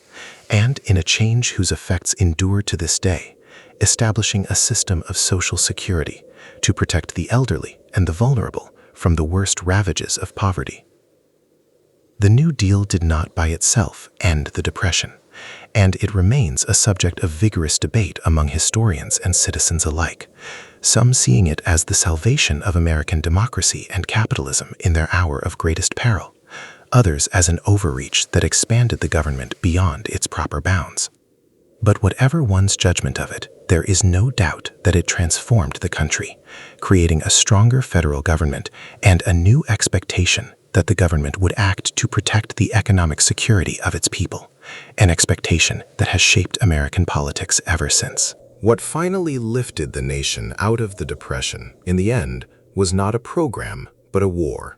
and, in a change whose effects endure to this day, establishing a system of social security to protect the elderly and the vulnerable from the worst ravages of poverty. The New Deal did not by itself end the Depression, and it remains a subject of vigorous debate among historians and citizens alike, some seeing it as the salvation of American democracy and capitalism in their hour of greatest peril, others as an overreach that expanded the government beyond its proper bounds. But whatever one's judgment of it, there is no doubt that it transformed the country, creating a stronger federal government and a new expectation that the government would act to protect the economic security of its people, an expectation that has shaped American politics ever since.
What finally lifted the nation out of the Depression, in the end, was not a program, but a war.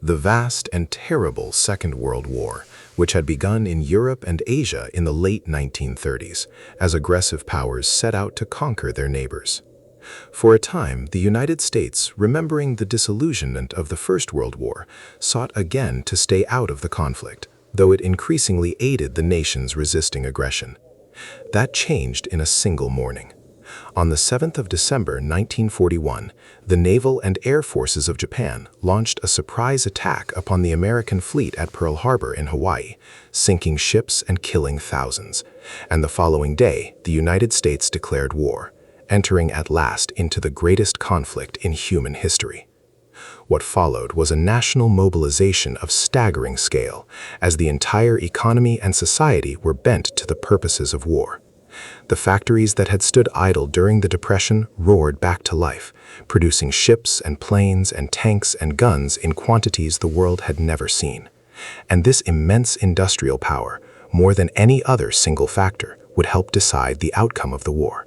The vast and terrible Second World War, which had begun in Europe and Asia in the late 1930s, as aggressive powers set out to conquer their neighbors. For a time, the United States, remembering the disillusionment of the First World War, sought again to stay out of the conflict, though it increasingly aided the nations resisting aggression. That changed in a single morning. On the 7th of December 1941, the naval and air forces of Japan launched a surprise attack upon the American fleet at Pearl Harbor in Hawaii, sinking ships and killing thousands. And the following day, the United States declared war, entering at last into the greatest conflict in human history. What followed was a national mobilization of staggering scale, as the entire economy and society were bent to the purposes of war. The factories that had stood idle during the Depression roared back to life, producing ships and planes and tanks and guns in quantities the world had never seen. And this immense industrial power, more than any other single factor, would help decide the outcome of the war.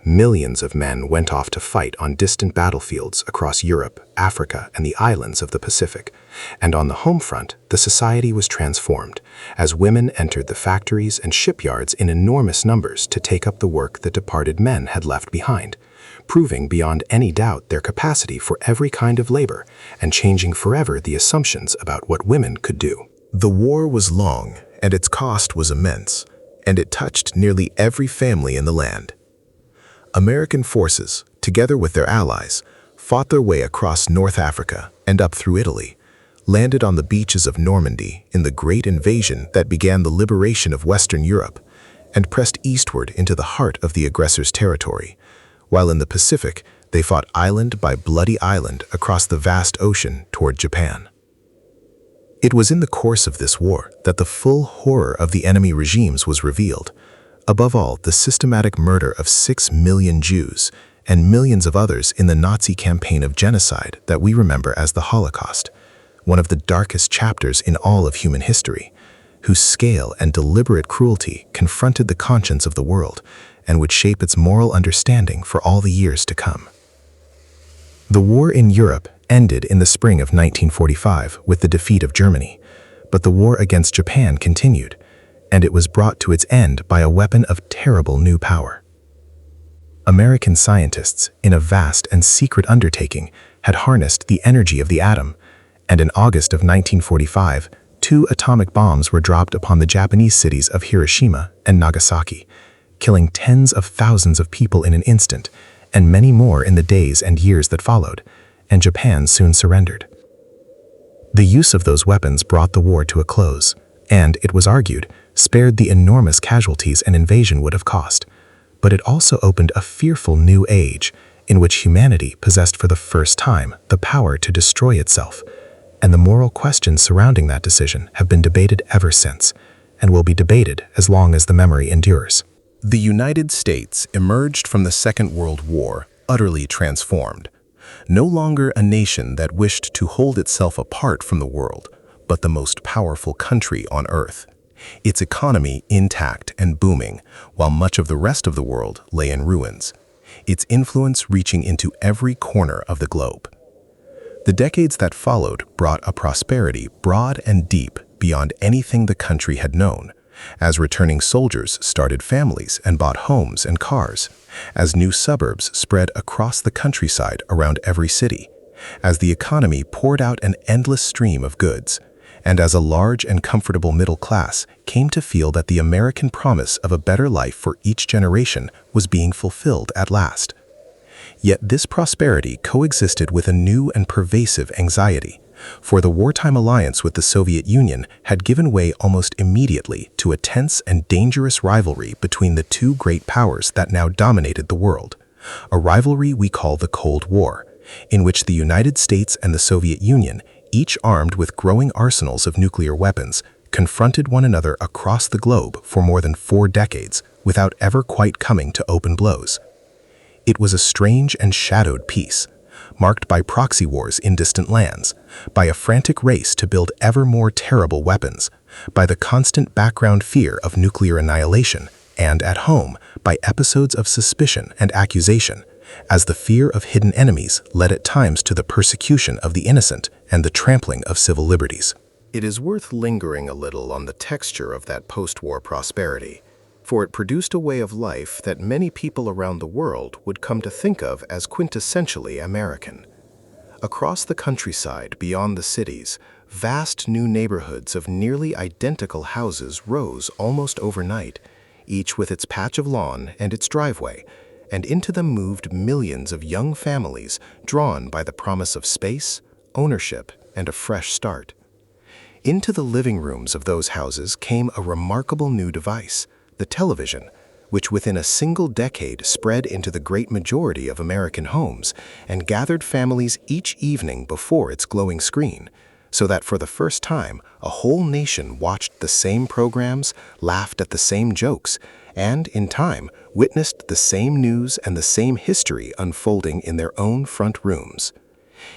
Millions of men went off to fight on distant battlefields across Europe, Africa, and the islands of the Pacific, and on the home front, the society was transformed, as women entered the factories and shipyards in enormous numbers to take up the work that departed men had left behind, proving beyond any doubt their capacity for every kind of labor and changing forever the assumptions about what women could do.
The war was long, and its cost was immense, and it touched nearly every family in the land. American forces, together with their allies, fought their way across North Africa and up through Italy, landed on the beaches of Normandy in the Great Invasion that began the liberation of Western Europe, and pressed eastward into the heart of the aggressor's territory, while in the Pacific they fought island by bloody island across the vast ocean toward Japan. It was in the course of this war that the full horror of the enemy regimes was revealed. Above all, the systematic murder of 6 million Jews, and millions of others in the Nazi campaign of genocide that we remember as the Holocaust, one of the darkest chapters in all of human history, whose scale and deliberate cruelty confronted the conscience of the world and would shape its moral understanding for all the years to come. The war in Europe ended in the spring of 1945 with the defeat of Germany, but the war against Japan continued, and it was brought to its end by a weapon of terrible new power. American scientists, in a vast and secret undertaking, had harnessed the energy of the atom, and in August of 1945, 2 atomic bombs were dropped upon the Japanese cities of Hiroshima and Nagasaki, killing tens of thousands of people in an instant, and many more in the days and years that followed, and Japan soon surrendered. The use of those weapons brought the war to a close, and, it was argued, spared the enormous casualties an invasion would have cost. But it also opened a fearful new age in which humanity possessed for the first time the power to destroy itself, and the moral questions surrounding that decision have been debated ever since, and will be debated as long as the memory endures. The United States emerged from the Second World War utterly transformed, no longer a nation that wished to hold itself apart from the world, but the most powerful country on earth. Its economy intact and booming, while much of the rest of the world lay in ruins, its influence reaching into every corner of the globe. The decades that followed brought a prosperity broad and deep beyond anything the country had known, as returning soldiers started families and bought homes and cars, as new suburbs spread across the countryside around every city, as the economy poured out an endless stream of goods, and as a large and comfortable middle class came to feel that the American promise of a better life for each generation was being fulfilled at last. Yet this prosperity coexisted with a new and pervasive anxiety, for the wartime alliance with the Soviet Union had given way almost immediately to a tense and dangerous rivalry between the 2 great powers that now dominated the world, a rivalry we call the Cold War, in which the United States and the Soviet Union, each armed with growing arsenals of nuclear weapons, confronted one another across the globe for more than 4 decades without ever quite coming to open blows. It was a strange and shadowed peace, marked by proxy wars in distant lands, by a frantic race to build ever more terrible weapons, by the constant background fear of nuclear annihilation, and at home, by episodes of suspicion and accusation, as the fear of hidden enemies led at times to the persecution of the innocent and the trampling of civil liberties. It is worth lingering a little on the texture of that post-war prosperity, for it produced a way of life that many people around the world would come to think of as quintessentially American. Across the countryside beyond the cities, vast new neighborhoods of nearly identical houses rose almost overnight, each with its patch of lawn and its driveway, and into them moved millions of young families drawn by the promise of space, ownership, and a fresh start. Into the living rooms of those houses came a remarkable new device, the television, which within a single decade spread into the great majority of American homes and gathered families each evening before its glowing screen, so that for the first time a whole nation watched the same programs, laughed at the same jokes, and, in time, witnessed the same news and the same history unfolding in their own front rooms.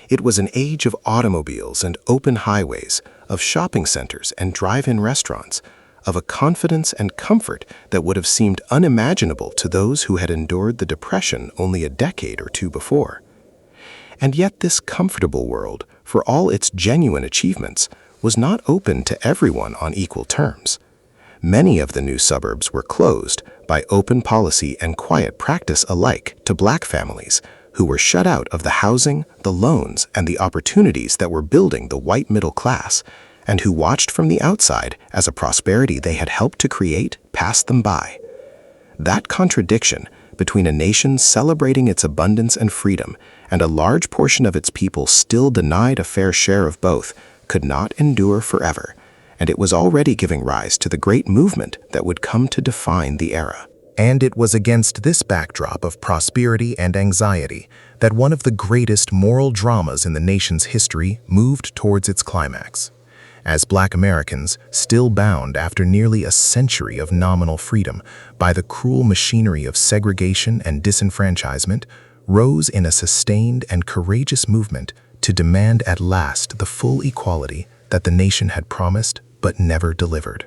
It was an age of automobiles and open highways, of shopping centers and drive-in restaurants, of a confidence and comfort that would have seemed unimaginable to those who had endured the Depression only a decade or 2 before. And yet this comfortable world, for all its genuine achievements, was not open to everyone on equal terms. Many of the new suburbs were closed by open policy and quiet practice alike to black families, who were shut out of the housing, the loans, and the opportunities that were building the white middle class, and who watched from the outside as a prosperity they had helped to create passed them by. That contradiction between a nation celebrating its abundance and freedom and a large portion of its people still denied a fair share of both could not endure forever, and it was already giving rise to the great movement that would come to define the era. And it was against this backdrop of prosperity and anxiety that one of the greatest moral dramas in the nation's history moved towards its climax. As Black Americans, still bound after nearly a century of nominal freedom by the cruel machinery of segregation and disenfranchisement, rose in a sustained and courageous movement to demand at last the full equality that the nation had promised but never delivered.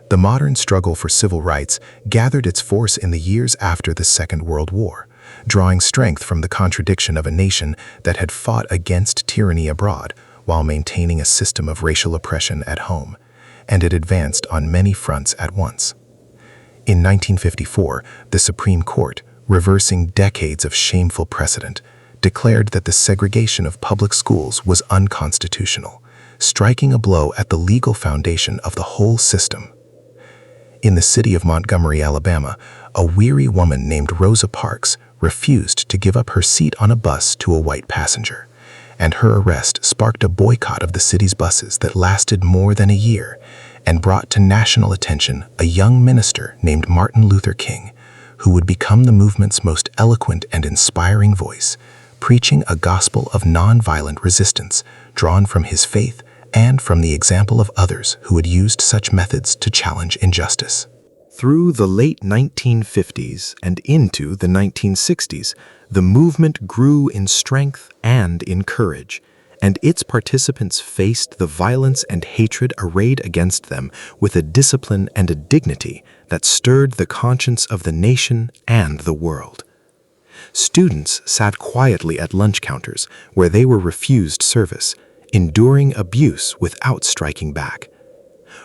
The modern struggle for civil rights gathered its force in the years after the Second World War, drawing strength from the contradiction of a nation that had fought against tyranny abroad while maintaining a system of racial oppression at home, and it advanced on many fronts at once. In 1954, the Supreme Court, reversing decades of shameful precedent, declared that the segregation of public schools was unconstitutional, striking a blow at the legal foundation of the whole system. In the city of Montgomery, Alabama, a weary woman named Rosa Parks refused to give up her seat on a bus to a white passenger, and her arrest sparked a boycott of the city's buses that lasted more than a year and brought to national attention a young minister named Martin Luther King, who would become the movement's most eloquent and inspiring voice, preaching a gospel of nonviolent resistance drawn from his faith and from the example of others who had used such methods to challenge injustice. Through the late 1950s and into the 1960s, the movement grew in strength and in courage, and its participants faced the violence and hatred arrayed against them with a discipline and a dignity that stirred the conscience of the nation and the world. Students sat quietly at lunch counters where they were refused service, enduring abuse without striking back.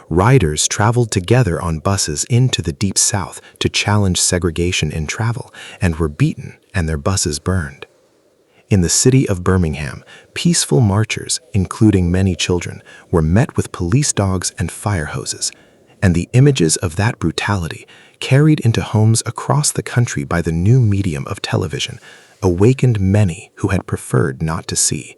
Riders traveled together on buses into the Deep South to challenge segregation in travel and were beaten and their buses burned. In the city of Birmingham, peaceful marchers, including many children, were met with police dogs and fire hoses, and the images of that brutality, carried into homes across the country by the new medium of television, awakened many who had preferred not to see.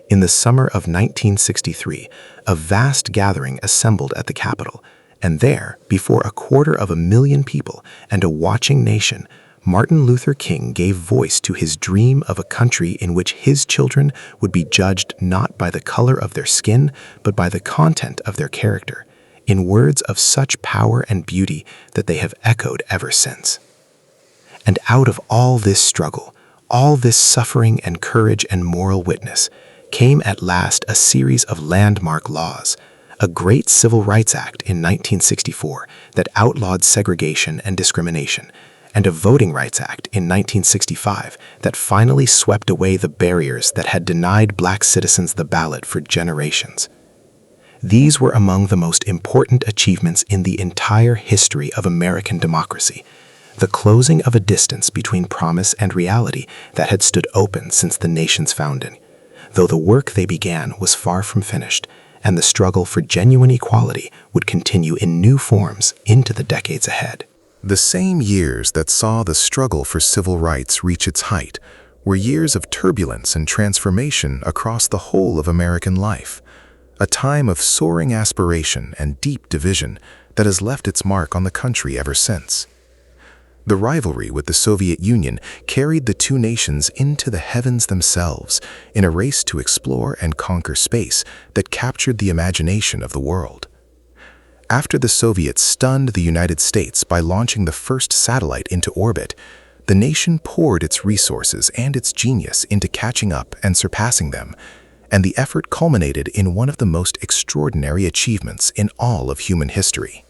In the summer of 1963, a vast gathering assembled at the Capitol, and there, before 250,000 people and a watching nation, Martin Luther King gave voice to his dream of a country in which his children would be judged not by the color of their skin, but by the content of their character, in words of such power and beauty that they have echoed ever since. And out of all this struggle, all this suffering and courage and moral witness, came at last a series of landmark laws, a great Civil Rights Act in 1964 that outlawed segregation and discrimination, and a Voting Rights Act in 1965 that finally swept away the barriers that had denied black citizens the ballot for generations. These were among the most important achievements in the entire history of American democracy, the closing of a distance between promise and reality that had stood open since the nation's founding, though the work they began was far from finished, and the struggle for genuine equality would continue in new forms into the decades ahead.
The same years that saw the struggle for civil rights reach its height were years of turbulence and transformation across the whole of American life, a time of soaring aspiration and deep division that has left its mark on the country ever since. The rivalry with the Soviet Union carried the two nations into the heavens themselves in a race to explore and conquer space that captured the imagination of the world. After the Soviets stunned the United States by launching the first satellite into orbit, the nation poured its resources and its genius into catching up and surpassing them, and the effort culminated in one of the most extraordinary achievements in all of human history.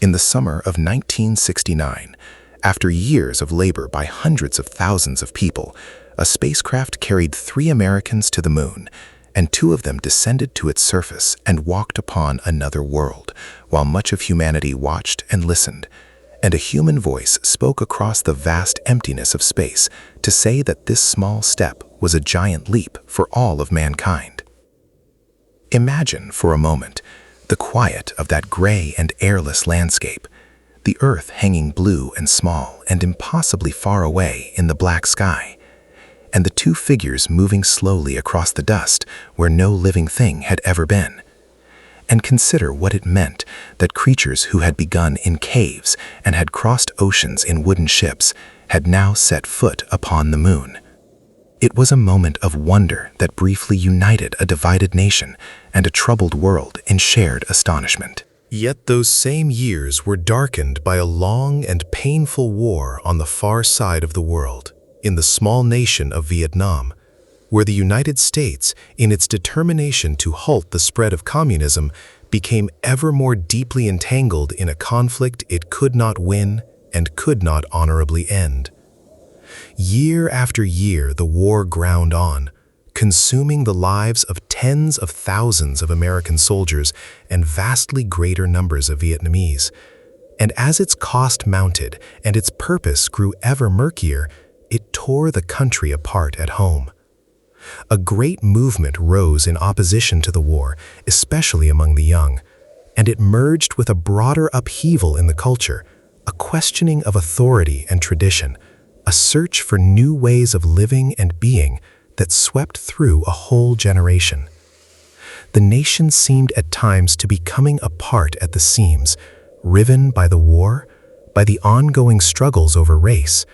In the summer of 1969, after years of labor by hundreds of thousands of people, a spacecraft carried 3 Americans to the moon, and 2 of them descended to its surface and walked upon another world, while much of humanity watched and listened, and a human voice spoke across the vast emptiness of space to say that this small step was a giant leap for all of mankind. Imagine for a moment the quiet of that gray and airless landscape, the earth hanging blue and small and impossibly far away in the black sky, and the 2 figures moving slowly across the dust where no living thing had ever been. And consider what it meant that creatures who had begun in caves and had crossed oceans in wooden ships had now set foot upon the moon. It was a moment of wonder that briefly united a divided nation and a troubled world in shared astonishment. Yet those same years were darkened by a long and painful war on the far side of the world, in the small nation of Vietnam, where the United States, in its determination to halt the spread of communism, became ever more deeply entangled in a conflict it could not win and could not honorably end. Year after year, the war ground on, consuming the lives of tens of thousands of American soldiers and vastly greater numbers of Vietnamese. And as its cost mounted and its purpose grew ever murkier, it tore the country apart at home. A great movement rose in opposition to the war, especially among the young, and it merged with a broader upheaval in the culture, a questioning of authority and tradition, a search for new ways of living and being that swept through a whole generation. The nation seemed at times to be coming apart at the seams, riven by the war, by the ongoing struggles over race,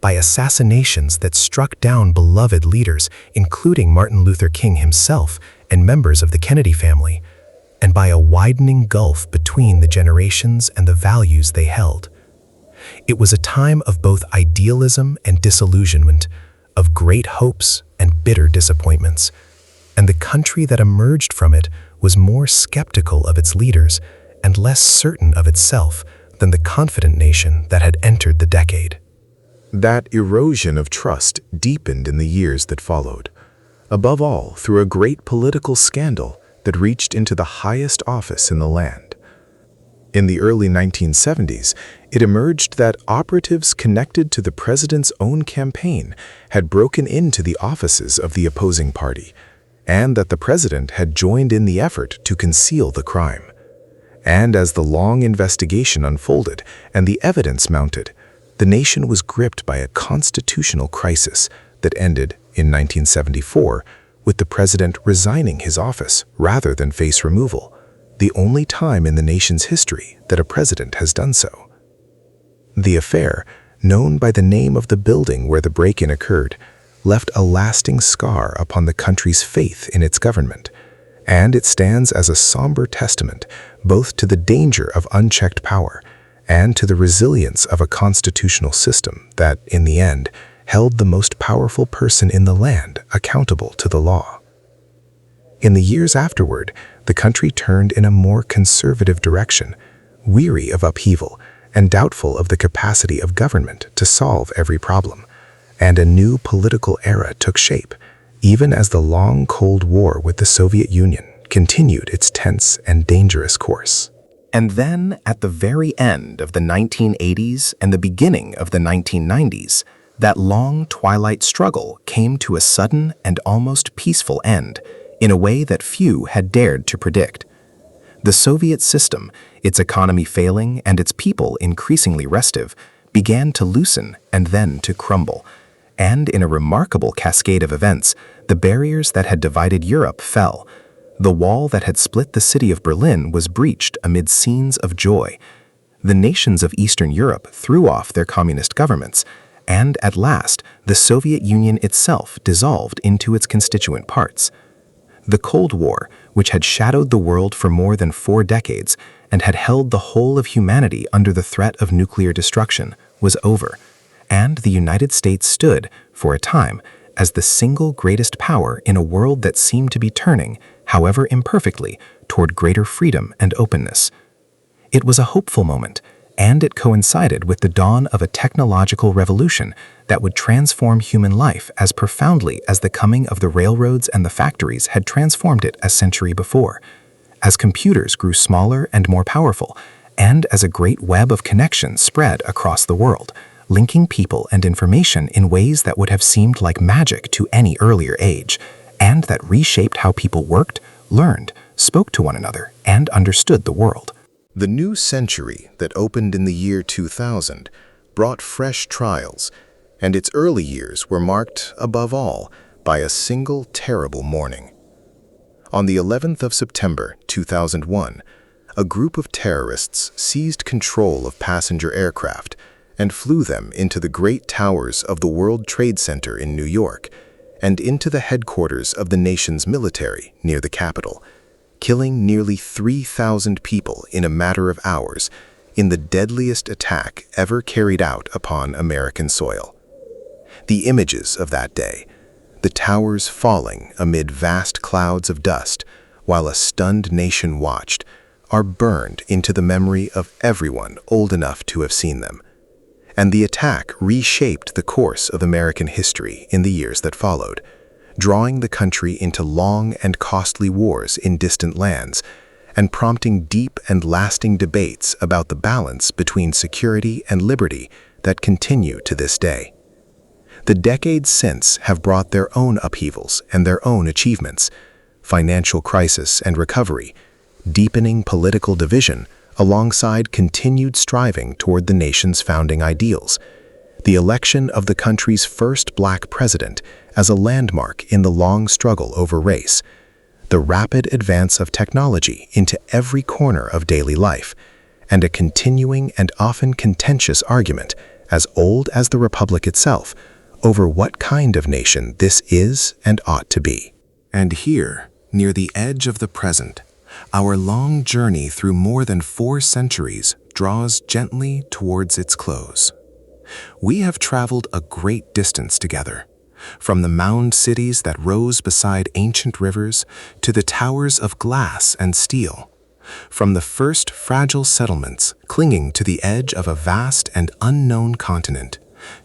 by assassinations that struck down beloved leaders, including Martin Luther King himself and members of the Kennedy family, and by a widening gulf between the generations and the values they held. It was a time of both idealism and disillusionment, of great hopes and bitter disappointments, and the country that emerged from it was more skeptical of its leaders and less certain of itself than the confident nation that had entered the decade.
That erosion of trust deepened in the years that followed, above all through a great political scandal that reached into the highest office in the land. In the early 1970s, it emerged that operatives connected to the president's own campaign had broken into the offices of the opposing party, and that the president had joined in the effort to conceal the crime. And as the long investigation unfolded and the evidence mounted, the nation was gripped by a constitutional crisis that ended in 1974 with the president resigning his office rather than face removal, the only time in the nation's history that a president has done so. The affair, known by the name of the building where the break-in occurred, left a lasting scar upon the country's faith in its government, and it stands as a somber testament both to the danger of unchecked power and to the resilience of a constitutional system that, in the end, held the most powerful person in the land accountable to the law. In the years afterward, the country turned in a more conservative direction, weary of upheaval and doubtful of the capacity of government to solve every problem, and a new political era took shape, even as the long Cold War with the Soviet Union continued its tense and dangerous course. And then, at the very end of the 1980s and the beginning of the 1990s, that long twilight struggle came to a sudden and almost peaceful end, in a way that few had dared to predict. The Soviet system, its economy failing and its people increasingly restive, began to loosen and then to crumble. And in a remarkable cascade of events, the barriers that had divided Europe fell. The wall that had split the city of Berlin was breached amid scenes of joy. The nations of Eastern Europe threw off their communist governments, and at last, the Soviet Union itself dissolved into its constituent parts. The Cold War, which had shadowed the world for more than 4 decades and had held the whole of humanity under the threat of nuclear destruction, was over, and the United States stood, for a time, as the single greatest power in a world that seemed to be turning, however imperfectly, toward greater freedom and openness. It was a hopeful moment, and it coincided with the dawn of a technological revolution that would transform human life as profoundly as the coming of the railroads and the factories had transformed it a century before. As computers grew smaller and more powerful, and as a great web of connections spread across the world, linking people and information in ways that would have seemed like magic to any earlier age, and that reshaped how people worked, learned, spoke to one another, and understood the world. The new century that opened in the year 2000 brought fresh trials, and its early years were marked, above all, by a single terrible morning. On the 11th of September 2001, a group of terrorists seized control of passenger aircraft and flew them into the great towers of the World Trade Center in New York and into the headquarters of the nation's military near the Capitol, killing nearly 3,000 people in a matter of hours in the deadliest attack ever carried out upon American soil. The images of that day, the towers falling amid vast clouds of dust while a stunned nation watched, are burned into the memory of everyone old enough to have seen them. And the attack reshaped the course of American history in the years that followed, drawing the country into long and costly wars in distant lands, and prompting deep and lasting debates about the balance between security and liberty that continue to this day. The decades since have brought their own upheavals and their own achievements: financial crisis and recovery, deepening political division, alongside continued striving toward the nation's founding ideals, the election of the country's first black president as a landmark in the long struggle over race, the rapid advance of technology into every corner of daily life, and a continuing and often contentious argument, as old as the Republic itself, over what kind of nation this is and ought to be. And here, near the edge of the present, our long journey through more than 4 centuries draws gently towards its close. We have traveled a great distance together, from the mound cities that rose beside ancient rivers to the towers of glass and steel, from the first fragile settlements clinging to the edge of a vast and unknown continent,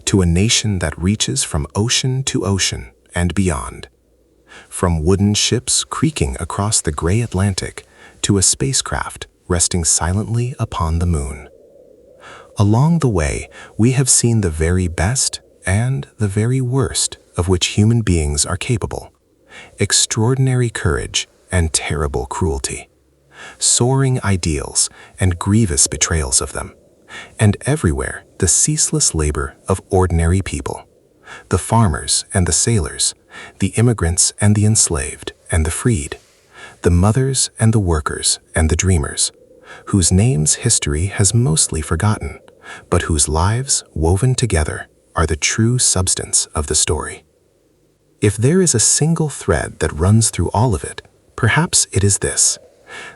to a nation that reaches from ocean to ocean and beyond. From wooden ships creaking across the gray Atlantic to a spacecraft resting silently upon the moon. Along the way, we have seen the very best and the very worst of which human beings are capable: extraordinary courage and terrible cruelty, soaring ideals and grievous betrayals of them, and everywhere the ceaseless labor of ordinary people, the farmers and the sailors, the immigrants and the enslaved and the freed, the mothers and the workers and the dreamers, whose names history has mostly forgotten, but whose lives, woven together, are the true substance of the story. If there is a single thread that runs through all of it, perhaps it is this: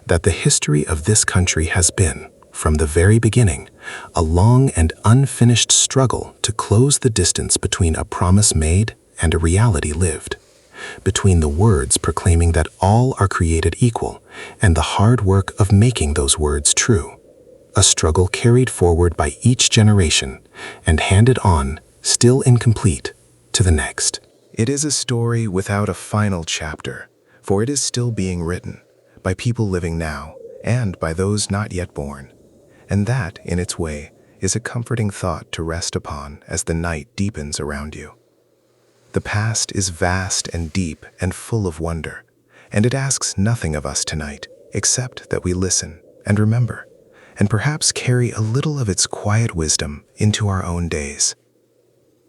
that the history of this country has been, from the very beginning, a long and unfinished struggle to close the distance between a promise made and a reality lived, between the words proclaiming that all are created equal and the hard work of making those words true. A struggle carried forward by each generation and handed on, still incomplete, to the next. It is a story without a final chapter, for it is still being written by people living now and by those not yet born. And that, in its way, is a comforting thought to rest upon as the night deepens around you. The past is vast and deep and full of wonder, and it asks nothing of us tonight except that we listen and remember, and perhaps carry a little of its quiet wisdom into our own days.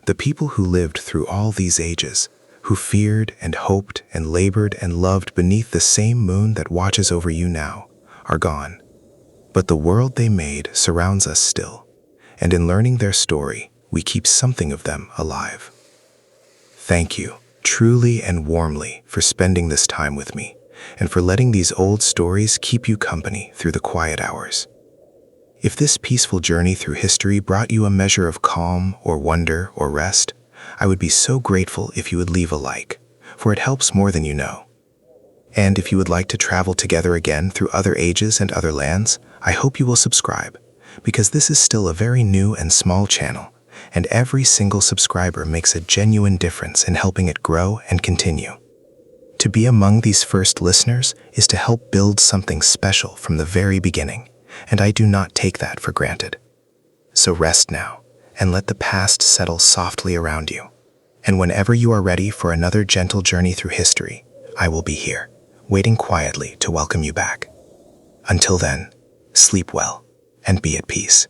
The people who lived through all these ages, who feared and hoped and labored and loved beneath the same moon that watches over you now, are gone. But the world they made surrounds us still, and in learning their story, we keep something of them alive. Thank you, truly and warmly, for spending this time with me, and for letting these old stories keep you company through the quiet hours. If this peaceful journey through history brought you a measure of calm or wonder or rest, I would be so grateful if you would leave a like, for it helps more than you know. And if you would like to travel together again through other ages and other lands, I hope you will subscribe, because this is still a very new and small channel, and every single subscriber makes a genuine difference in helping it grow and continue. To be among these first listeners is to help build something special from the very beginning, and I do not take that for granted. So rest now, and let the past settle softly around you. And whenever you are ready for another gentle journey through history, I will be here, waiting quietly to welcome you back. Until then, sleep well and be at peace.